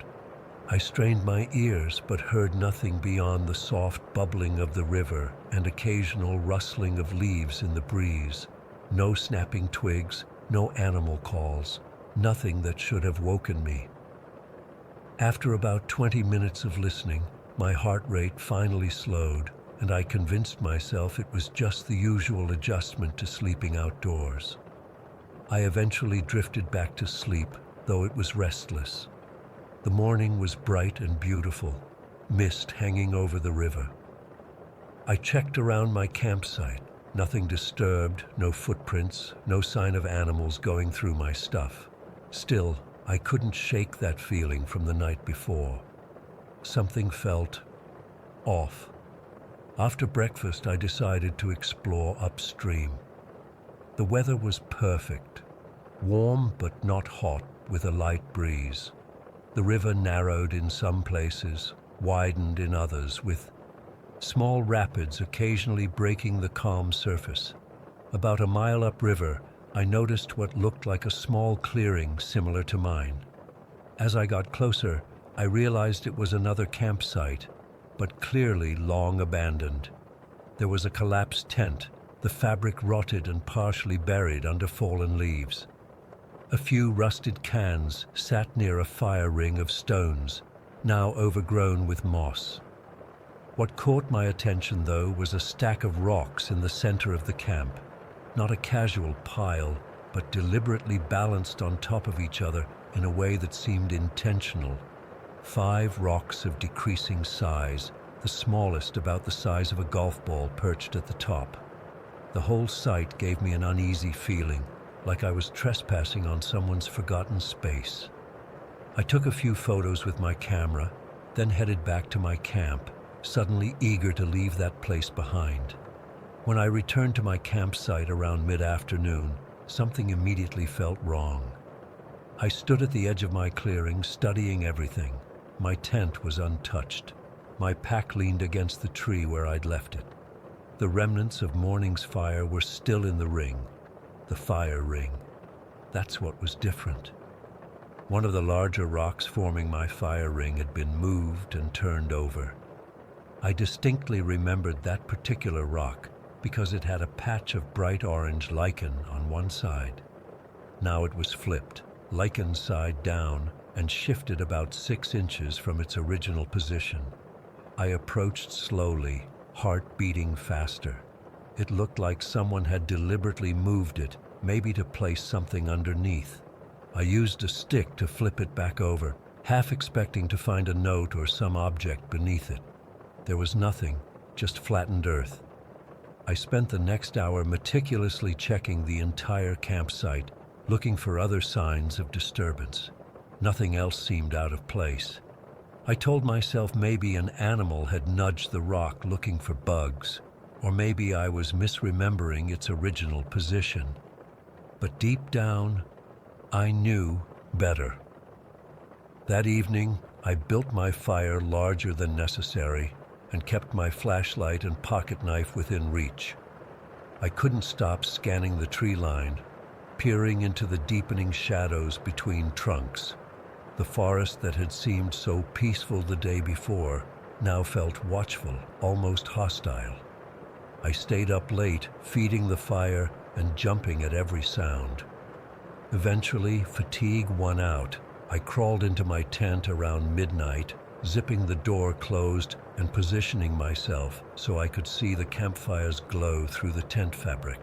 I strained my ears but heard nothing beyond the soft bubbling of the river and occasional rustling of leaves in the breeze. No snapping twigs, no animal calls, nothing that should have woken me. After about 20 minutes of listening, my heart rate finally slowed, and I convinced myself it was just the usual adjustment to sleeping outdoors. I eventually drifted back to sleep, though it was restless. The morning was bright and beautiful, mist hanging over the river. I checked around my campsite. Nothing disturbed, no footprints, no sign of animals going through my stuff. Still, I couldn't shake that feeling from the night before. Something felt off. After breakfast, I decided to explore upstream. The weather was perfect, warm but not hot, with a light breeze. The river narrowed in some places, widened in others, with small rapids occasionally breaking the calm surface. About a mile upriver, I noticed what looked like a small clearing similar to mine. As I got closer, I realized it was another campsite, but clearly long abandoned. There was a collapsed tent, the fabric rotted and partially buried under fallen leaves. A few rusted cans sat near a fire ring of stones, now overgrown with moss. What caught my attention, though, was a stack of rocks in the center of the camp. Not a casual pile, but deliberately balanced on top of each other in a way that seemed intentional. 5 rocks of decreasing size, the smallest about the size of a golf ball perched at the top. The whole site gave me an uneasy feeling, like I was trespassing on someone's forgotten space. I took a few photos with my camera, then headed back to my camp, suddenly eager to leave that place behind. When I returned to my campsite around mid-afternoon, something immediately felt wrong. I stood at the edge of my clearing, studying everything. My tent was untouched. My pack leaned against the tree where I'd left it. The remnants of morning's fire were still in the ring. The fire ring. That's what was different. One of the larger rocks forming my fire ring had been moved and turned over. I distinctly remembered that particular rock because it had a patch of bright orange lichen on one side. Now it was flipped, lichen side down, and shifted about 6 inches from its original position. I approached slowly, heart beating faster. It looked like someone had deliberately moved it, maybe to place something underneath. I used a stick to flip it back over, half expecting to find a note or some object beneath it. There was nothing, just flattened earth. I spent the next hour meticulously checking the entire campsite, looking for other signs of disturbance. Nothing else seemed out of place. I told myself maybe an animal had nudged the rock looking for bugs, or maybe I was misremembering its original position. But deep down, I knew better. That evening, I built my fire larger than necessary and kept my flashlight and pocket knife within reach. I couldn't stop scanning the tree line, peering into the deepening shadows between trunks. The forest that had seemed so peaceful the day before now felt watchful, almost hostile. I stayed up late, feeding the fire and jumping at every sound. Eventually, fatigue won out, I crawled into my tent around midnight, zipping the door closed and positioning myself so I could see the campfire's glow through the tent fabric.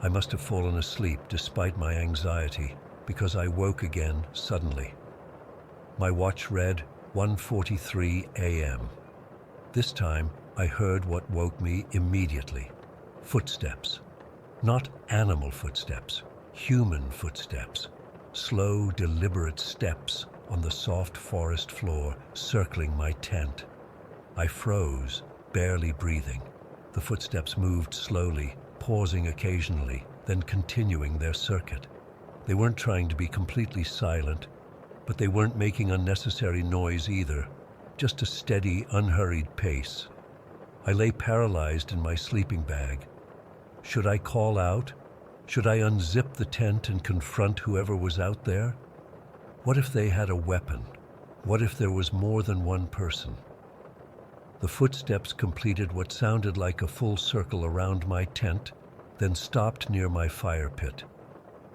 I must have fallen asleep despite my anxiety, because I woke again suddenly. My watch read 1:43 a.m. This time, I heard what woke me immediately. Footsteps. Not animal footsteps, human footsteps. Slow, deliberate steps on the soft forest floor circling my tent. I froze, barely breathing. The footsteps moved slowly, pausing occasionally, then continuing their circuit. They weren't trying to be completely silent, but they weren't making unnecessary noise either, just a steady, unhurried pace. I lay paralyzed in my sleeping bag. Should I call out? Should I unzip the tent and confront whoever was out there? What if they had a weapon? What if there was more than one person? The footsteps completed what sounded like a full circle around my tent, then stopped near my fire pit.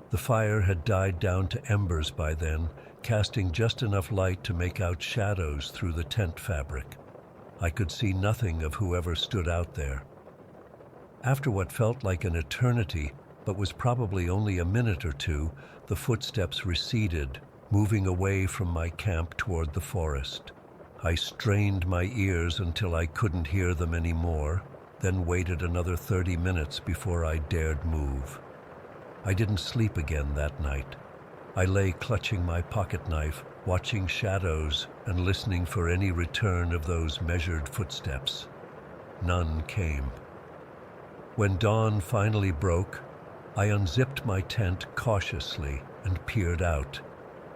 The fire had died down to embers by then, casting just enough light to make out shadows through the tent fabric. I could see nothing of whoever stood out there. After what felt like an eternity, but was probably only a minute or two, the footsteps receded, moving away from my camp toward the forest. I strained my ears until I couldn't hear them anymore, then waited another 30 minutes before I dared move. I didn't sleep again that night. I lay clutching my pocket knife, watching shadows and listening for any return of those measured footsteps. None came. When dawn finally broke, I unzipped my tent cautiously and peered out.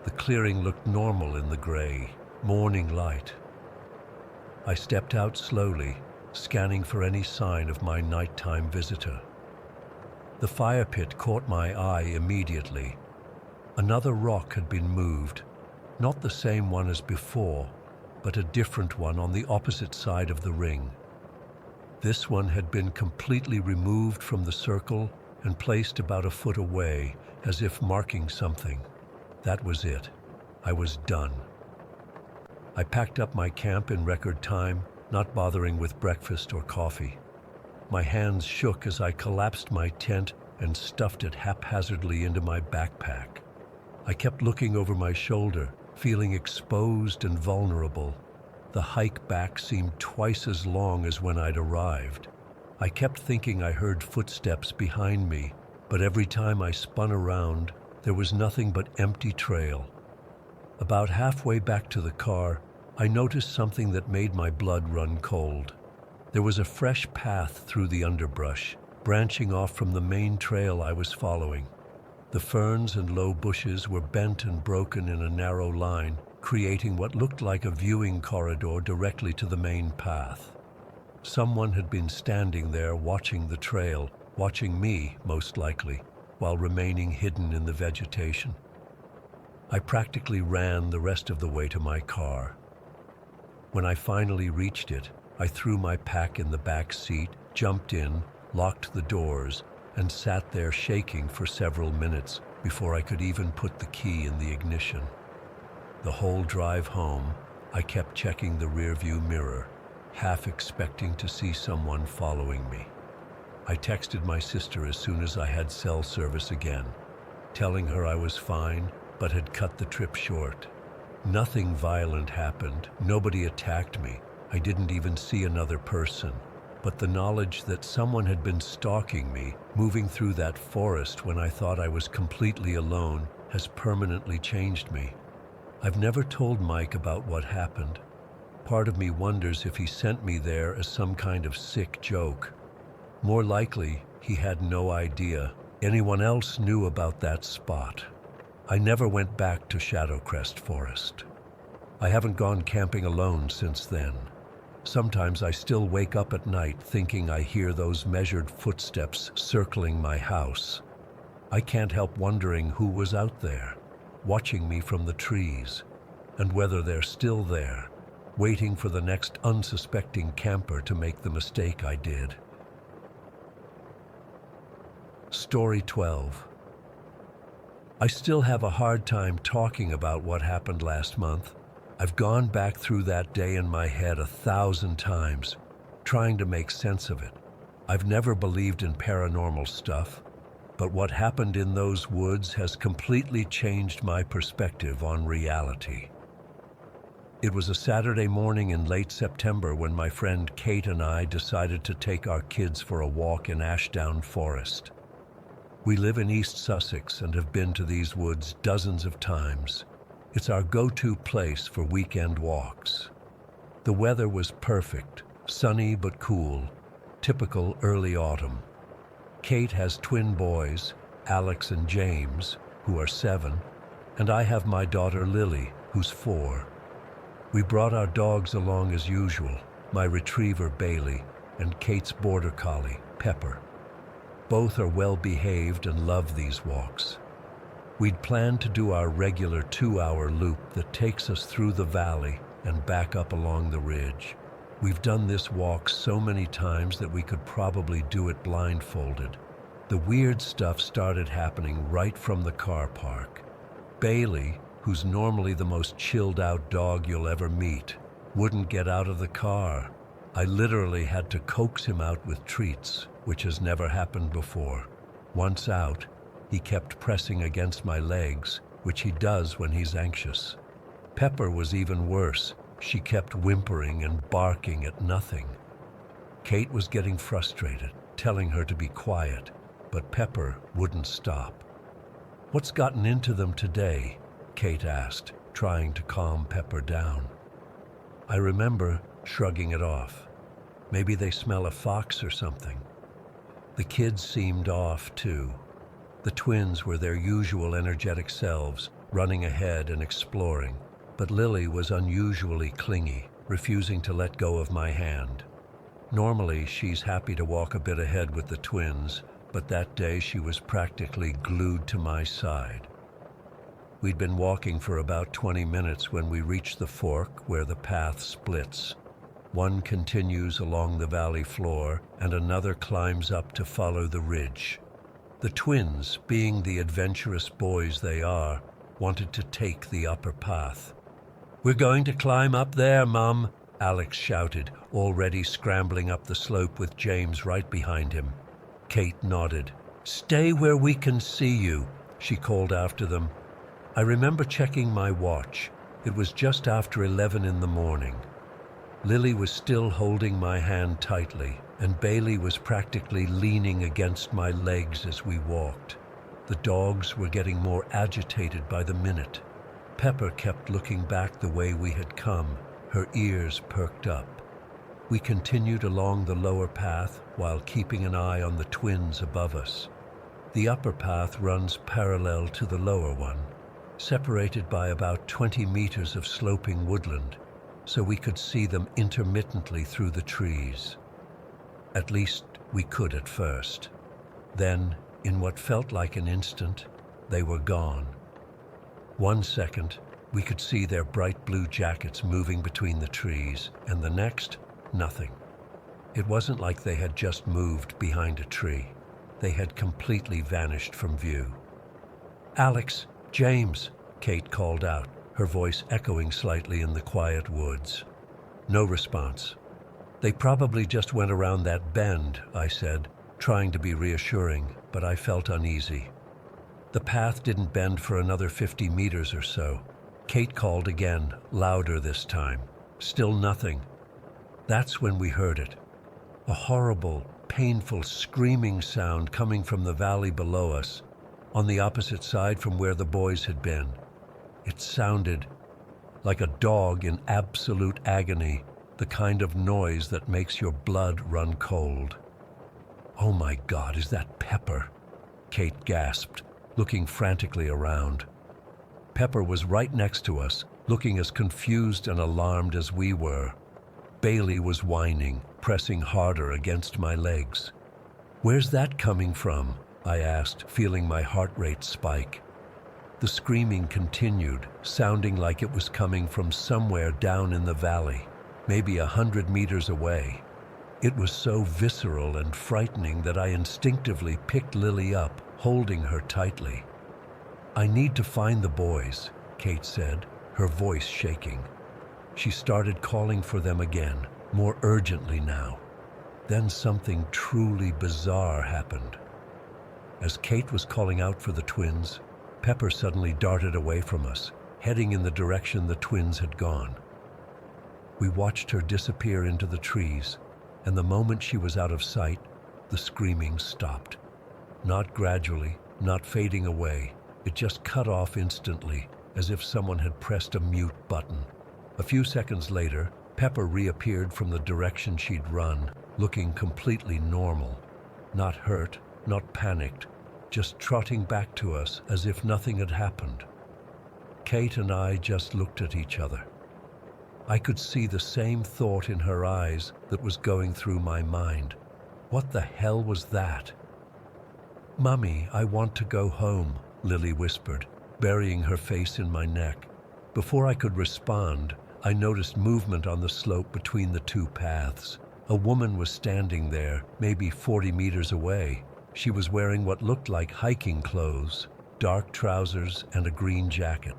The clearing looked normal in the gray, morning light. I stepped out slowly, scanning for any sign of my nighttime visitor. The fire pit caught my eye immediately. Another rock had been moved, not the same one as before, but a different one on the opposite side of the ring. This one had been completely removed from the circle and placed about a foot away, as if marking something. That was it. I was done. I packed up my camp in record time, not bothering with breakfast or coffee. My hands shook as I collapsed my tent and stuffed it haphazardly into my backpack. I kept looking over my shoulder, feeling exposed and vulnerable. The hike back seemed twice as long as when I'd arrived. I kept thinking I heard footsteps behind me, but every time I spun around, there was nothing but empty trail. About halfway back to the car, I noticed something that made my blood run cold. There was a fresh path through the underbrush, branching off from the main trail I was following. The ferns and low bushes were bent and broken in a narrow line, creating what looked like a viewing corridor directly to the main path. Someone had been standing there watching the trail, watching me, most likely, while remaining hidden in the vegetation. I practically ran the rest of the way to my car. When I finally reached it, I threw my pack in the back seat, jumped in, locked the doors, and sat there shaking for several minutes before I could even put the key in the ignition. The whole drive home, I kept checking the rearview mirror, half expecting to see someone following me. I texted my sister as soon as I had cell service again, telling her I was fine, but had cut the trip short. Nothing violent happened, nobody attacked me, I didn't even see another person. But the knowledge that someone had been stalking me, moving through that forest when I thought I was completely alone, has permanently changed me. I've never told Mike about what happened. Part of me wonders if he sent me there as some kind of sick joke. More likely, he had no idea anyone else knew about that spot. I never went back to Shadowcrest Forest. I haven't gone camping alone since then. Sometimes I still wake up at night thinking I hear those measured footsteps circling my house. I can't help wondering who was out there, watching me from the trees, and whether they're still there, waiting for the next unsuspecting camper to make the mistake I did. Story 12. I still have a hard time talking about what happened last month. I've gone back through that day in my head 1,000 times, trying to make sense of it. I've never believed in paranormal stuff, but what happened in those woods has completely changed my perspective on reality. It was a Saturday morning in late September when my friend Kate and I decided to take our kids for a walk in Ashdown Forest. We live in East Sussex and have been to these woods dozens of times. It's our go-to place for weekend walks. The weather was perfect, sunny but cool, typical early autumn. Kate has twin boys, Alex and James, who are 7, and I have my daughter Lily, who's 4. We brought our dogs along as usual, my retriever Bailey and Kate's border collie, Pepper. Both are well behaved and love these walks. We'd planned to do our regular 2-hour loop that takes us through the valley and back up along the ridge. We've done this walk so many times that we could probably do it blindfolded. The weird stuff started happening right from the car park. Bailey, who's normally the most chilled out dog you'll ever meet, wouldn't get out of the car. I literally had to coax him out with treats, which has never happened before. Once out, he kept pressing against my legs, which he does when he's anxious. Pepper was even worse. She kept whimpering and barking at nothing. Kate was getting frustrated, telling her to be quiet, but Pepper wouldn't stop. "What's gotten into them today?" Kate asked, trying to calm Pepper down. I remember shrugging it off. Maybe they smell a fox or something. The kids seemed off too. The twins were their usual energetic selves, running ahead and exploring, but Lily was unusually clingy, refusing to let go of my hand. Normally, she's happy to walk a bit ahead with the twins, but that day she was practically glued to my side. We'd been walking for about 20 minutes when we reached the fork where the path splits. One continues along the valley floor and another climbs up to follow the ridge. The twins, being the adventurous boys they are, wanted to take the upper path. "We're going to climb up there, Mum," Alex shouted, already scrambling up the slope with James right behind him. Kate nodded. "Stay where we can see you," she called after them. I remember checking my watch. It was just after 11 in the morning. Lily was still holding my hand tightly, and Bailey was practically leaning against my legs as we walked. The dogs were getting more agitated by the minute. Pepper kept looking back the way we had come, her ears perked up. We continued along the lower path while keeping an eye on the twins above us. The upper path runs parallel to the lower one, separated by about 20 meters of sloping woodland, so we could see them intermittently through the trees. At least we could at first. Then, in what felt like an instant, they were gone. 1 second, we could see their bright blue jackets moving between the trees, and the next, nothing. It wasn't like they had just moved behind a tree. They had completely vanished from view. "Alex, James," Kate called out, her voice echoing slightly in the quiet woods. No response. "They probably just went around that bend," I said, trying to be reassuring, but I felt uneasy. The path didn't bend for another 50 meters or so. Kate called again, louder this time. Still nothing. That's when we heard it. A horrible, painful screaming sound coming from the valley below us, on the opposite side from where the boys had been. It sounded like a dog in absolute agony, the kind of noise that makes your blood run cold. "Oh my God, is that Pepper?" Kate gasped, looking frantically around. Pepper was right next to us, looking as confused and alarmed as we were. Bailey was whining, pressing harder against my legs. "Where's that coming from?" I asked, feeling my heart rate spike. The screaming continued, sounding like it was coming from somewhere down in the valley, maybe 100 meters away. It was so visceral and frightening that I instinctively picked Lily up, holding her tightly. "I need to find the boys," Kate said, her voice shaking. She started calling for them again, more urgently now. Then something truly bizarre happened. As Kate was calling out for the twins, Pepper suddenly darted away from us, heading in the direction the twins had gone. We watched her disappear into the trees, and the moment she was out of sight, the screaming stopped. Not gradually, not fading away, it just cut off instantly, as if someone had pressed a mute button. A few seconds later, Pepper reappeared from the direction she'd run, looking completely normal. Not hurt, not panicked, just trotting back to us as if nothing had happened. Kate and I just looked at each other. I could see the same thought in her eyes that was going through my mind. What the hell was that? "Mummy, I want to go home," Lily whispered, burying her face in my neck. Before I could respond, I noticed movement on the slope between the two paths. A woman was standing there, maybe 40 meters away. She was wearing what looked like hiking clothes, dark trousers and a green jacket.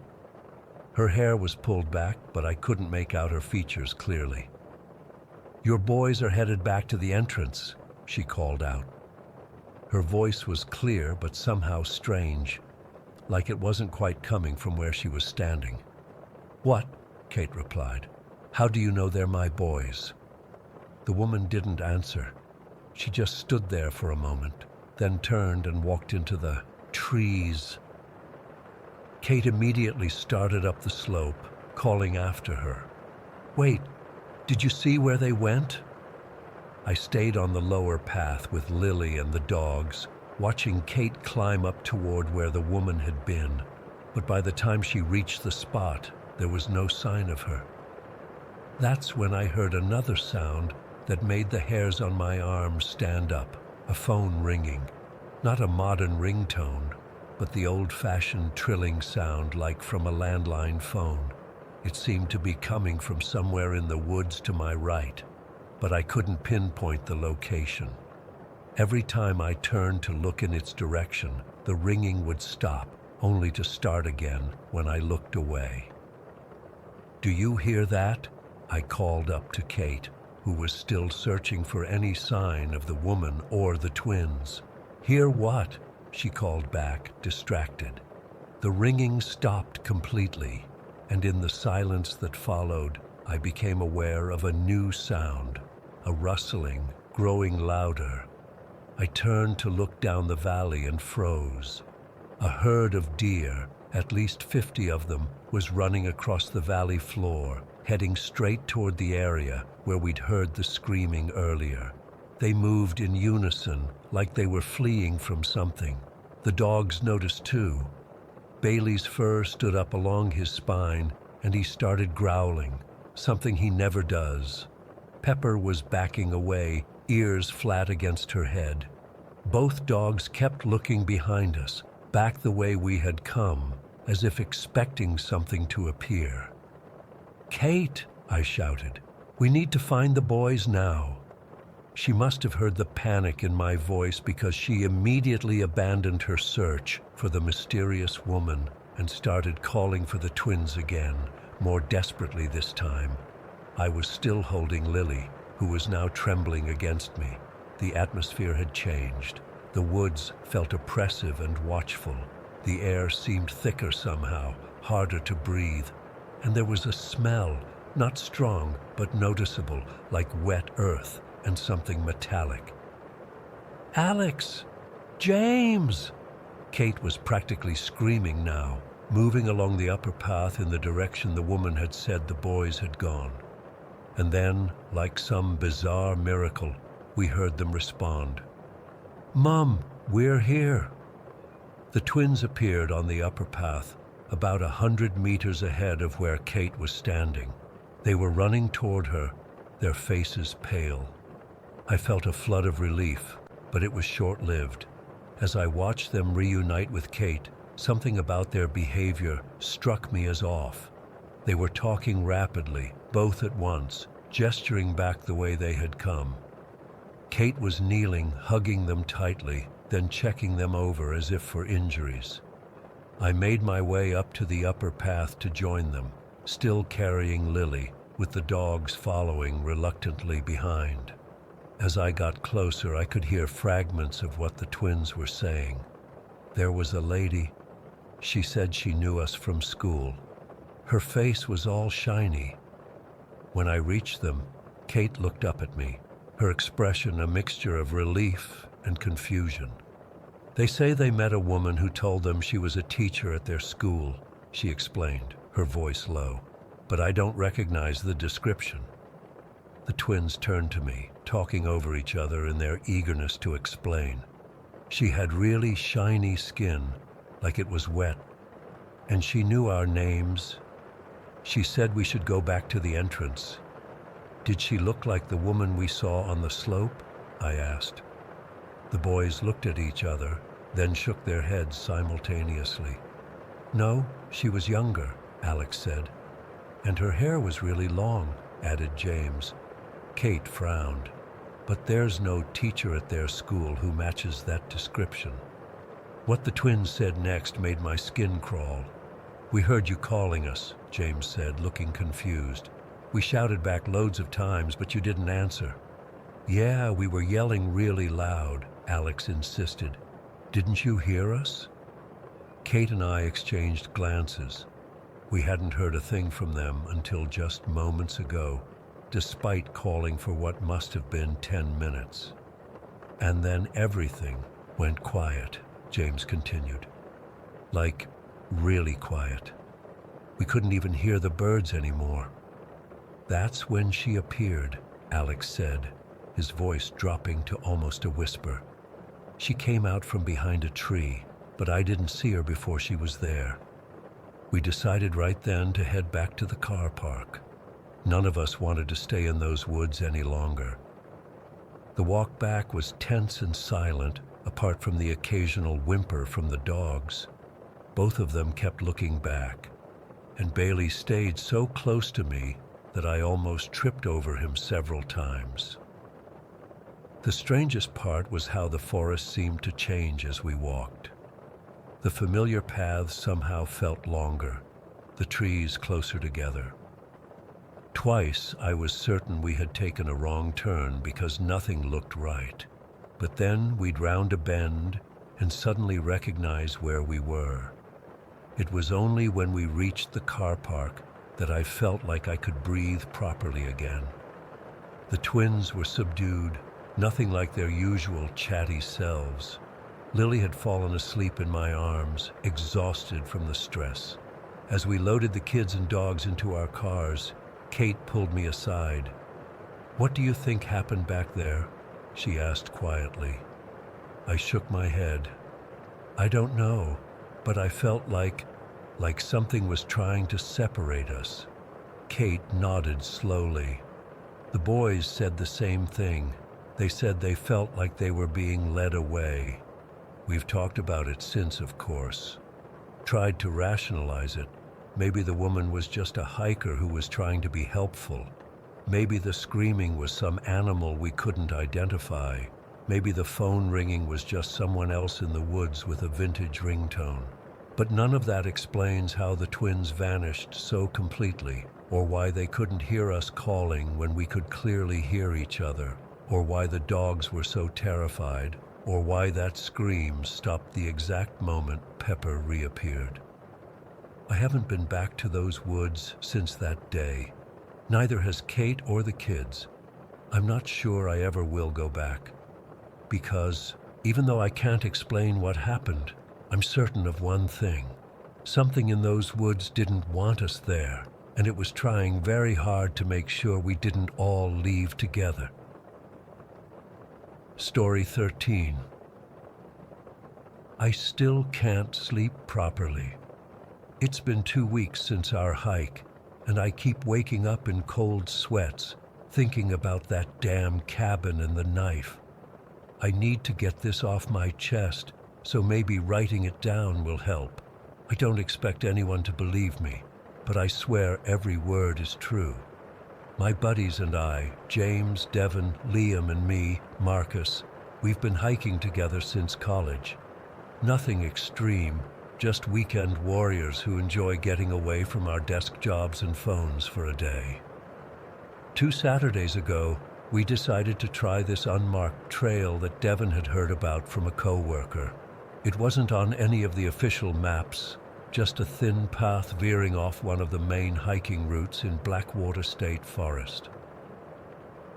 Her hair was pulled back, but I couldn't make out her features clearly. "Your boys are headed back to the entrance," she called out. Her voice was clear but somehow strange, like it wasn't quite coming from where she was standing. "What?" Kate replied. "How do you know they're my boys?" The woman didn't answer. She just stood there for a moment, then turned and walked into the trees. Kate immediately started up the slope, calling after her. "Wait, did you see where they went?" I stayed on the lower path with Lily and the dogs, watching Kate climb up toward where the woman had been. But by the time she reached the spot, there was no sign of her. That's when I heard another sound that made the hairs on my arms stand up, a phone ringing. Not a modern ringtone, but the old-fashioned trilling sound like from a landline phone. It seemed to be coming from somewhere in the woods to my right, but I couldn't pinpoint the location. Every time I turned to look in its direction, the ringing would stop, only to start again when I looked away. "Do you hear that?" I called up to Kate, who was still searching for any sign of the woman or the twins. "Hear what?" she called back, distracted. The ringing stopped completely, and in the silence that followed, I became aware of a new sound, a rustling, growing louder. I turned to look down the valley and froze. A herd of deer, at least 50 of them, was running across the valley floor, heading straight toward the area where we'd heard the screaming earlier. They moved in unison, like they were fleeing from something. The dogs noticed too. Bailey's fur stood up along his spine, and he started growling, something he never does. Pepper was backing away, ears flat against her head. Both dogs kept looking behind us, back the way we had come, as if expecting something to appear. "Kate," I shouted, "we need to find the boys now." She must have heard the panic in my voice because she immediately abandoned her search for the mysterious woman and started calling for the twins again, more desperately this time. I was still holding Lily, who was now trembling against me. The atmosphere had changed. The woods felt oppressive and watchful. The air seemed thicker somehow, harder to breathe. And there was a smell, not strong, but noticeable, like wet earth and something metallic. "Alex! James!" Kate was practically screaming now, moving along the upper path in the direction the woman had said the boys had gone. And then, like some bizarre miracle, we heard them respond. "Mom, we're here." The twins appeared on the upper path, about 100 meters ahead of where Kate was standing. They were running toward her, their faces pale. I felt a flood of relief, but it was short-lived. As I watched them reunite with Kate, something about their behavior struck me as off. They were talking rapidly, both at once, gesturing back the way they had come. Kate was kneeling, hugging them tightly, then checking them over as if for injuries. I made my way up to the upper path to join them, still carrying Lily, with the dogs following reluctantly behind. As I got closer, I could hear fragments of what the twins were saying. There was a lady. She said she knew us from school. Her face was all shiny. When I reached them, Kate looked up at me, her expression a mixture of relief and confusion. They say they met a woman who told them she was a teacher at their school, she explained, her voice low. But I don't recognize the description. The twins turned to me, talking over each other in their eagerness to explain. She had really shiny skin, like it was wet, and she knew our names. She said we should go back to the entrance. Did she look like the woman we saw on the slope? I asked. The boys looked at each other, then shook their heads simultaneously. No, she was younger, Alex said. And her hair was really long, added James. Kate frowned. But there's no teacher at their school who matches that description. What the twins said next made my skin crawl. We heard you calling us, James said, looking confused. We shouted back loads of times, but you didn't answer. Yeah, we were yelling really loud, Alex insisted. Didn't you hear us? Kate and I exchanged glances. We hadn't heard a thing from them until just moments ago, despite calling for what must have been 10 minutes. And then everything went quiet, James continued. Like, really quiet. We couldn't even hear the birds anymore. That's when she appeared, Alex said, his voice dropping to almost a whisper. She came out from behind a tree, but I didn't see her before she was there. We decided right then to head back to the car park. None of us wanted to stay in those woods any longer. The walk back was tense and silent, apart from the occasional whimper from the dogs. Both of them kept looking back, and Bailey stayed so close to me that I almost tripped over him several times. The strangest part was how the forest seemed to change as we walked. The familiar paths somehow felt longer, the trees closer together. Twice I was certain we had taken a wrong turn because nothing looked right. But then we'd round a bend and suddenly recognize where we were. It was only when we reached the car park that I felt like I could breathe properly again. The twins were subdued, nothing like their usual chatty selves. Lily had fallen asleep in my arms, exhausted from the stress. As we loaded the kids and dogs into our cars, Kate pulled me aside. "What do you think happened back there?" she asked quietly. I shook my head. "I don't know, but I felt like something was trying to separate us." Kate nodded slowly. The boys said the same thing. They said they felt like they were being led away. We've talked about it since, of course. Tried to rationalize it. Maybe the woman was just a hiker who was trying to be helpful. Maybe the screaming was some animal we couldn't identify. Maybe the phone ringing was just someone else in the woods with a vintage ringtone. But none of that explains how the twins vanished so completely, or why they couldn't hear us calling when we could clearly hear each other, or why the dogs were so terrified, or why that scream stopped the exact moment Pepper reappeared. I haven't been back to those woods since that day. Neither has Kate or the kids. I'm not sure I ever will go back. Because, even though I can't explain what happened, I'm certain of one thing. Something in those woods didn't want us there, and it was trying very hard to make sure we didn't all leave together. Story 13. I still can't sleep properly. It's been 2 weeks since our hike, and I keep waking up in cold sweats, thinking about that damn cabin and the knife. I need to get this off my chest, so maybe writing it down will help. I don't expect anyone to believe me, but I swear every word is true. My buddies and I, James, Devon, Liam and me, Marcus, we've been hiking together since college. Nothing extreme, Just weekend warriors who enjoy getting away from our desk jobs and phones for a day. 2 Saturdays ago, we decided to try this unmarked trail that Devon had heard about from a co-worker. It wasn't on any of the official maps, just a thin path veering off one of the main hiking routes in Blackwater State Forest.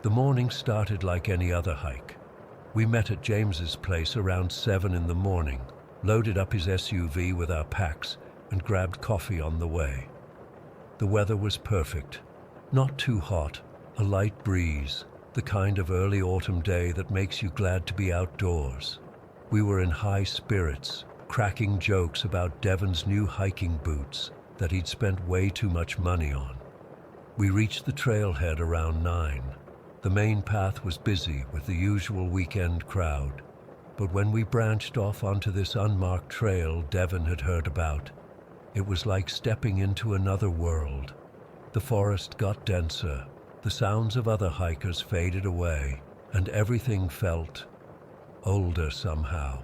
The morning started like any other hike. We met at James's place around 7 in the morning, loaded up his SUV with our packs, and grabbed coffee on the way. The weather was perfect. Not too hot, a light breeze, the kind of early autumn day that makes you glad to be outdoors. We were in high spirits, cracking jokes about Devon's new hiking boots that he'd spent way too much money on. We reached the trailhead around 9. The main path was busy with the usual weekend crowd, but when we branched off onto this unmarked trail Devon had heard about, it was like stepping into another world. The forest got denser, the sounds of other hikers faded away, and everything felt older somehow.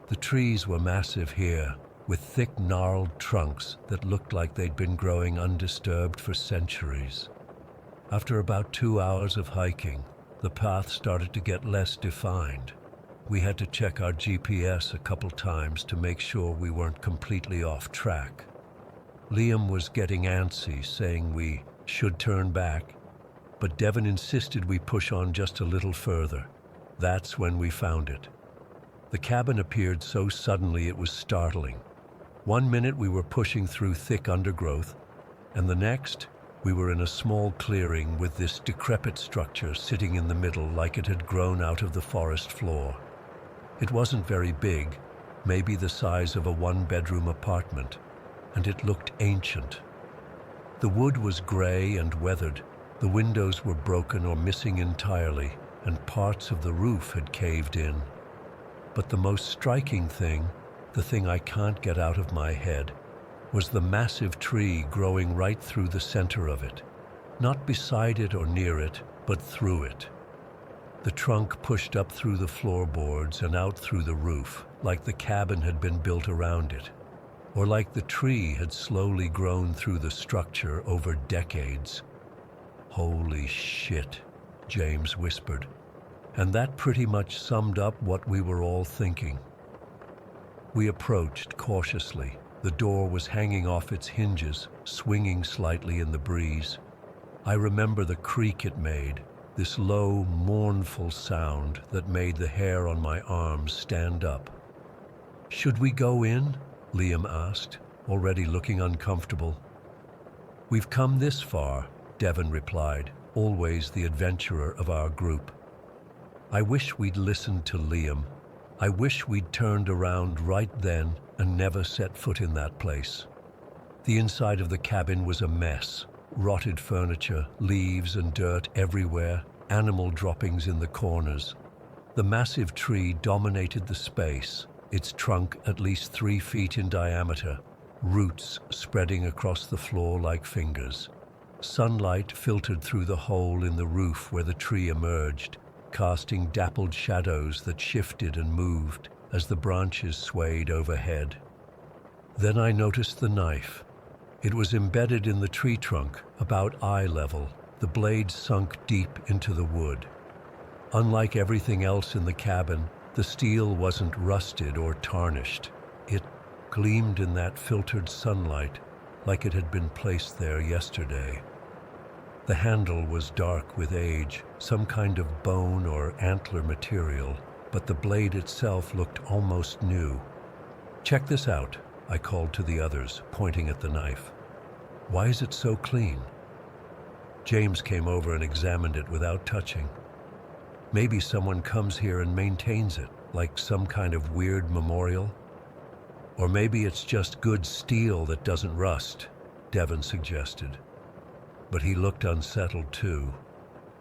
The trees were massive here, with thick gnarled trunks that looked like they'd been growing undisturbed for centuries. After about 2 hours of hiking, the path started to get less defined. We had to check our GPS a couple times to make sure we weren't completely off track. Liam was getting antsy, saying we should turn back, but Devon insisted we push on just a little further. That's when we found it. The cabin appeared so suddenly it was startling. 1 minute we were pushing through thick undergrowth, and the next we were in a small clearing with this decrepit structure sitting in the middle like it had grown out of the forest floor. It wasn't very big, maybe the size of a 1-bedroom apartment, and it looked ancient. The wood was gray and weathered, the windows were broken or missing entirely, and parts of the roof had caved in. But the most striking thing, the thing I can't get out of my head, was the massive tree growing right through the center of it. Not beside it or near it, but through it. The trunk pushed up through the floorboards and out through the roof, like the cabin had been built around it, or like the tree had slowly grown through the structure over decades. "Holy shit," James whispered. And that pretty much summed up what we were all thinking. We approached cautiously. The door was hanging off its hinges, swinging slightly in the breeze. I remember the creak it made, this low, mournful sound that made the hair on my arms stand up. "Should we go in?" Liam asked, already looking uncomfortable. "We've come this far," Devon replied, always the adventurer of our group. I wish we'd listened to Liam. I wish we'd turned around right then and never set foot in that place. The inside of the cabin was a mess. Rotted furniture, leaves and dirt everywhere, animal droppings in the corners. The massive tree dominated the space, its trunk at least 3 feet in diameter, roots spreading across the floor like fingers. Sunlight filtered through the hole in the roof where the tree emerged, casting dappled shadows that shifted and moved as the branches swayed overhead. Then I noticed the knife. It was embedded in the tree trunk, about eye level, the blade sunk deep into the wood. Unlike everything else in the cabin, the steel wasn't rusted or tarnished. It gleamed in that filtered sunlight like it had been placed there yesterday. The handle was dark with age, some kind of bone or antler material, but the blade itself looked almost new. "Check this out," I called to the others, pointing at the knife. "Why is it so clean?" James came over and examined it without touching. "Maybe someone comes here and maintains it, like some kind of weird memorial. Or maybe it's just good steel that doesn't rust," Devon suggested. But he looked unsettled too.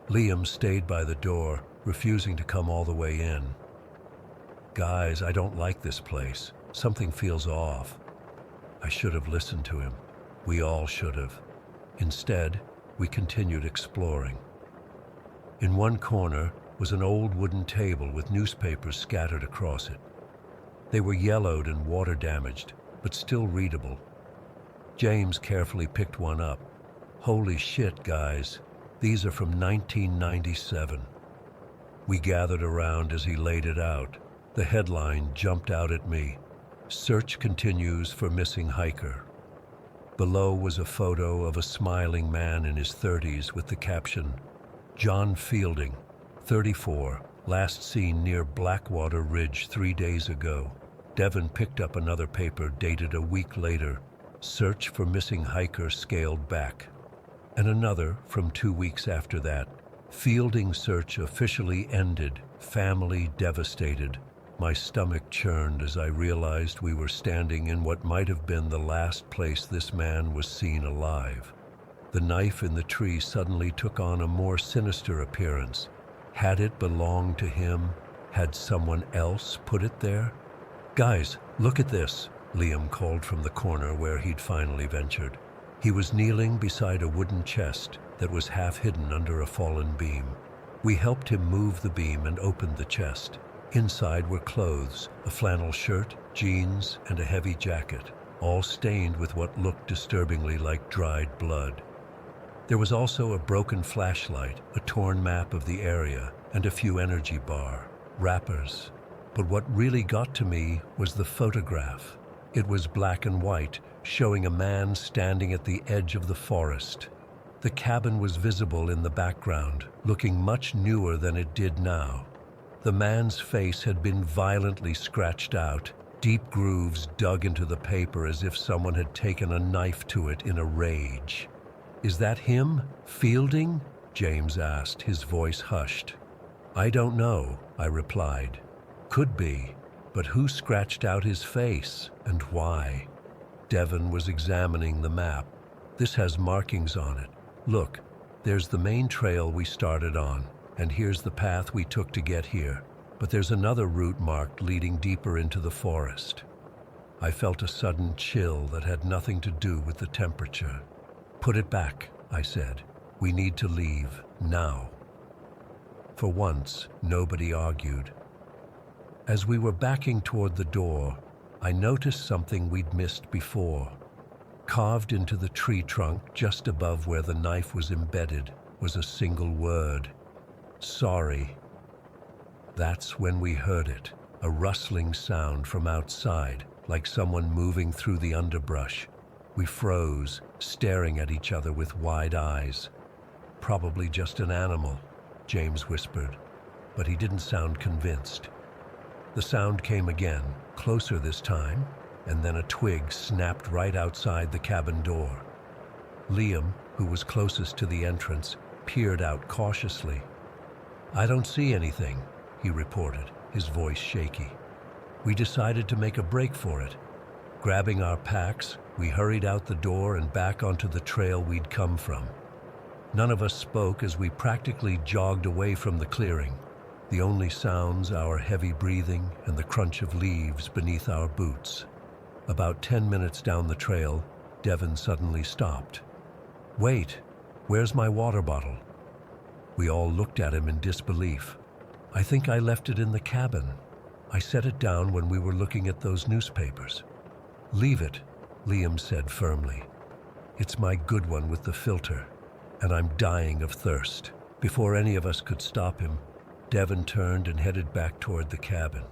Liam stayed by the door, refusing to come all the way in. "Guys, I don't like this place. Something feels off." I should have listened to him. We all should have. Instead, we continued exploring. In one corner was an old wooden table with newspapers scattered across it. They were yellowed and water damaged, but still readable. James carefully picked one up. Holy shit, guys. These are from 1997. We gathered around as he laid it out. The headline jumped out at me. Search continues for missing hiker. Below was a photo of a smiling man in his 30s with the caption, John Fielding, 34, last seen near Blackwater Ridge 3 days ago. Devon picked up another paper dated a week later, search for missing hiker scaled back. And another from 2 weeks after that, Fielding search officially ended, family devastated. My stomach churned as I realized we were standing in what might have been the last place this man was seen alive. The knife in the tree suddenly took on a more sinister appearance. Had it belonged to him? Had someone else put it there? Guys, look at this, Liam called from the corner where he'd finally ventured. He was kneeling beside a wooden chest that was half hidden under a fallen beam. We helped him move the beam and opened the chest. Inside were clothes, a flannel shirt, jeans, and a heavy jacket, all stained with what looked disturbingly like dried blood. There was also a broken flashlight, a torn map of the area, and a few energy bar wrappers. But what really got to me was the photograph. It was black and white, showing a man standing at the edge of the forest. The cabin was visible in the background, looking much newer than it did now. The man's face had been violently scratched out, deep grooves dug into the paper as if someone had taken a knife to it in a rage. Is that him? Fielding? James asked, his voice hushed. I don't know, I replied. Could be, but who scratched out his face and why? Devon was examining the map. This has markings on it. Look, there's the main trail we started on. And here's the path we took to get here. But there's another route marked leading deeper into the forest. I felt a sudden chill that had nothing to do with the temperature. Put it back, I said. We need to leave, now. For once, nobody argued. As we were backing toward the door, I noticed something we'd missed before. Carved into the tree trunk just above where the knife was embedded was a single word. Sorry. That's when we heard it, a rustling sound from outside, like someone moving through the underbrush. We froze, staring at each other with wide eyes. Probably just an animal, James whispered, but he didn't sound convinced. The sound came again, closer this time, and then a twig snapped right outside the cabin door. Liam, who was closest to the entrance, peered out cautiously. I don't see anything, he reported, his voice shaky. We decided to make a break for it. Grabbing our packs, we hurried out the door and back onto the trail we'd come from. None of us spoke as we practically jogged away from the clearing. The only sounds, our heavy breathing and the crunch of leaves beneath our boots. About 10 minutes down the trail, Devon suddenly stopped. Wait, where's my water bottle? We all looked at him in disbelief. I think I left it in the cabin. I set it down when we were looking at those newspapers. Leave it, Liam said firmly. It's my good one with the filter, and I'm dying of thirst. Before any of us could stop him, Devon turned and headed back toward the cabin.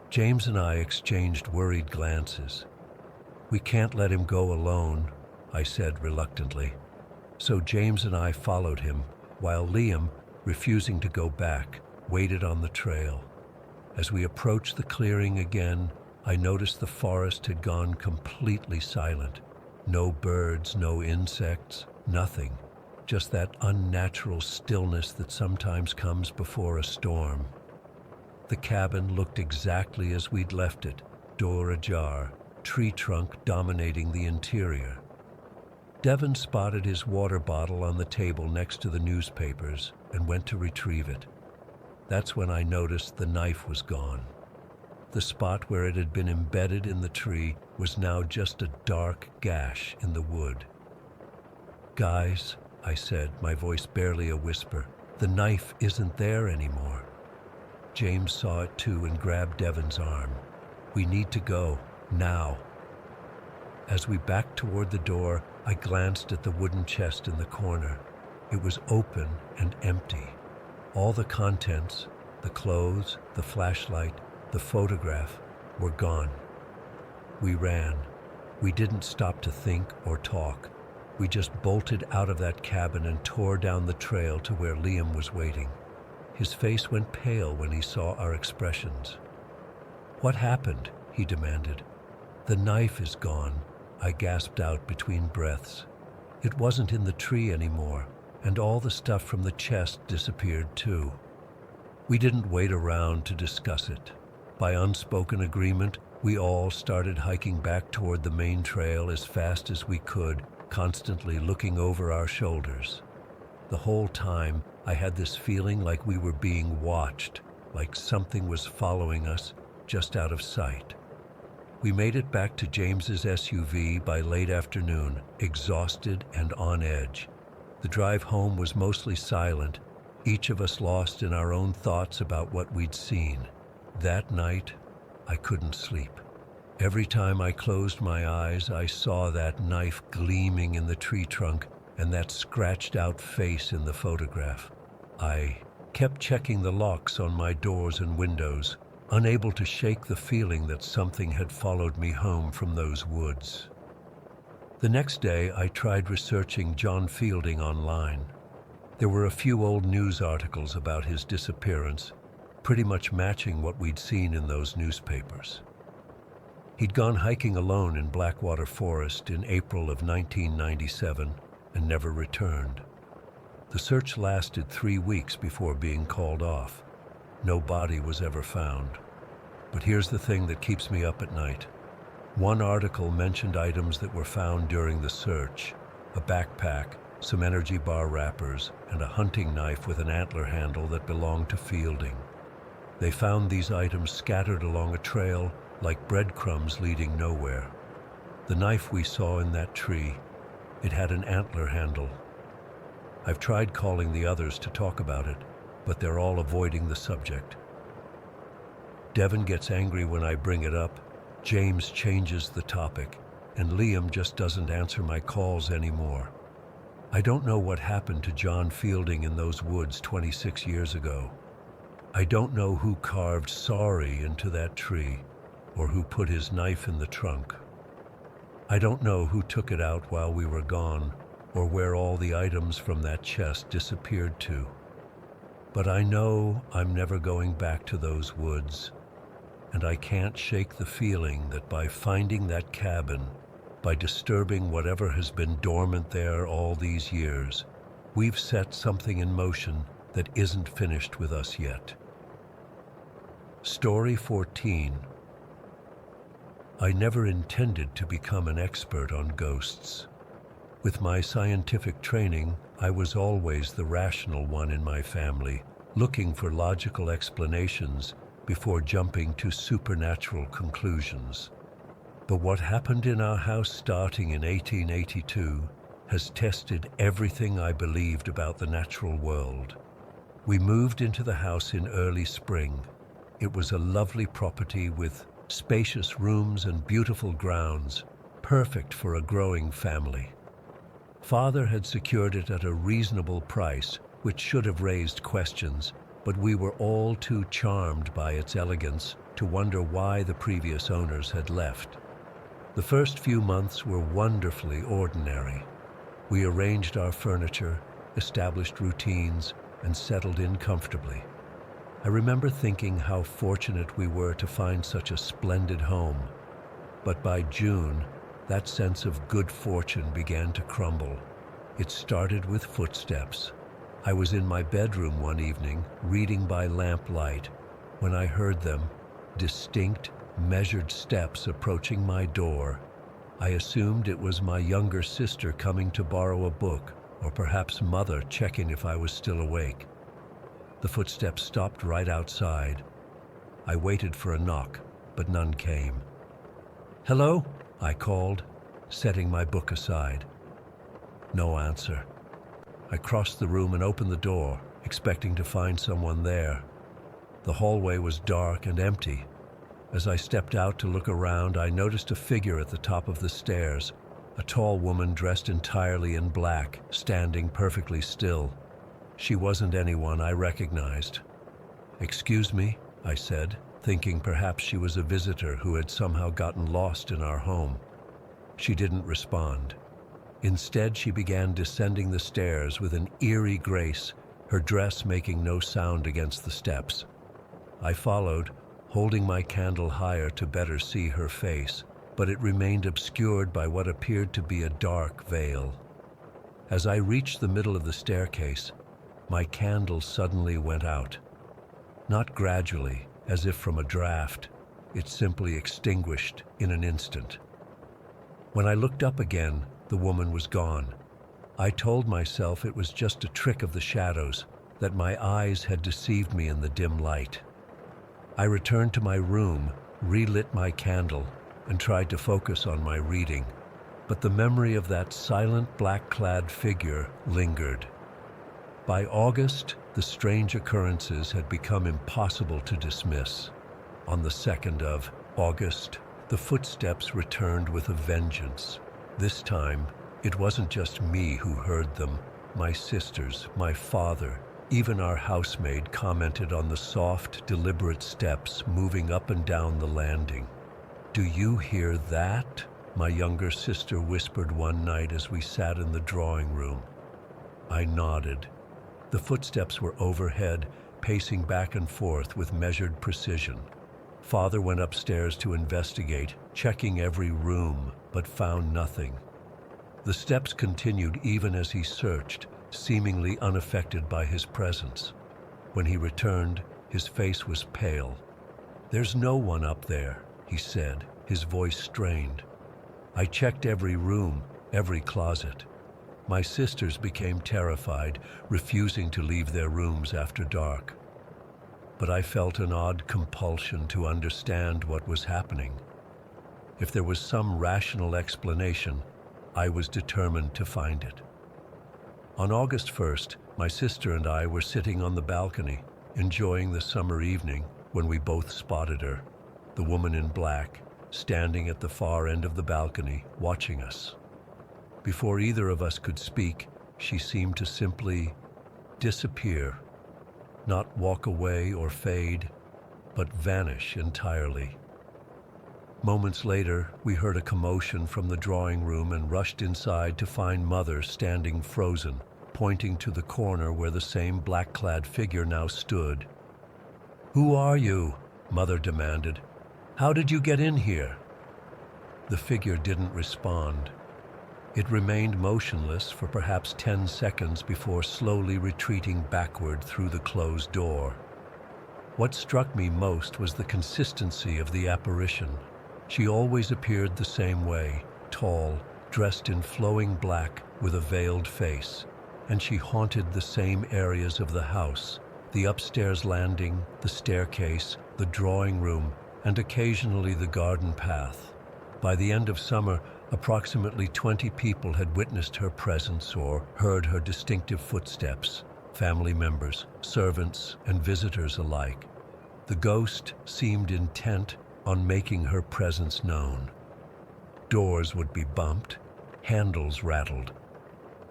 James and I exchanged worried glances. We can't let him go alone, I said reluctantly. So James and I followed him, while Liam, refusing to go back, waited on the trail. As we approached the clearing again, I noticed the forest had gone completely silent. No birds, no insects, nothing. Just that unnatural stillness that sometimes comes before a storm. The cabin looked exactly as we'd left it, door ajar, tree trunk dominating the interior. Devon spotted his water bottle on the table next to the newspapers and went to retrieve it. That's when I noticed the knife was gone. The spot where it had been embedded in the tree was now just a dark gash in the wood. Guys, I said, my voice barely a whisper, the knife isn't there anymore. James saw it too and grabbed Devon's arm. We need to go, now. As we backed toward the door, I glanced at the wooden chest in the corner. It was open and empty. All the contents, the clothes, the flashlight, the photograph, were gone. We ran. We didn't stop to think or talk. We just bolted out of that cabin and tore down the trail to where Liam was waiting. His face went pale when he saw our expressions. "What happened?" he demanded. "The knife is gone," I gasped out between breaths. It wasn't in the tree anymore, and all the stuff from the chest disappeared too. We didn't wait around to discuss it. By unspoken agreement, we all started hiking back toward the main trail as fast as we could, constantly looking over our shoulders. The whole time, I had this feeling like we were being watched, like something was following us just out of sight. We made it back to James's SUV by late afternoon, exhausted and on edge. The drive home was mostly silent, each of us lost in our own thoughts about what we'd seen. That night, I couldn't sleep. Every time I closed my eyes, I saw that knife gleaming in the tree trunk and that scratched-out face in the photograph. I kept checking the locks on my doors and windows, unable to shake the feeling that something had followed me home from those woods. The next day, I tried researching John Fielding online. There were a few old news articles about his disappearance, pretty much matching what we'd seen in those newspapers. He'd gone hiking alone in Blackwater Forest in April of 1997 and never returned. The search lasted 3 weeks before being called off. No body was ever found. But here's the thing that keeps me up at night. One article mentioned items that were found during the search: a backpack, some energy bar wrappers, and a hunting knife with an antler handle that belonged to Fielding. They found these items scattered along a trail like breadcrumbs leading nowhere. The knife we saw in that tree, it had an antler handle. I've tried calling the others to talk about it, but they're all avoiding the subject. Devin gets angry when I bring it up, James changes the topic, and Liam just doesn't answer my calls anymore. I don't know what happened to John Fielding in those woods 26 years ago. I don't know who carved "sorry" into that tree, or who put his knife in the trunk. I don't know who took it out while we were gone, or where all the items from that chest disappeared to. But I know I'm never going back to those woods, and I can't shake the feeling that by finding that cabin, by disturbing whatever has been dormant there all these years, we've set something in motion that isn't finished with us yet. Story 14. I never intended to become an expert on ghosts. With my scientific training, I was always the rational one in my family, looking for logical explanations before jumping to supernatural conclusions. But what happened in our house starting in 1882 has tested everything I believed about the natural world. We moved into the house in early spring. It was a lovely property with spacious rooms and beautiful grounds, perfect for a growing family. Father had secured it at a reasonable price, which should have raised questions, but we were all too charmed by its elegance to wonder why the previous owners had left. The first few months were wonderfully ordinary. We arranged our furniture, established routines, and settled in comfortably. I remember thinking how fortunate we were to find such a splendid home. But by June, that sense of good fortune began to crumble. It started with footsteps. I was in my bedroom one evening, reading by lamplight, when I heard them, distinct, measured steps approaching my door. I assumed it was my younger sister coming to borrow a book, or perhaps Mother checking if I was still awake. The footsteps stopped right outside. I waited for a knock, but none came. "Hello?" I called, setting my book aside. No answer. I crossed the room and opened the door, expecting to find someone there. The hallway was dark and empty. As I stepped out to look around, I noticed a figure at the top of the stairs, a tall woman dressed entirely in black, standing perfectly still. She wasn't anyone I recognized. "Excuse me," I said, thinking perhaps she was a visitor who had somehow gotten lost in our home. She didn't respond. Instead, she began descending the stairs with an eerie grace, her dress making no sound against the steps. I followed, holding my candle higher to better see her face, but it remained obscured by what appeared to be a dark veil. As I reached the middle of the staircase, my candle suddenly went out. Not gradually, as if from a draft. It simply extinguished in an instant. When I looked up again, the woman was gone. I told myself it was just a trick of the shadows, that my eyes had deceived me in the dim light. I returned to my room, relit my candle, and tried to focus on my reading, but the memory of that silent black-clad figure lingered. By August, the strange occurrences had become impossible to dismiss. On the 2nd of August, the footsteps returned with a vengeance. This time, it wasn't just me who heard them. My sisters, my father, even our housemaid commented on the soft, deliberate steps moving up and down the landing. "Do you hear that?" my younger sister whispered one night as we sat in the drawing room. I nodded. The footsteps were overhead, pacing back and forth with measured precision. Father went upstairs to investigate, checking every room, but found nothing. The steps continued even as he searched, seemingly unaffected by his presence. When he returned, his face was pale. "There's no one up there," he said, his voice strained. I checked every room, every closet. My sisters became terrified, refusing to leave their rooms after dark. But I felt an odd compulsion to understand what was happening. If there was some rational explanation, I was determined to find it. On August 1st, my sister and I were sitting on the balcony, enjoying the summer evening, when we both spotted her, the woman in black, standing at the far end of the balcony, watching us. Before either of us could speak, she seemed to simply disappear, not walk away or fade, but vanish entirely. Moments later, we heard a commotion from the drawing room and rushed inside to find Mother standing frozen, pointing to the corner where the same black-clad figure now stood. "Who are you?" Mother demanded. "How did you get in here?" The figure didn't respond. It remained motionless for perhaps 10 seconds before slowly retreating backward through the closed door. What struck me most was the consistency of the apparition. She always appeared the same way, tall, dressed in flowing black with a veiled face, and she haunted the same areas of the house, the upstairs landing, the staircase, the drawing room, and occasionally the garden path. By the end of summer, approximately 20 people had witnessed her presence or heard her distinctive footsteps, family members, servants, and visitors alike. The ghost seemed intent on making her presence known. Doors would be bumped, handles rattled.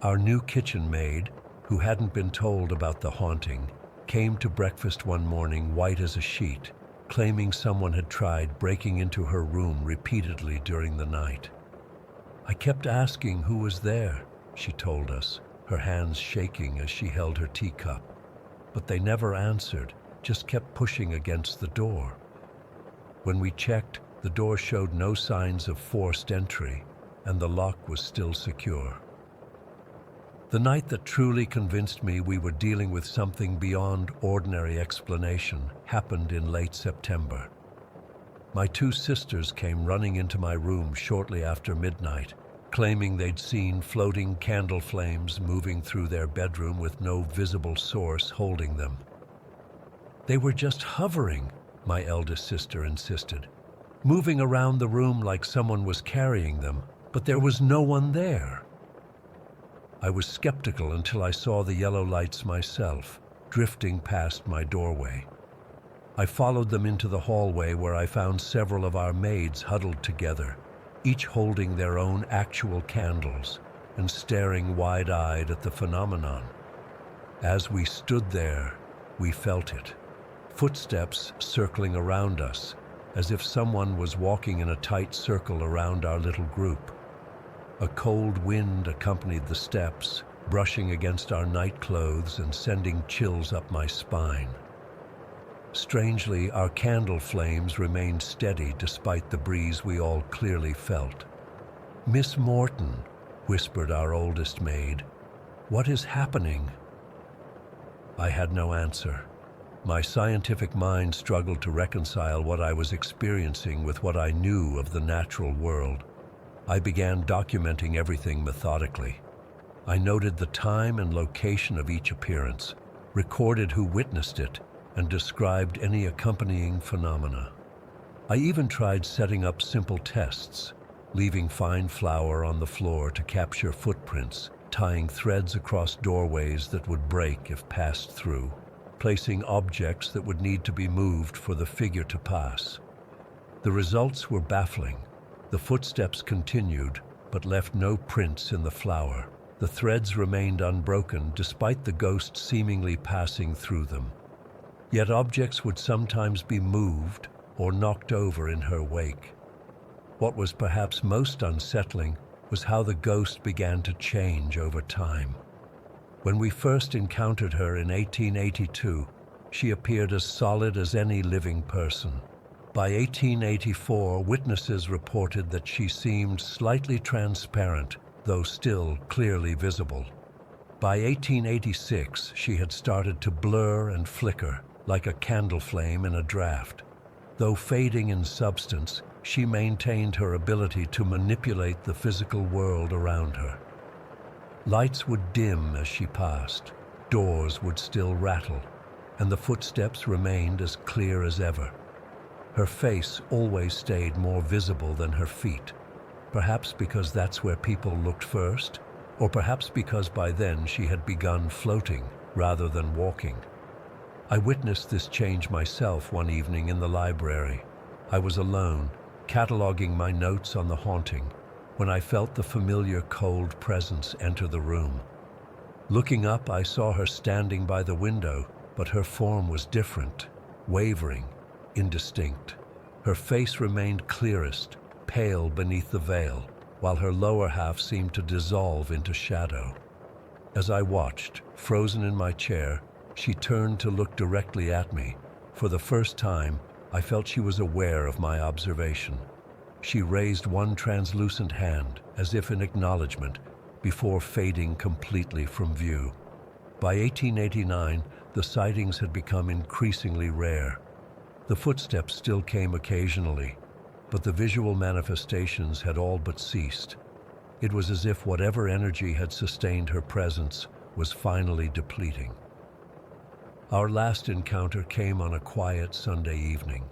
Our new kitchen maid, who hadn't been told about the haunting, came to breakfast one morning white as a sheet, claiming someone had tried breaking into her room repeatedly during the night. "I kept asking who was there," she told us, her hands shaking as she held her teacup. "But they never answered, just kept pushing against the door." When we checked, the door showed no signs of forced entry, and the lock was still secure. The night that truly convinced me we were dealing with something beyond ordinary explanation happened in late September. My two sisters came running into my room shortly after midnight, claiming they'd seen floating candle flames moving through their bedroom with no visible source holding them. "They were just hovering," my eldest sister insisted, "moving around the room like someone was carrying them, but there was no one there." I was skeptical until I saw the yellow lights myself, drifting past my doorway. I followed them into the hallway where I found several of our maids huddled together, each holding their own actual candles and staring wide-eyed at the phenomenon. As we stood there, we felt it. Footsteps circling around us, as if someone was walking in a tight circle around our little group. A cold wind accompanied the steps, brushing against our night clothes and sending chills up my spine. Strangely, our candle flames remained steady despite the breeze we all clearly felt. "Miss Morton," whispered our oldest maid, "what is happening?" I had no answer. My scientific mind struggled to reconcile what I was experiencing with what I knew of the natural world. I began documenting everything methodically. I noted the time and location of each appearance, recorded who witnessed it, and described any accompanying phenomena. I even tried setting up simple tests, leaving fine flour on the floor to capture footprints, tying threads across doorways that would break if passed through, placing objects that would need to be moved for the figure to pass. The results were baffling. The footsteps continued, but left no prints in the flour. The threads remained unbroken despite the ghost seemingly passing through them. Yet objects would sometimes be moved or knocked over in her wake. What was perhaps most unsettling was how the ghost began to change over time. When we first encountered her in 1882, she appeared as solid as any living person. By 1884, witnesses reported that she seemed slightly transparent, though still clearly visible. By 1886, she had started to blur and flicker, like a candle flame in a draft. Though fading in substance, she maintained her ability to manipulate the physical world around her. Lights would dim as she passed, doors would still rattle, and the footsteps remained as clear as ever. Her face always stayed more visible than her feet, perhaps because that's where people looked first, or perhaps because by then she had begun floating rather than walking. I witnessed this change myself one evening in the library. I was alone, cataloging my notes on the haunting, when I felt the familiar cold presence enter the room. Looking up, I saw her standing by the window, but her form was different, wavering, indistinct. Her face remained clearest, pale beneath the veil, while her lower half seemed to dissolve into shadow. As I watched, frozen in my chair, she turned to look directly at me. For the first time, I felt she was aware of my observation. She raised one translucent hand, as if in acknowledgement, before fading completely from view. By 1889, the sightings had become increasingly rare. The footsteps still came occasionally, but the visual manifestations had all but ceased. It was as if whatever energy had sustained her presence was finally depleting. Our last encounter came on a quiet Sunday evening.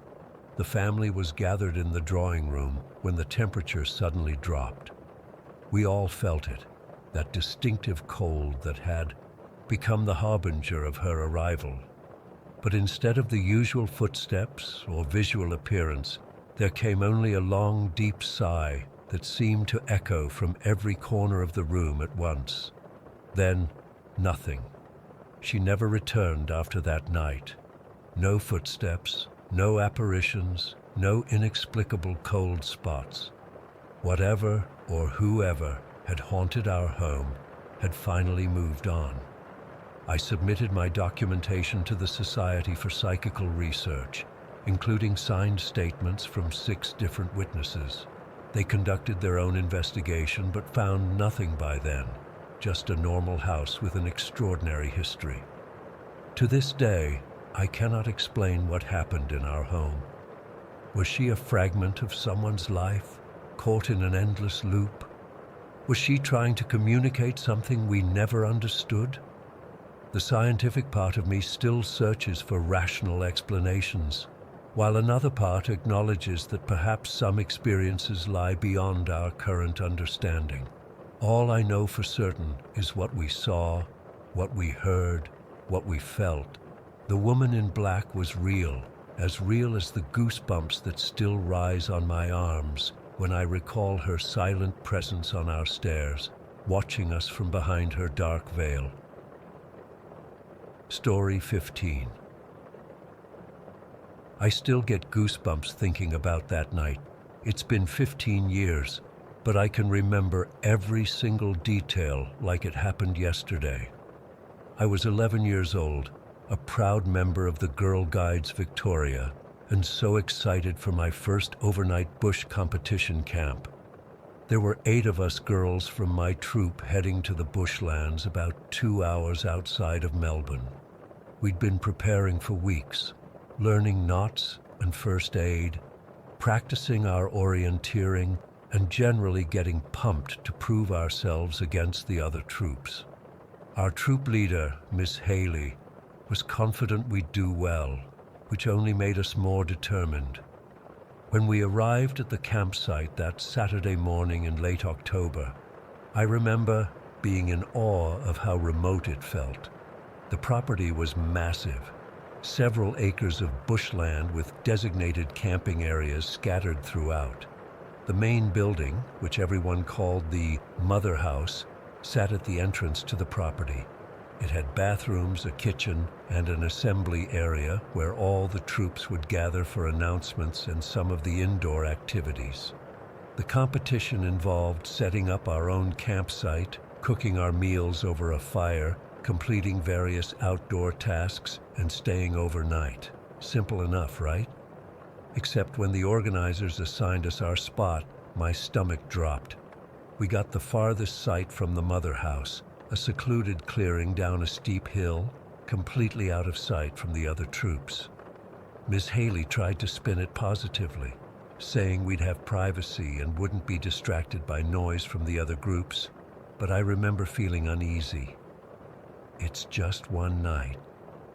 The family was gathered in the drawing room when the temperature suddenly dropped. We all felt it, that distinctive cold that had become the harbinger of her arrival. But instead of the usual footsteps or visual appearance, there came only a long, deep sigh that seemed to echo from every corner of the room at once. Then, nothing. She never returned after that night. No footsteps, no apparitions, no inexplicable cold spots. Whatever or whoever had haunted our home had finally moved on. I submitted my documentation to the Society for Psychical Research, including signed statements from 6 different witnesses. They conducted their own investigation but found nothing by then, just a normal house with an extraordinary history. To this day, I cannot explain what happened in our home. Was she a fragment of someone's life, caught in an endless loop? Was she trying to communicate something we never understood? The scientific part of me still searches for rational explanations, while another part acknowledges that perhaps some experiences lie beyond our current understanding. All I know for certain is what we saw, what we heard, what we felt. The woman in black was real, as real as the goosebumps that still rise on my arms when I recall her silent presence on our stairs, watching us from behind her dark veil. Story 15. I still get goosebumps thinking about that night. It's been 15 years, but I can remember every single detail like it happened yesterday. I was 11 years old, a proud member of the Girl Guides Victoria, and so excited for my first overnight bush competition camp. There were 8 of us girls from my troop heading to the bushlands about 2 hours outside of Melbourne. We'd been preparing for weeks, learning knots and first aid, practicing our orienteering, and generally getting pumped to prove ourselves against the other troops. Our troop leader, Miss Haley, was confident we'd do well, which only made us more determined. When we arrived at the campsite that Saturday morning in late October, I remember being in awe of how remote it felt. The property was massive, several acres of bushland with designated camping areas scattered throughout. The main building, which everyone called the Mother House, sat at the entrance to the property. It had bathrooms, a kitchen, and an assembly area where all the troops would gather for announcements and some of the indoor activities. The competition involved setting up our own campsite, cooking our meals over a fire, completing various outdoor tasks, and staying overnight. Simple enough, right? Except when the organizers assigned us our spot, my stomach dropped. We got the farthest site from the Mother House, a secluded clearing down a steep hill, completely out of sight from the other troops. Miss Haley tried to spin it positively, saying we'd have privacy and wouldn't be distracted by noise from the other groups, but I remember feeling uneasy. "It's just one night,"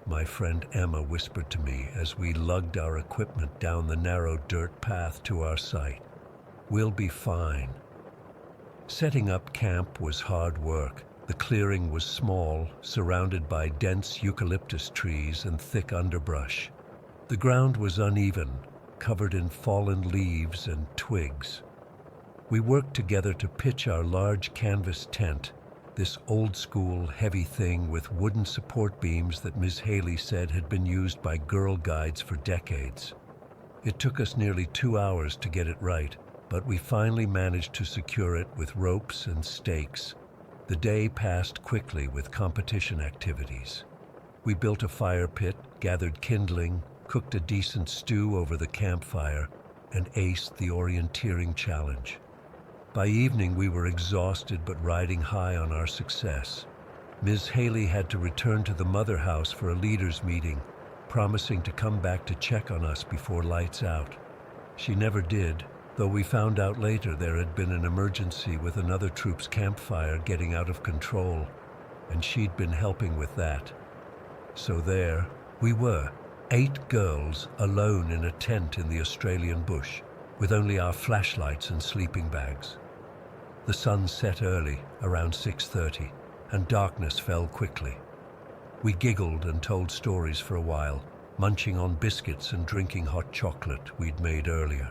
my friend Emma whispered to me as we lugged our equipment down the narrow dirt path to our site. "We'll be fine." Setting up camp was hard work. The clearing was small, surrounded by dense eucalyptus trees and thick underbrush. The ground was uneven, covered in fallen leaves and twigs. We worked together to pitch our large canvas tent, this old-school, heavy thing with wooden support beams that Ms. Haley said had been used by Girl Guides for decades. It took us nearly 2 hours to get it right, but we finally managed to secure it with ropes and stakes. The day passed quickly with competition activities. We built a fire pit, gathered kindling, cooked a decent stew over the campfire, and aced the orienteering challenge. By evening, we were exhausted but riding high on our success. Ms. Haley had to return to the Mother House for a leaders' meeting, promising to come back to check on us before lights out. She never did, though we found out later there had been an emergency with another troop's campfire getting out of control, and she'd been helping with that. So there we were, 8 girls alone in a tent in the Australian bush, with only our flashlights and sleeping bags. The sun set early, around 6:30, and darkness fell quickly. We giggled and told stories for a while, munching on biscuits and drinking hot chocolate we'd made earlier.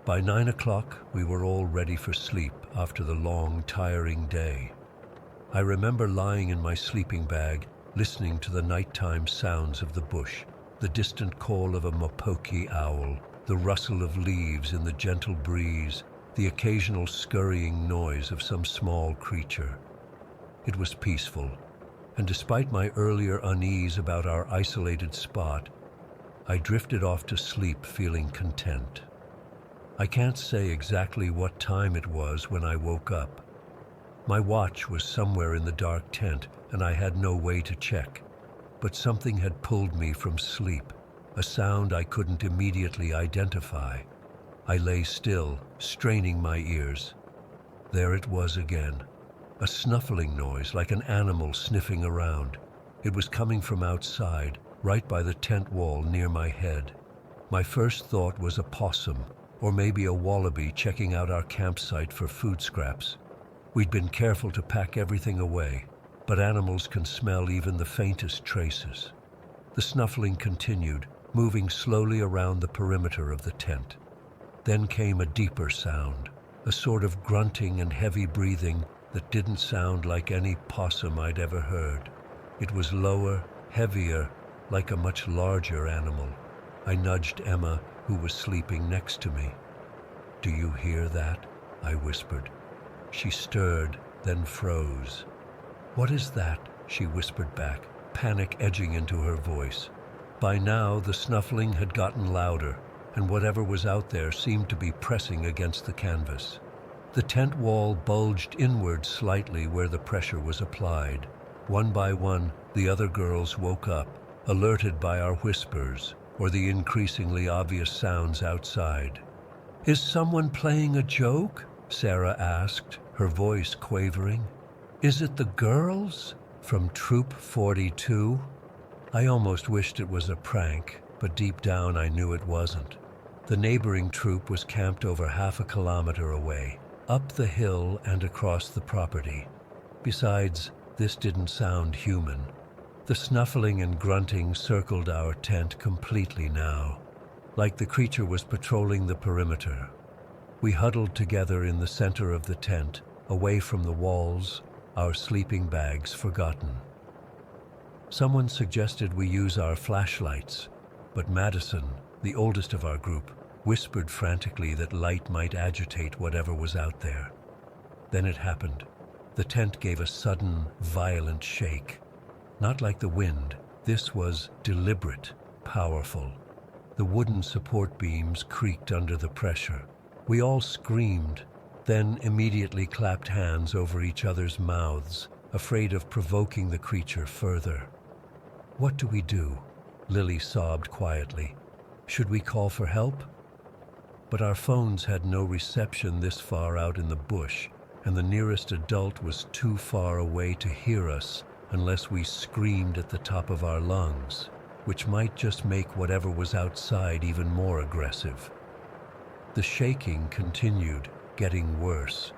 By 9 o'clock, we were all ready for sleep after the long, tiring day. I remember lying in my sleeping bag, listening to the nighttime sounds of the bush, the distant call of a mopoke owl, the rustle of leaves in the gentle breeze, the occasional scurrying noise of some small creature. It was peaceful, and despite my earlier unease about our isolated spot, I drifted off to sleep feeling content. I can't say exactly what time it was when I woke up. My watch was somewhere in the dark tent, and I had no way to check. But something had pulled me from sleep, a sound I couldn't immediately identify. I lay still, straining my ears. There it was again, a snuffling noise like an animal sniffing around. It was coming from outside, right by the tent wall near my head. My first thought was a possum, or maybe a wallaby checking out our campsite for food scraps. We'd been careful to pack everything away, but animals can smell even the faintest traces. The snuffling continued, moving slowly around the perimeter of the tent. Then came a deeper sound, a sort of grunting and heavy breathing that didn't sound like any possum I'd ever heard. It was lower, heavier, like a much larger animal. I nudged Emma, who was sleeping next to me. "Do you hear that?" I whispered. She stirred, then froze. "What is that?" she whispered back, panic edging into her voice. By now, the snuffling had gotten louder, and whatever was out there seemed to be pressing against the canvas. The tent wall bulged inward slightly where the pressure was applied. One by one, the other girls woke up, alerted by our whispers or the increasingly obvious sounds outside. "Is someone playing a joke?" Sarah asked, her voice quavering. "Is it the girls from Troop 42? I almost wished it was a prank, but deep down I knew it wasn't. The neighboring troop was camped over half a kilometer away, up the hill and across the property. Besides, this didn't sound human. The snuffling and grunting circled our tent completely now, like the creature was patrolling the perimeter. We huddled together in the center of the tent, away from the walls, our sleeping bags forgotten. Someone suggested we use our flashlights, but Madison, the oldest of our group, whispered frantically that light might agitate whatever was out there. Then it happened. The tent gave a sudden, violent shake. Not like the wind. This was deliberate, powerful. The wooden support beams creaked under the pressure. We all screamed, then immediately clapped hands over each other's mouths, afraid of provoking the creature further. "What do we do?" Lily sobbed quietly. "Should we call for help?" But our phones had no reception this far out in the bush, and the nearest adult was too far away to hear us unless we screamed at the top of our lungs, which might just make whatever was outside even more aggressive. The shaking continued, getting worse.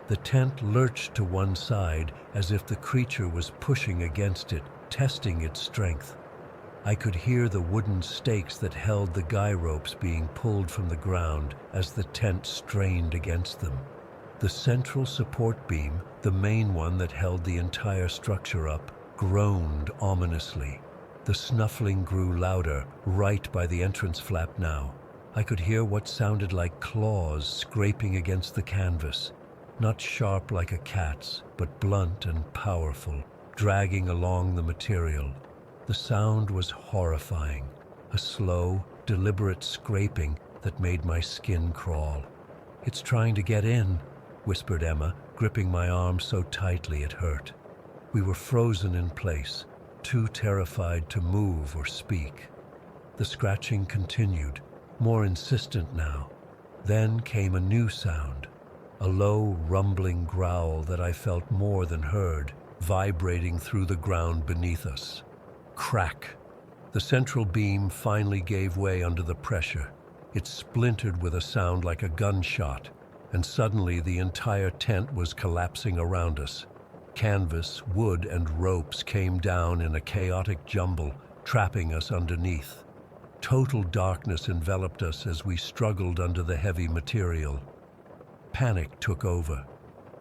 The tent lurched to one side as if the creature was pushing against it, testing its strength. I could hear the wooden stakes that held the guy ropes being pulled from the ground as the tent strained against them. The central support beam, the main one that held the entire structure up, groaned ominously. The snuffling grew louder, right by the entrance flap now. I could hear what sounded like claws scraping against the canvas, not sharp like a cat's, but blunt and powerful, dragging along the material. The sound was horrifying, a slow, deliberate scraping that made my skin crawl. "It's trying to get in," whispered Emma, gripping my arm so tightly it hurt. We were frozen in place, too terrified to move or speak. The scratching continued, more insistent now. Then came a new sound, a low, rumbling growl that I felt more than heard, vibrating through the ground beneath us. Crack! The central beam finally gave way under the pressure. It splintered with a sound like a gunshot, and suddenly the entire tent was collapsing around us. Canvas, wood, and ropes came down in a chaotic jumble, trapping us underneath. Total darkness enveloped us as we struggled under the heavy material. Panic took over.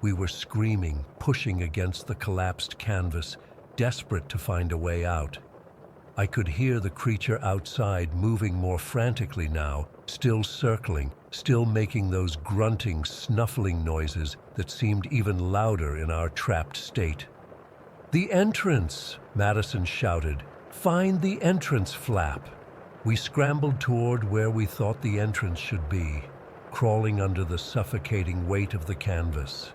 We were screaming, pushing against the collapsed canvas, desperate to find a way out. I could hear the creature outside moving more frantically now, still circling, still making those grunting, snuffling noises that seemed even louder in our trapped state. "The entrance!" Madison shouted. "Find the entrance flap!" We scrambled toward where we thought the entrance should be, crawling under the suffocating weight of the canvas.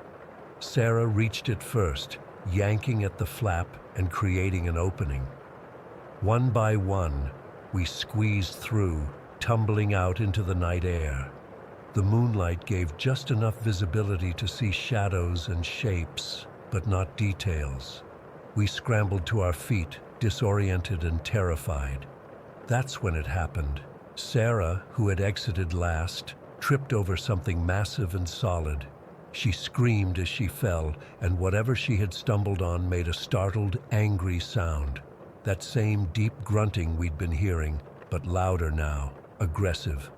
Sarah reached it first, yanking at the flap and creating an opening. One by one, we squeezed through, tumbling out into the night air. The moonlight gave just enough visibility to see shadows and shapes, but not details. We scrambled to our feet, disoriented and terrified. That's when it happened. Sarah, who had exited last, tripped over something massive and solid. She screamed as she fell, and whatever she had stumbled on made a startled, angry sound. That same deep grunting we'd been hearing, but louder now, aggressive.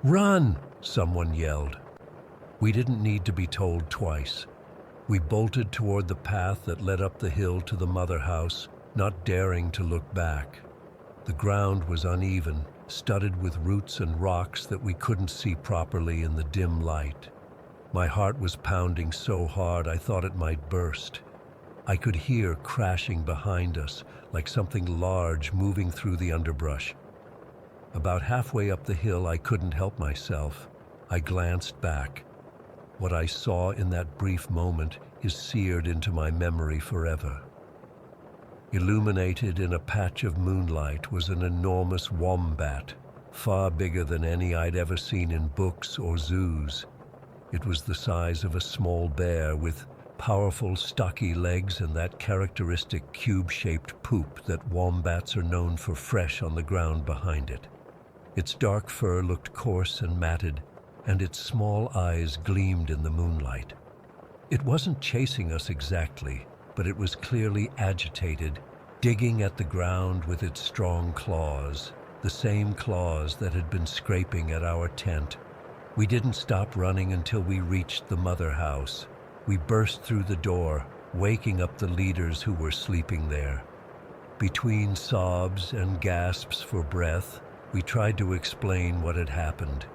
"Run!" someone yelled. We didn't need to be told twice. We bolted toward the path that led up the hill to the mother house, not daring to look back. The ground was uneven, studded with roots and rocks that we couldn't see properly in the dim light. My heart was pounding so hard I thought it might burst. I could hear crashing behind us, like something large moving through the underbrush. About halfway up the hill, I couldn't help myself. I glanced back. What I saw in that brief moment is seared into my memory forever. Illuminated in a patch of moonlight was an enormous wombat, far bigger than any I'd ever seen in books or zoos. It was the size of a small bear, with powerful, stocky legs and that characteristic cube-shaped poop that wombats are known for fresh on the ground behind it. Its dark fur looked coarse and matted, and its small eyes gleamed in the moonlight. It wasn't chasing us exactly, but it was clearly agitated, digging at the ground with its strong claws, the same claws that had been scraping at our tent. We didn't stop running until we reached the mother house. We burst through the door, waking up the leaders who were sleeping there. Between sobs and gasps for breath, we tried to explain what had happened.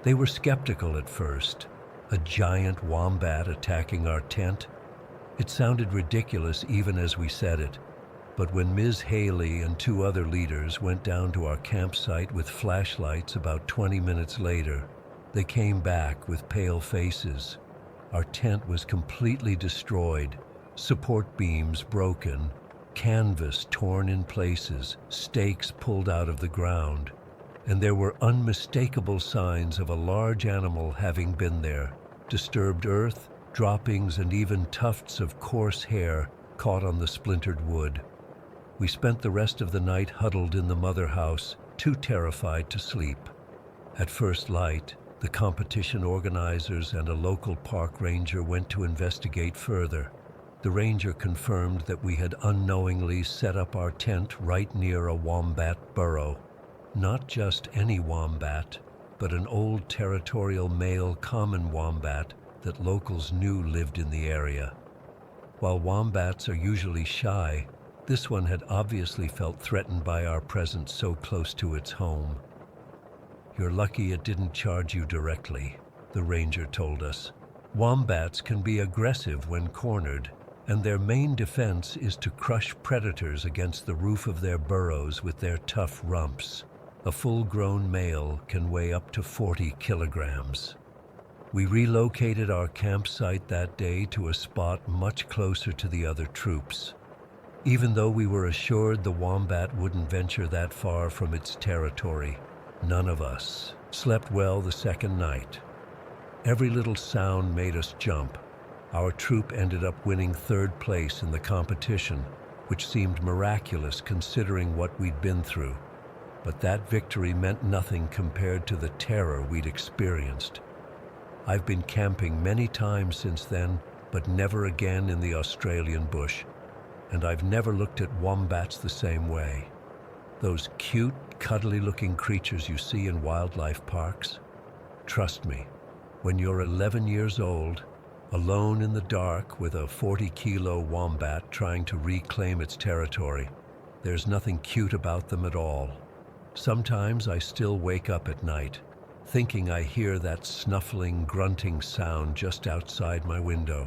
They were skeptical at first. A giant wombat attacking our tent? It sounded ridiculous even as we said it. But when Ms. Haley and two other leaders went down to our campsite with flashlights about 20 minutes later, they came back with pale faces. Our tent was completely destroyed, support beams broken, canvas torn in places, stakes pulled out of the ground, and there were unmistakable signs of a large animal having been there. Disturbed earth, droppings, and even tufts of coarse hair caught on the splintered wood. We spent the rest of the night huddled in the mother house, too terrified to sleep. At first light, the competition organizers and a local park ranger went to investigate further. The ranger confirmed that we had unknowingly set up our tent right near a wombat burrow. Not just any wombat, but an old territorial male common wombat that locals knew lived in the area. While wombats are usually shy, this one had obviously felt threatened by our presence so close to its home. "You're lucky it didn't charge you directly," the ranger told us. "Wombats can be aggressive when cornered, and their main defense is to crush predators against the roof of their burrows with their tough rumps. A full-grown male can weigh up to 40 kilograms. We relocated our campsite that day to a spot much closer to the other troops. Even though we were assured the wombat wouldn't venture that far from its territory, none of us slept well the second night. Every little sound made us jump. Our troop ended up winning third place in the competition, which seemed miraculous considering what we'd been through. But that victory meant nothing compared to the terror we'd experienced. I've been camping many times since then, but never again in the Australian bush. And I've never looked at wombats the same way. Those cute, cuddly-looking creatures you see in wildlife parks. Trust me, when you're 11 years old, alone in the dark with a 40-kilo wombat trying to reclaim its territory, there's nothing cute about them at all. Sometimes I still wake up at night, thinking I hear that snuffling, grunting sound just outside my window.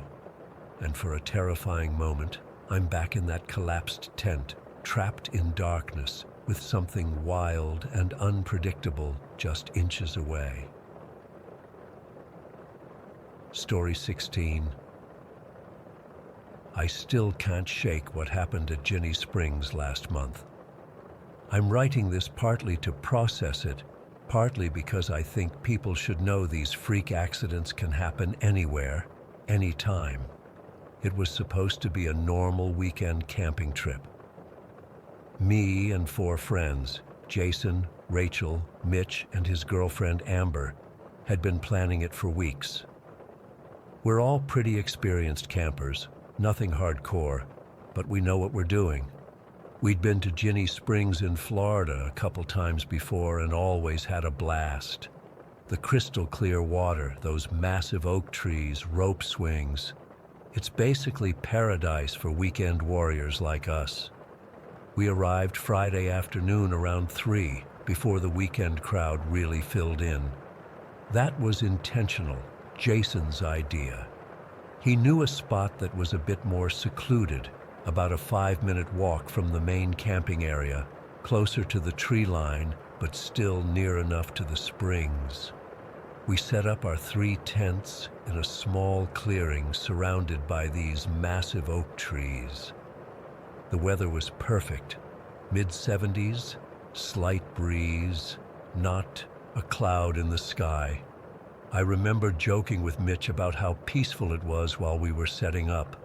And for a terrifying moment, I'm back in that collapsed tent, trapped in darkness, with something wild and unpredictable just inches away. Story 16. I still can't shake what happened at Ginny Springs last month. I'm writing this partly to process it, partly because I think people should know these freak accidents can happen anywhere, anytime. It was supposed to be a normal weekend camping trip. Me and 4 friends, Jason, Rachel, Mitch, and his girlfriend Amber, had been planning it for weeks. We're all pretty experienced campers, nothing hardcore, but we know what we're doing. We'd been to Ginny Springs in Florida a couple times before and always had a blast. The crystal clear water, those massive oak trees, rope swings. It's basically paradise for weekend warriors like us. We arrived Friday afternoon around 3, before the weekend crowd really filled in. That was intentional, Jason's idea. He knew a spot that was a bit more secluded, about a 5-minute walk from the main camping area, closer to the tree line, but still near enough to the springs. We set up our 3 tents in a small clearing surrounded by these massive oak trees. The weather was perfect, mid-70s, slight breeze, not a cloud in the sky. I remember joking with Mitch about how peaceful it was while we were setting up.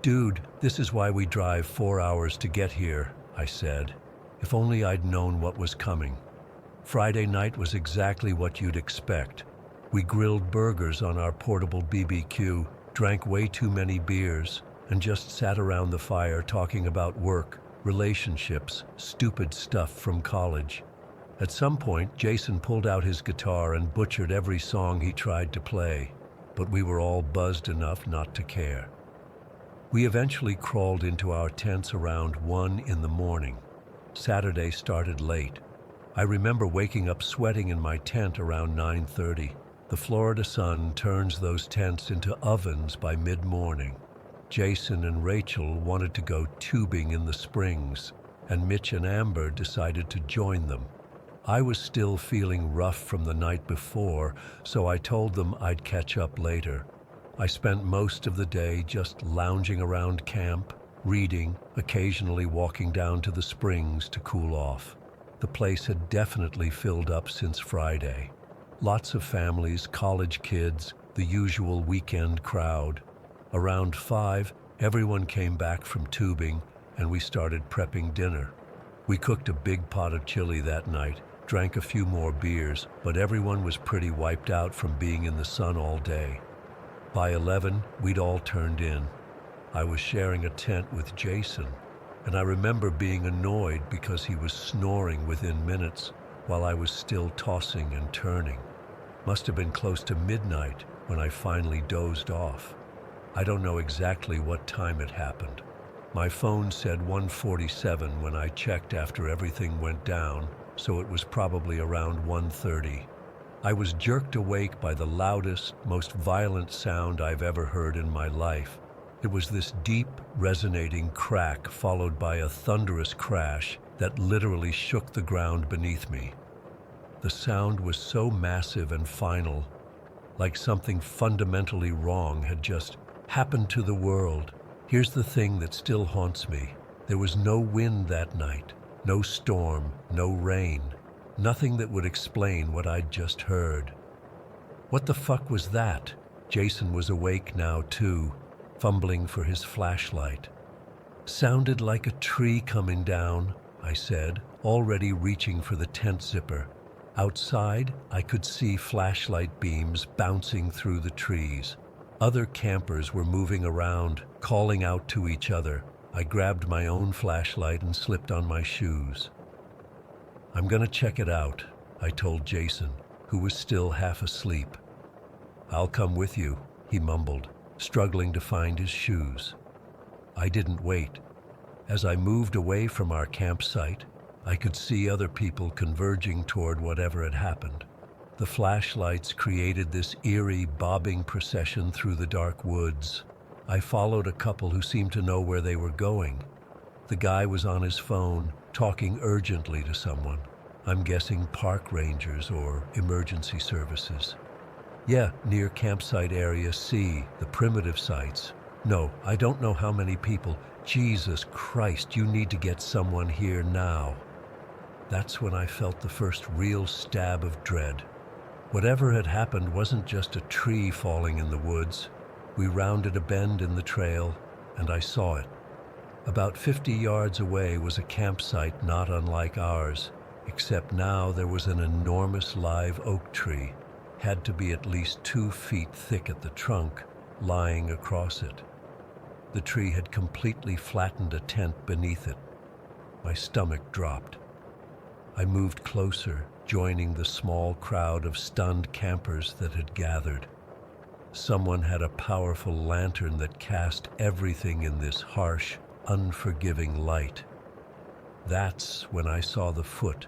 "Dude, this is why we drive 4 hours to get here," I said. "If only I'd known what was coming." Friday night was exactly what you'd expect. We grilled burgers on our portable BBQ, drank way too many beers, and just sat around the fire talking about work, relationships, stupid stuff from college. At some point, Jason pulled out his guitar and butchered every song he tried to play, but we were all buzzed enough not to care. We eventually crawled into our tents around 1 in the morning. Saturday started late. I remember waking up sweating in my tent around 9:30. The Florida sun turns those tents into ovens by mid-morning. Jason and Rachel wanted to go tubing in the springs, and Mitch and Amber decided to join them. I was still feeling rough from the night before, so I told them I'd catch up later. I spent most of the day just lounging around camp, reading, occasionally walking down to the springs to cool off. The place had definitely filled up since Friday. Lots of families, college kids, the usual weekend crowd. Around 5, everyone came back from tubing, and we started prepping dinner. We cooked a big pot of chili that night, drank a few more beers, but everyone was pretty wiped out from being in the sun all day. By 11, we'd all turned in. I was sharing a tent with Jason, and I remember being annoyed because he was snoring within minutes while I was still tossing and turning. Must have been close to midnight when I finally dozed off. I don't know exactly what time it happened. My phone said 1:47 when I checked after everything went down, so it was probably around 1:30. I was jerked awake by the loudest, most violent sound I've ever heard in my life. It was this deep, resonating crack followed by a thunderous crash that literally shook the ground beneath me. The sound was so massive and final, like something fundamentally wrong had just happened to the world. Here's the thing that still haunts me. There was no wind that night, no storm, no rain. Nothing that would explain what I'd just heard. What the fuck was that? Jason was awake now too, fumbling for his flashlight. "Sounded like a tree coming down," I said, already reaching for the tent zipper. Outside, I could see flashlight beams bouncing through the trees. Other campers were moving around, calling out to each other. I grabbed my own flashlight and slipped on my shoes. "I'm gonna check it out," I told Jason, who was still half asleep. "I'll come with you," he mumbled, struggling to find his shoes. I didn't wait. As I moved away from our campsite, I could see other people converging toward whatever had happened. The flashlights created this eerie, bobbing procession through the dark woods. I followed a couple who seemed to know where they were going. The guy was on his phone, talking urgently to someone. I'm guessing park rangers or emergency services. "Yeah, near campsite area C, the primitive sites. No, I don't know how many people. Jesus Christ, you need to get someone here now." That's when I felt the first real stab of dread. Whatever had happened wasn't just a tree falling in the woods. We rounded a bend in the trail, and I saw it. About 50 yards away was a campsite not unlike ours, except now there was an enormous live oak tree, had to be at least 2 feet thick at the trunk, lying across it. The tree had completely flattened a tent beneath it. My stomach dropped. I moved closer, joining the small crowd of stunned campers that had gathered. Someone had a powerful lantern that cast everything in this harsh, unforgiving light. That's when I saw the foot,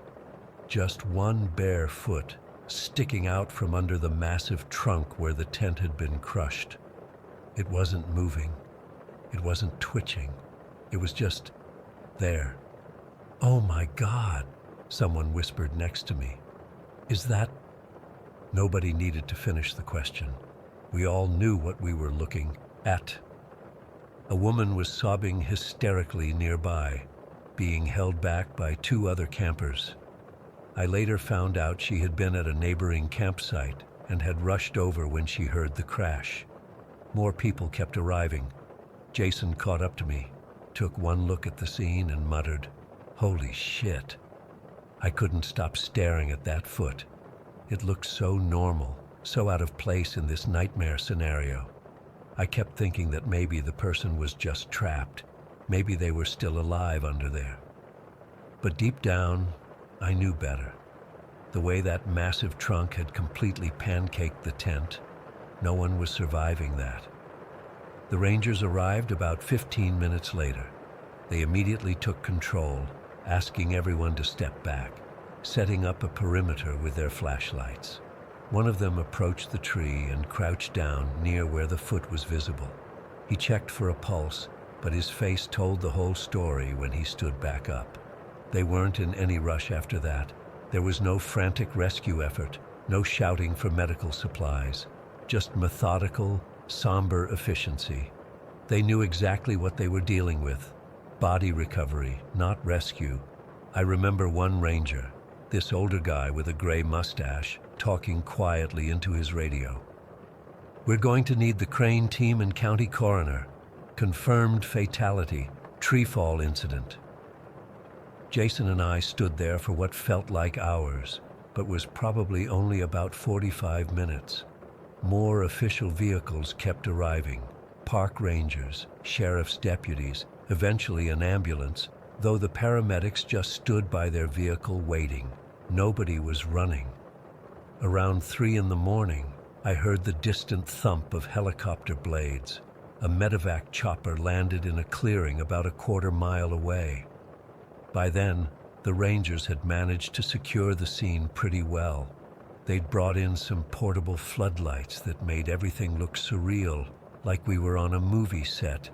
just one bare foot, sticking out from under the massive trunk where the tent had been crushed. It wasn't moving. It wasn't twitching. It was just there. "Oh my God," someone whispered next to me. "Is that—" Nobody needed to finish the question. We all knew what we were looking at. A woman was sobbing hysterically nearby, being held back by two other campers. I later found out she had been at a neighboring campsite and had rushed over when she heard the crash. More people kept arriving. Jason caught up to me, took one look at the scene and muttered, "Holy shit." I couldn't stop staring at that foot. It looked so normal, so out of place in this nightmare scenario. I kept thinking that maybe the person was just trapped. Maybe they were still alive under there. But deep down, I knew better. The way that massive trunk had completely pancaked the tent, no one was surviving that. The Rangers arrived about 15 minutes later. They immediately took control, asking everyone to step back, setting up a perimeter with their flashlights. One of them approached the tree and crouched down near where the foot was visible. He checked for a pulse, but his face told the whole story when he stood back up. They weren't in any rush after that. There was no frantic rescue effort, no shouting for medical supplies, just methodical, somber efficiency. They knew exactly what they were dealing with. Body recovery, not rescue. I remember one ranger, this older guy with a gray mustache, talking quietly into his radio. "We're going to need the crane team and county coroner. Confirmed fatality, tree fall incident." Jason and I stood there for what felt like hours, but was probably only about 45 minutes. More official vehicles kept arriving. Park rangers, sheriff's deputies, eventually an ambulance, though the paramedics just stood by their vehicle waiting. Nobody was running. Around 3 in the morning, I heard the distant thump of helicopter blades. A medevac chopper landed in a clearing about a quarter-mile away. By then, the Rangers had managed to secure the scene pretty well. They'd brought in some portable floodlights that made everything look surreal, like we were on a movie set.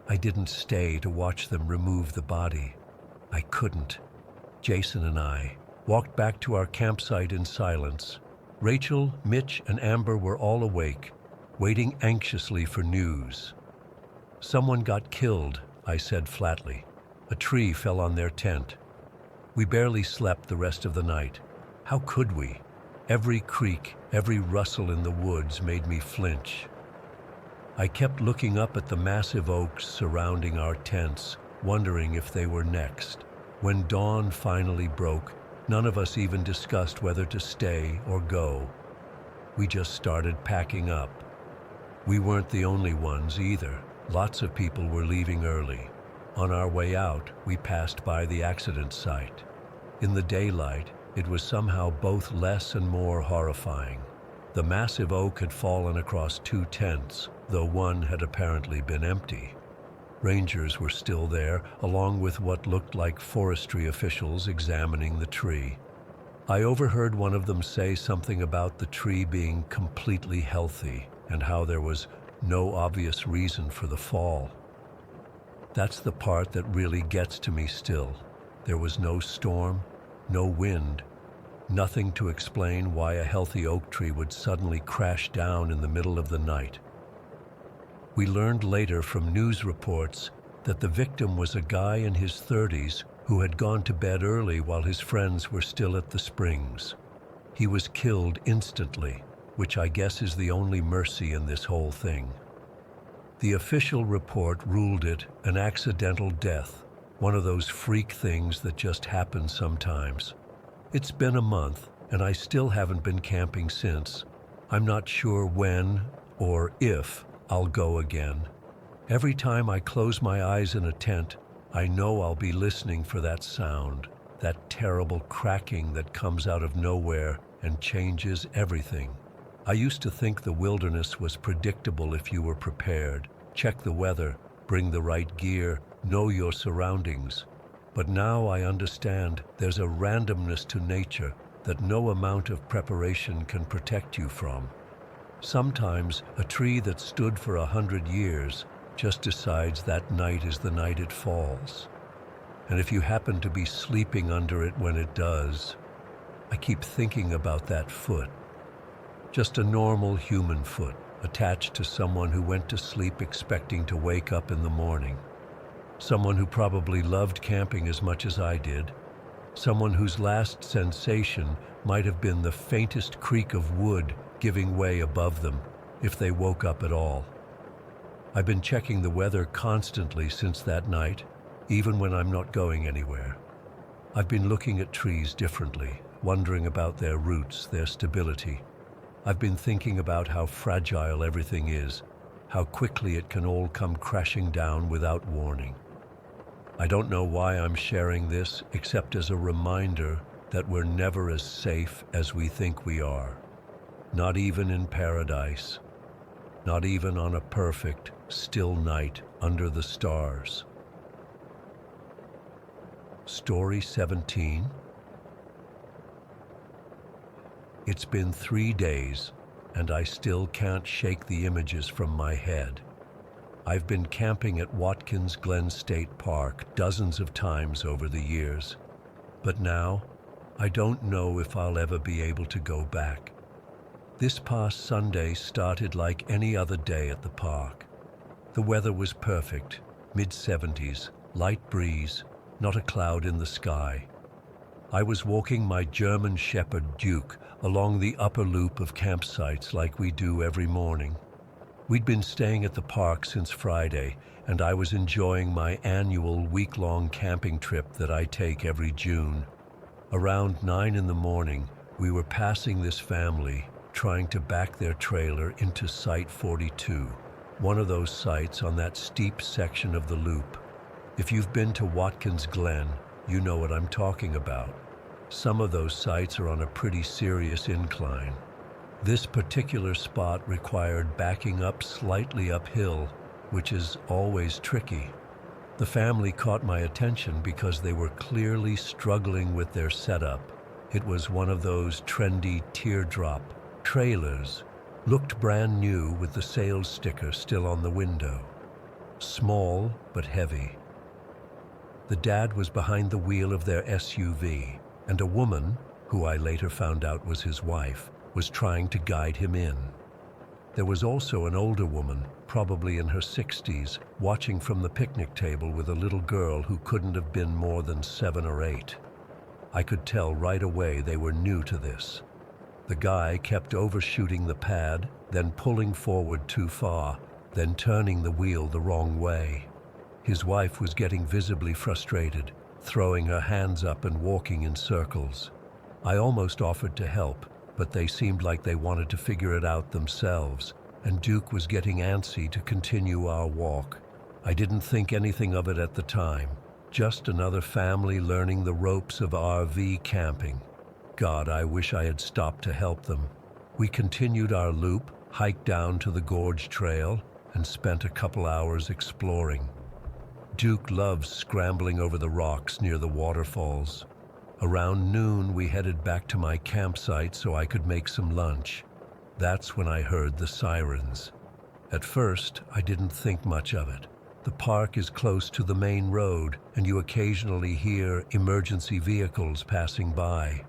I didn't stay to watch them remove the body. I couldn't. Jason and I walked back to our campsite in silence. Rachel, Mitch, and Amber were all awake, waiting anxiously for news. "Someone got killed," I said flatly. "A tree fell on their tent." We barely slept the rest of the night. How could we? Every creak, every rustle in the woods made me flinch. I kept looking up at the massive oaks surrounding our tents, wondering if they were next. When dawn finally broke, none of us even discussed whether to stay or go. We just started packing up. We weren't the only ones either. Lots of people were leaving early. On our way out, we passed by the accident site. In the daylight, it was somehow both less and more horrifying. The massive oak had fallen across 2 tents, though one had apparently been empty. Rangers were still there, along with what looked like forestry officials examining the tree. I overheard one of them say something about the tree being completely healthy and how there was no obvious reason for the fall. That's the part that really gets to me still. There was no storm, no wind, nothing to explain why a healthy oak tree would suddenly crash down in the middle of the night. We learned later from news reports that the victim was a guy in his 30s who had gone to bed early while his friends were still at the springs. He was killed instantly, which I guess is the only mercy in this whole thing. The official report ruled it an accidental death, one of those freak things that just happen sometimes. It's been a month, and I still haven't been camping since. I'm not sure when or if I'll go again. Every time I close my eyes in a tent, I know I'll be listening for that sound, that terrible cracking that comes out of nowhere and changes everything. I used to think the wilderness was predictable if you were prepared. Check the weather, bring the right gear, know your surroundings. But now I understand there's a randomness to nature that no amount of preparation can protect you from. Sometimes a tree that stood for 100 years just decides that night is the night it falls. And if you happen to be sleeping under it when it does, I keep thinking about that foot. Just a normal human foot, attached to someone who went to sleep expecting to wake up in the morning. Someone who probably loved camping as much as I did. Someone whose last sensation might have been the faintest creak of wood giving way above them, if they woke up at all. I've been checking the weather constantly since that night, even when I'm not going anywhere. I've been looking at trees differently, wondering about their roots, their stability. I've been thinking about how fragile everything is, how quickly it can all come crashing down without warning. I don't know why I'm sharing this, except as a reminder that we're never as safe as we think we are. Not even in paradise. Not even on a perfect, still night under the stars. Story 17. It's been 3 days, and I still can't shake the images from my head. I've been camping at Watkins Glen State Park dozens of times over the years, but now I don't know if I'll ever be able to go back. This past Sunday started like any other day at the park. The weather was perfect, mid-70s, light breeze, not a cloud in the sky. I was walking my German Shepherd Duke along the upper loop of campsites like we do every morning. We'd been staying at the park since Friday, and I was enjoying my annual week-long camping trip that I take every June. Around 9 in the morning, we were passing this family, trying to back their trailer into Site 42, one of those sites on that steep section of the loop. If you've been to Watkins Glen, you know what I'm talking about. Some of those sites are on a pretty serious incline. This particular spot required backing up slightly uphill, which is always tricky. The family caught my attention because they were clearly struggling with their setup. It was one of those trendy teardrop trailers, looked brand new with the sales sticker still on the window. Small but heavy. The dad was behind the wheel of their SUV, and a woman, who I later found out was his wife, was trying to guide him in. There was also an older woman, probably in her 60s, watching from the picnic table with a little girl who couldn't have been more than 7 or 8. I could tell right away they were new to this. The guy kept overshooting the pad, then pulling forward too far, then turning the wheel the wrong way. His wife was getting visibly frustrated, throwing her hands up and walking in circles. I almost offered to help, but they seemed like they wanted to figure it out themselves, and Duke was getting antsy to continue our walk. I didn't think anything of it at the time, just another family learning the ropes of RV camping. God, I wish I had stopped to help them. We continued our loop, hiked down to the Gorge Trail, and spent a couple hours exploring. Duke loves scrambling over the rocks near the waterfalls. Around noon, we headed back to my campsite so I could make some lunch. That's when I heard the sirens. At first, I didn't think much of it. The park is close to the main road, and you occasionally hear emergency vehicles passing by.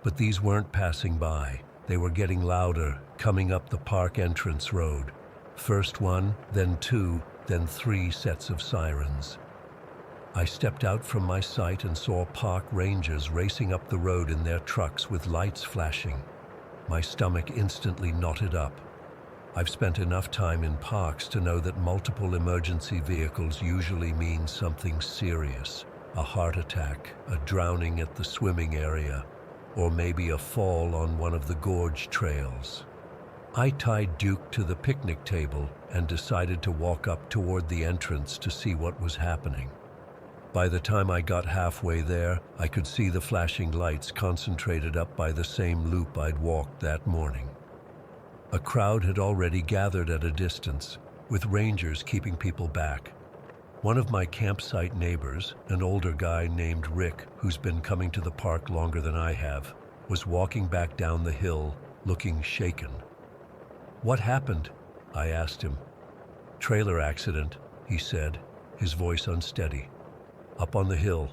But these weren't passing by. They were getting louder, coming up the park entrance road. First one, then 2, then 3 sets of sirens. I stepped out from my sight and saw park rangers racing up the road in their trucks with lights flashing. My stomach instantly knotted up. I've spent enough time in parks to know that multiple emergency vehicles usually mean something serious. A heart attack, a drowning at the swimming area, or maybe a fall on one of the gorge trails. I tied Duke to the picnic table and decided to walk up toward the entrance to see what was happening. By the time I got halfway there, I could see the flashing lights concentrated up by the same loop I'd walked that morning. A crowd had already gathered at a distance, with rangers keeping people back. One of my campsite neighbors, an older guy named Rick, who's been coming to the park longer than I have, was walking back down the hill, looking shaken. "What happened?" I asked him. "Trailer accident," he said, his voice unsteady. "Up on the hill.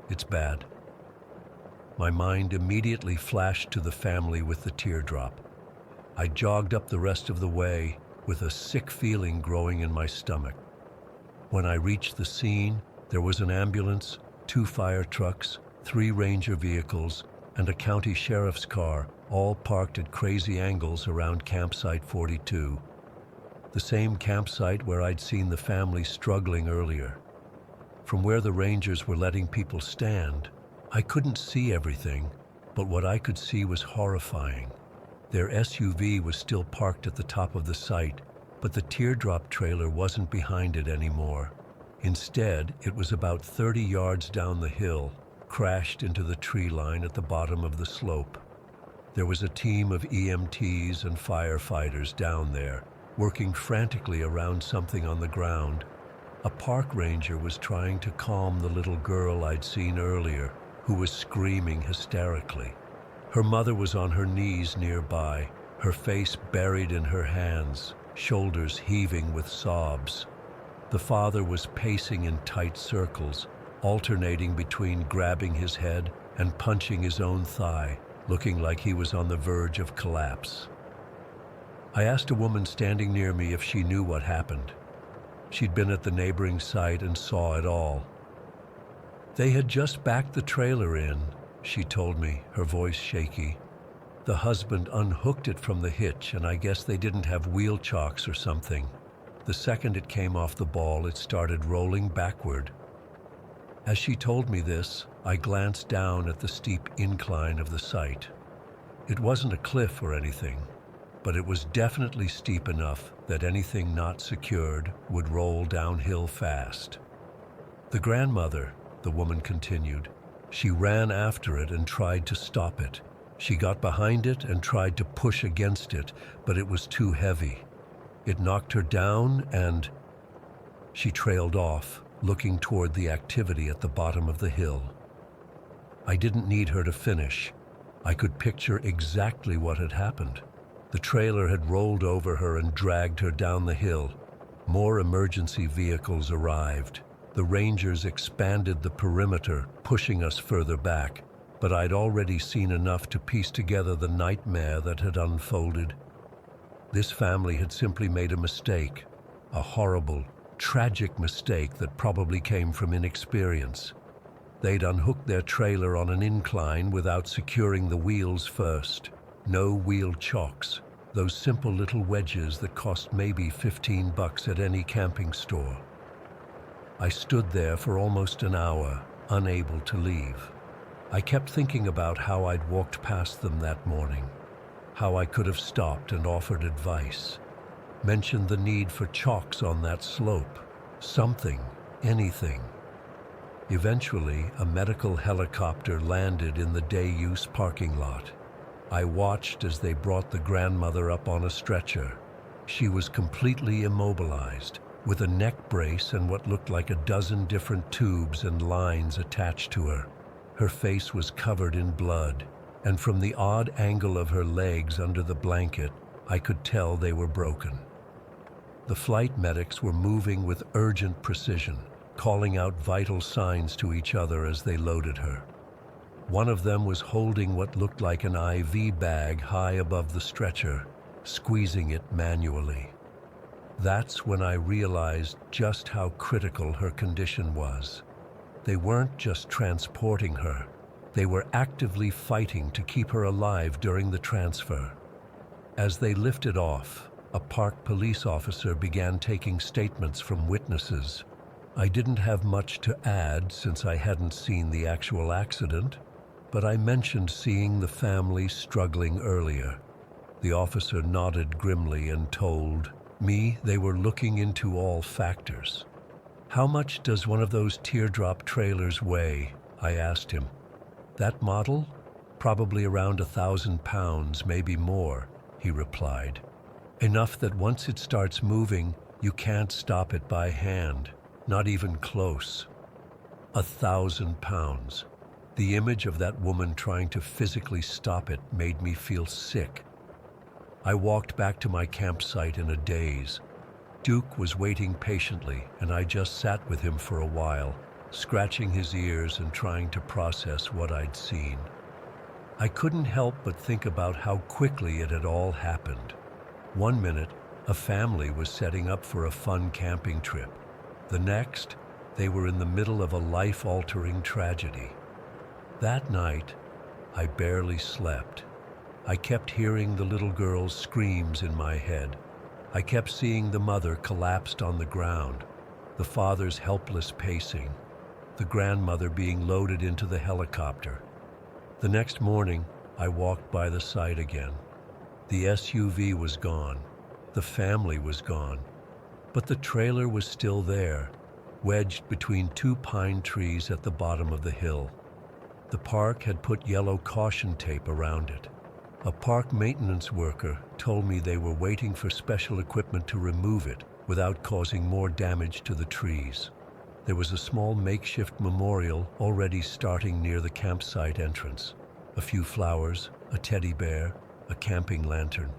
It's bad." My mind immediately flashed to the family with the teardrop. I jogged up the rest of the way with a sick feeling growing in my stomach. When I reached the scene, there was an ambulance, 2 fire trucks, 3 ranger vehicles, and a county sheriff's car, all parked at crazy angles around campsite 42. The same campsite where I'd seen the family struggling earlier. From where the rangers were letting people stand, I couldn't see everything, but what I could see was horrifying. Their SUV was still parked at the top of the site, but the teardrop trailer wasn't behind it anymore. Instead, it was about 30 yards down the hill, crashed into the tree line at the bottom of the slope. There was a team of EMTs and firefighters down there, working frantically around something on the ground. A park ranger was trying to calm the little girl I'd seen earlier, who was screaming hysterically. Her mother was on her knees nearby, her face buried in her hands, shoulders heaving with sobs. The father was pacing in tight circles, alternating between grabbing his head and punching his own thigh, looking like he was on the verge of collapse. I asked a woman standing near me if she knew what happened. She'd been at the neighboring site and saw it all. "They had just backed the trailer in," she told me, her voice shaky. "The husband unhooked it from the hitch, and I guess they didn't have wheel chocks or something. The second it came off the ball, it started rolling backward." As she told me this, I glanced down at the steep incline of the site. It wasn't a cliff or anything, but it was definitely steep enough that anything not secured would roll downhill fast. "The grandmother," the woman continued, "she ran after it and tried to stop it. She got behind it and tried to push against it, but it was too heavy. It knocked her down and—" She trailed off, looking toward the activity at the bottom of the hill. I didn't need her to finish. I could picture exactly what had happened. The trailer had rolled over her and dragged her down the hill. More emergency vehicles arrived. The rangers expanded the perimeter, pushing us further back, but I'd already seen enough to piece together the nightmare that had unfolded. This family had simply made a mistake, a horrible, tragic mistake that probably came from inexperience. They'd unhooked their trailer on an incline without securing the wheels first. No wheel chocks, those simple little wedges that cost maybe $15 at any camping store. I stood there for almost an hour, unable to leave. I kept thinking about how I'd walked past them that morning, how I could have stopped and offered advice, mentioned the need for chocks on that slope, something, anything. Eventually, a medical helicopter landed in the day-use parking lot. I watched as they brought the grandmother up on a stretcher. She was completely immobilized, with a neck brace and what looked like a dozen different tubes and lines attached to her. Her face was covered in blood, and from the odd angle of her legs under the blanket, I could tell they were broken. The flight medics were moving with urgent precision, calling out vital signs to each other as they loaded her. One of them was holding what looked like an IV bag high above the stretcher, squeezing it manually. That's when I realized just how critical her condition was. They weren't just transporting her. They were actively fighting to keep her alive during the transfer. As they lifted off, a park police officer began taking statements from witnesses. I didn't have much to add since I hadn't seen the actual accident, but I mentioned seeing the family struggling earlier. The officer nodded grimly and told me they were looking into all factors. "How much does one of those teardrop trailers weigh?" I asked him. "That model? Probably around 1,000 pounds, maybe more," he replied. "Enough that once it starts moving, you can't stop it by hand, not even close." 1,000 pounds. The image of that woman trying to physically stop it made me feel sick. I walked back to my campsite in a daze. Duke was waiting patiently, and I just sat with him for a while, scratching his ears and trying to process what I'd seen. I couldn't help but think about how quickly it had all happened. One minute, a family was setting up for a fun camping trip. The next, they were in the middle of a life-altering tragedy. That night, I barely slept. I kept hearing the little girl's screams in my head. I kept seeing the mother collapsed on the ground, the father's helpless pacing, the grandmother being loaded into the helicopter. The next morning, I walked by the site again. The SUV was gone. The family was gone. But the trailer was still there, wedged between two pine trees at the bottom of the hill. The park had put yellow caution tape around it. A park maintenance worker told me they were waiting for special equipment to remove it without causing more damage to the trees. There was a small makeshift memorial already starting near the campsite entrance. A few flowers, a teddy bear, a camping lantern.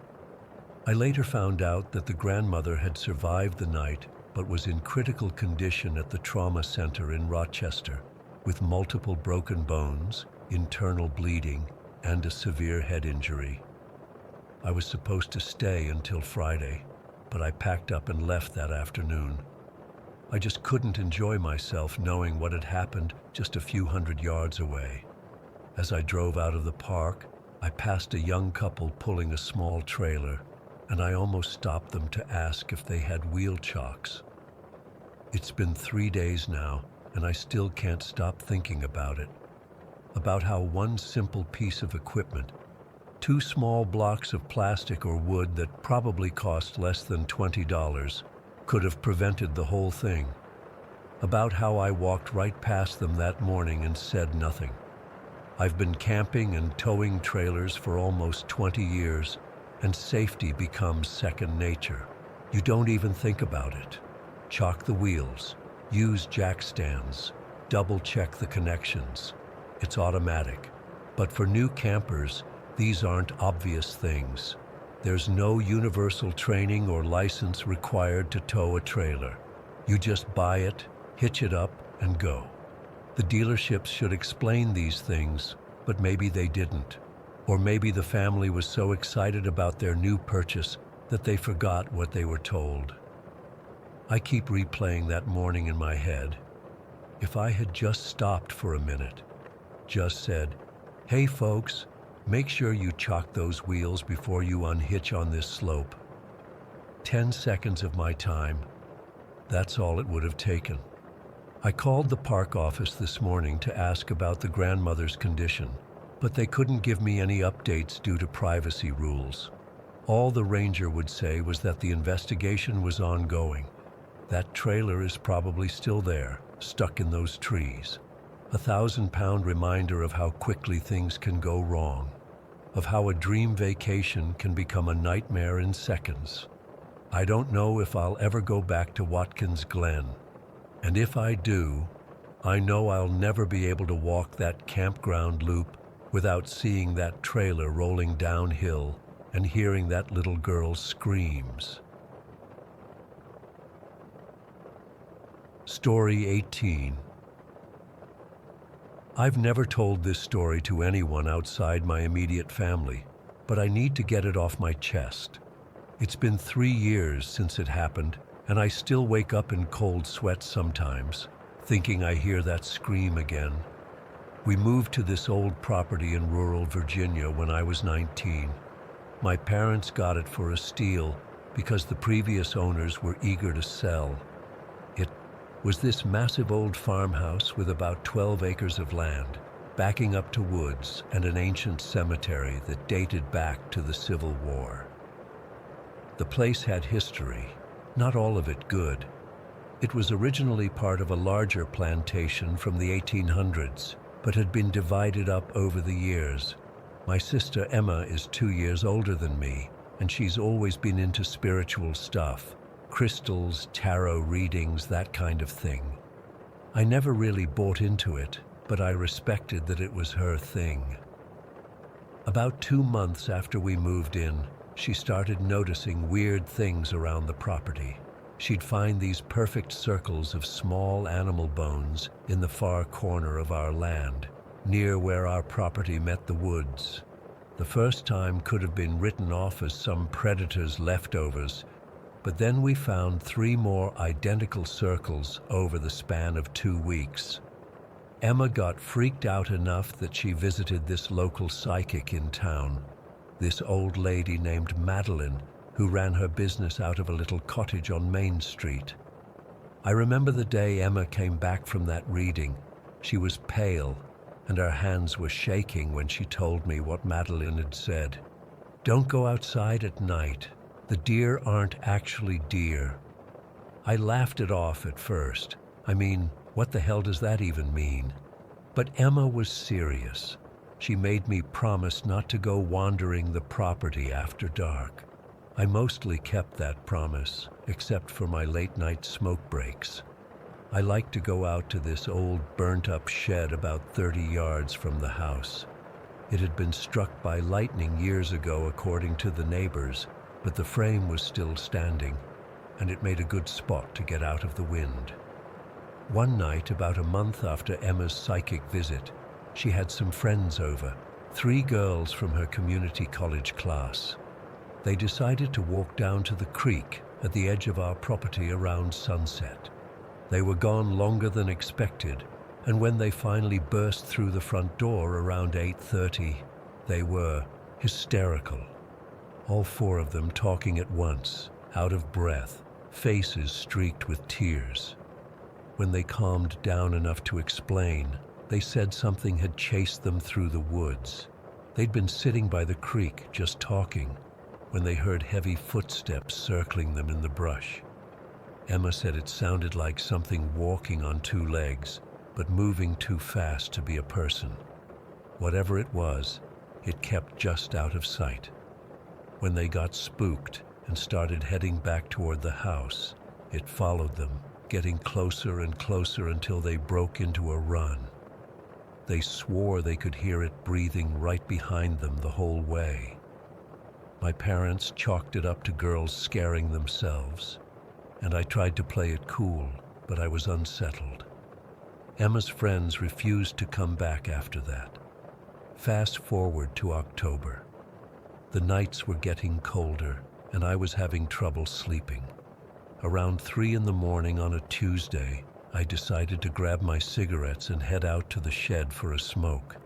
I later found out that the grandmother had survived the night but was in critical condition at the trauma center in Rochester, with multiple broken bones, internal bleeding, and a severe head injury. I was supposed to stay until Friday, but I packed up and left that afternoon. I just couldn't enjoy myself knowing what had happened just a few hundred yards away. As I drove out of the park, I passed a young couple pulling a small trailer, and I almost stopped them to ask if they had wheel chocks. It's been 3 days now, and I still can't stop thinking about it. About how one simple piece of equipment, 2 small blocks of plastic or wood that probably cost less than $20, could have prevented the whole thing. About how I walked right past them that morning and said nothing. I've been camping and towing trailers for almost 20 years, and safety becomes second nature. You don't even think about it. Chock the wheels, use jack stands, double-check the connections. It's automatic. But for new campers, these aren't obvious things. There's no universal training or license required to tow a trailer. You just buy it, hitch it up, and go. The dealerships should explain these things, but maybe they didn't. Or maybe the family was so excited about their new purchase that they forgot what they were told. I keep replaying that morning in my head. If I had just stopped for a minute, just said, "Hey folks, make sure you chock those wheels before you unhitch on this slope." 10 seconds of my time, that's all it would have taken. I called the park office this morning to ask about the grandmother's condition, but they couldn't give me any updates due to privacy rules. All the ranger would say was that the investigation was ongoing. That trailer is probably still there, stuck in those trees. A 1,000-pound reminder of how quickly things can go wrong, of how a dream vacation can become a nightmare in seconds. I don't know if I'll ever go back to Watkins Glen, and if I do, I know I'll never be able to walk that campground loop without seeing that trailer rolling downhill and hearing that little girl's screams. Story 18. I've never told this story to anyone outside my immediate family, but I need to get it off my chest. It's been 3 years since it happened, and I still wake up in cold sweats sometimes, thinking I hear that scream again. We moved to this old property in rural Virginia when I was 19. My parents got it for a steal because the previous owners were eager to sell. It was this massive old farmhouse with about 12 acres of land, backing up to woods and an ancient cemetery that dated back to the Civil War. The place had history, not all of it good. It was originally part of a larger plantation from the 1800s, but had been divided up over the years. My sister Emma is 2 years older than me, and she's always been into spiritual stuff, crystals, tarot readings, that kind of thing. I never really bought into it, but I respected that it was her thing. About 2 months after we moved in, she started noticing weird things around the property. She'd find these perfect circles of small animal bones in the far corner of our land, near where our property met the woods. The first time could have been written off as some predator's leftovers, but then we found 3 more identical circles over the span of 2 weeks. Emma got freaked out enough that she visited this local psychic in town, this old lady named Madeline, who ran her business out of a little cottage on Main Street. I remember the day Emma came back from that reading. She was pale, and her hands were shaking when she told me what Madeline had said. "Don't go outside at night. The deer aren't actually deer." I laughed it off at first. I mean, what the hell does that even mean? But Emma was serious. She made me promise not to go wandering the property after dark. I mostly kept that promise, except for my late-night smoke breaks. I liked to go out to this old burnt-up shed about 30 yards from the house. It had been struck by lightning years ago, according to the neighbors, but the frame was still standing, and it made a good spot to get out of the wind. One night, about a month after Emma's psychic visit, she had some friends over, 3 girls from her community college class. They decided to walk down to the creek at the edge of our property around sunset. They were gone longer than expected, and when they finally burst through the front door around 8:30, they were hysterical. All 4 of them talking at once, out of breath, faces streaked with tears. When they calmed down enough to explain, they said something had chased them through the woods. They'd been sitting by the creek, just talking, when they heard heavy footsteps circling them in the brush. Emma said it sounded like something walking on 2 legs, but moving too fast to be a person. Whatever it was, it kept just out of sight. When they got spooked and started heading back toward the house, it followed them, getting closer and closer until they broke into a run. They swore they could hear it breathing right behind them the whole way. My parents chalked it up to girls scaring themselves, and I tried to play it cool, but I was unsettled. Emma's friends refused to come back after that. Fast forward to October. The nights were getting colder, and I was having trouble sleeping. Around 3 in the morning on a Tuesday, I decided to grab my cigarettes and head out to the shed for a smoke.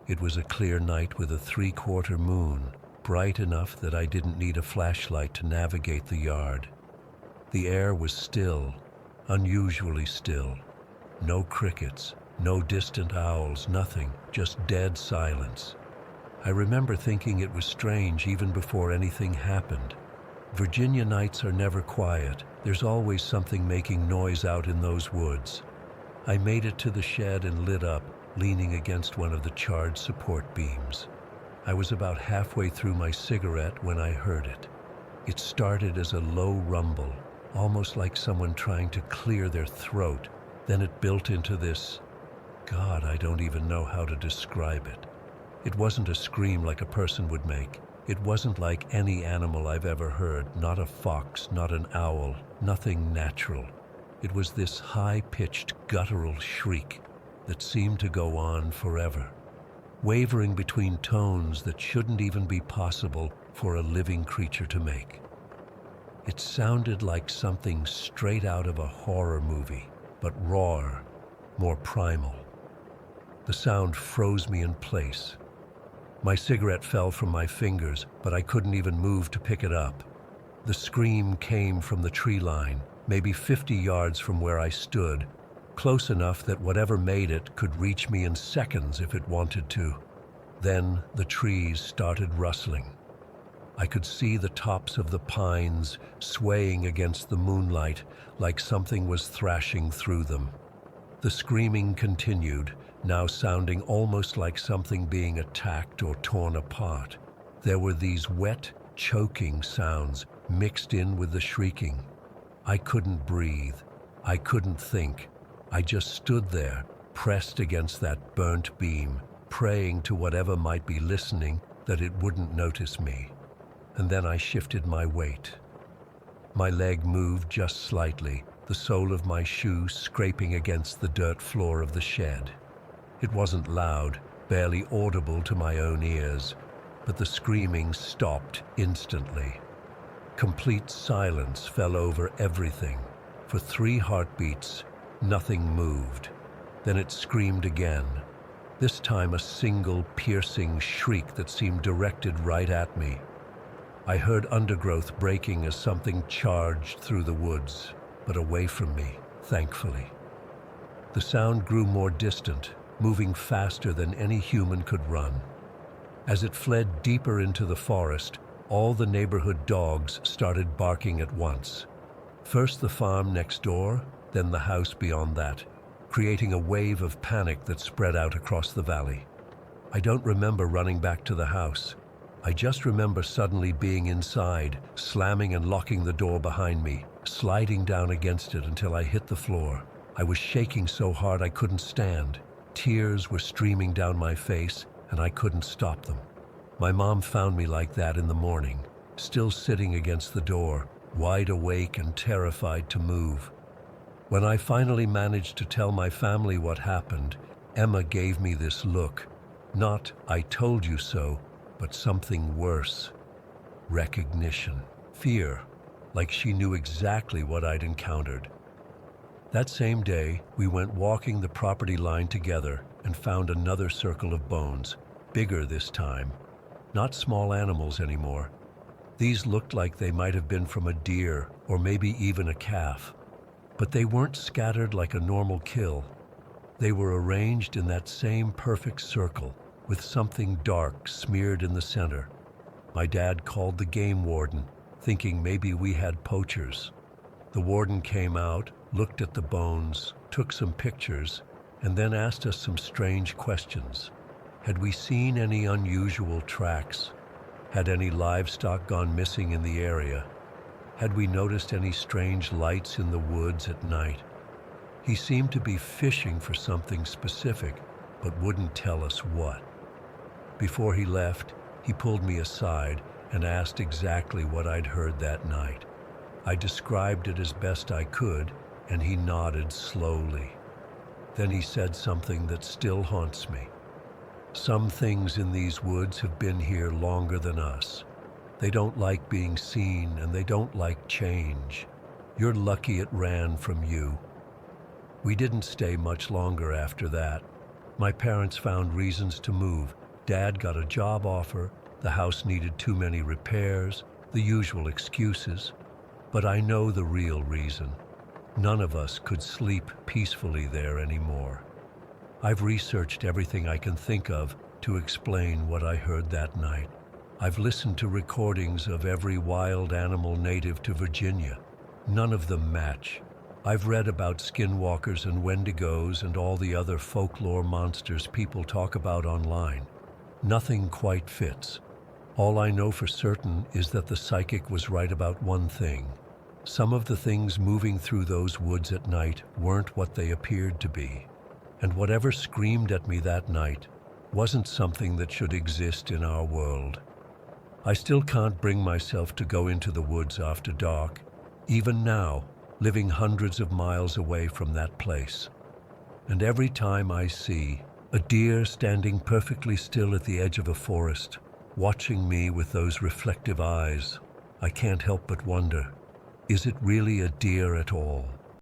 It was a clear night with a 3/4 moon, bright enough that I didn't need a flashlight to navigate the yard. The air was still, unusually still. No crickets, no distant owls, nothing, just dead silence. I remember thinking it was strange even before anything happened. Virginia nights are never quiet. There's always something making noise out in those woods. I made it to the shed and lit up, leaning against one of the charred support beams. I was about halfway through my cigarette when I heard it. It started as a low rumble, almost like someone trying to clear their throat. Then it built into this, God, I don't even know how to describe it. It wasn't a scream like a person would make. It wasn't like any animal I've ever heard, not a fox, not an owl, nothing natural. It was this high-pitched, guttural shriek that seemed to go on forever, wavering between tones that shouldn't even be possible for a living creature to make. It sounded like something straight out of a horror movie, but rawer, more primal. The sound froze me in place. My cigarette fell from my fingers, but I couldn't even move to pick it up. The scream came from the tree line, maybe 50 yards from where I stood, close enough that whatever made it could reach me in seconds if it wanted to. Then the trees started rustling. I could see the tops of the pines swaying against the moonlight like something was thrashing through them. The screaming continued, now sounding almost like something being attacked or torn apart. There were these wet, choking sounds mixed in with the shrieking. I couldn't breathe. I couldn't think. I just stood there, pressed against that burnt beam, praying to whatever might be listening that it wouldn't notice me. And then I shifted my weight. My leg moved just slightly, the sole of my shoe scraping against the dirt floor of the shed. It wasn't loud, barely audible to my own ears, but the screaming stopped instantly. Complete silence fell over everything. For 3 heartbeats, nothing moved. Then it screamed again, this time a single piercing shriek that seemed directed right at me. I heard undergrowth breaking as something charged through the woods, but away from me, thankfully. The sound grew more distant, moving faster than any human could run. As it fled deeper into the forest, all the neighborhood dogs started barking at once. First the farm next door, then the house beyond that, creating a wave of panic that spread out across the valley. I don't remember running back to the house. I just remember suddenly being inside, slamming and locking the door behind me, sliding down against it until I hit the floor. I was shaking so hard I couldn't stand. Tears were streaming down my face, and I couldn't stop them. My mom found me like that in the morning, still sitting against the door, wide awake and terrified to move. When I finally managed to tell my family what happened, Emma gave me this look. Not, "I told you so," but something worse. Recognition. Fear. Like she knew exactly what I'd encountered. That same day, we went walking the property line together and found another circle of bones, bigger this time. Not small animals anymore. These looked like they might have been from a deer or maybe even a calf. But they weren't scattered like a normal kill. They were arranged in that same perfect circle, with something dark smeared in the center. My dad called the game warden, thinking maybe we had poachers. The warden came out, looked at the bones, took some pictures, and then asked us some strange questions. Had we seen any unusual tracks? Had any livestock gone missing in the area? Had we noticed any strange lights in the woods at night? He seemed to be fishing for something specific, but wouldn't tell us what. Before he left, he pulled me aside and asked exactly what I'd heard that night. I described it as best I could, and he nodded slowly. Then he said something that still haunts me. Some things in these woods have been here longer than us. They don't like being seen, and they don't like change. You're lucky it ran from you. We didn't stay much longer after that. My parents found reasons to move. Dad got a job offer, the house needed too many repairs, the usual excuses. But I know the real reason. None of us could sleep peacefully there anymore. I've researched everything I can think of to explain what I heard that night. I've listened to recordings of every wild animal native to Virginia. None of them match. I've read about skinwalkers and wendigos and all the other folklore monsters people talk about online. Nothing quite fits. All I know for certain is that the psychic was right about one thing. Some of the things moving through those woods at night weren't what they appeared to be. And whatever screamed at me that night wasn't something that should exist in our world. I still can't bring myself to go into the woods after dark, even now, living hundreds of miles away from that place. And every time I see a deer standing perfectly still at the edge of a forest, watching me with those reflective eyes, I can't help but wonder, is it really a deer at all?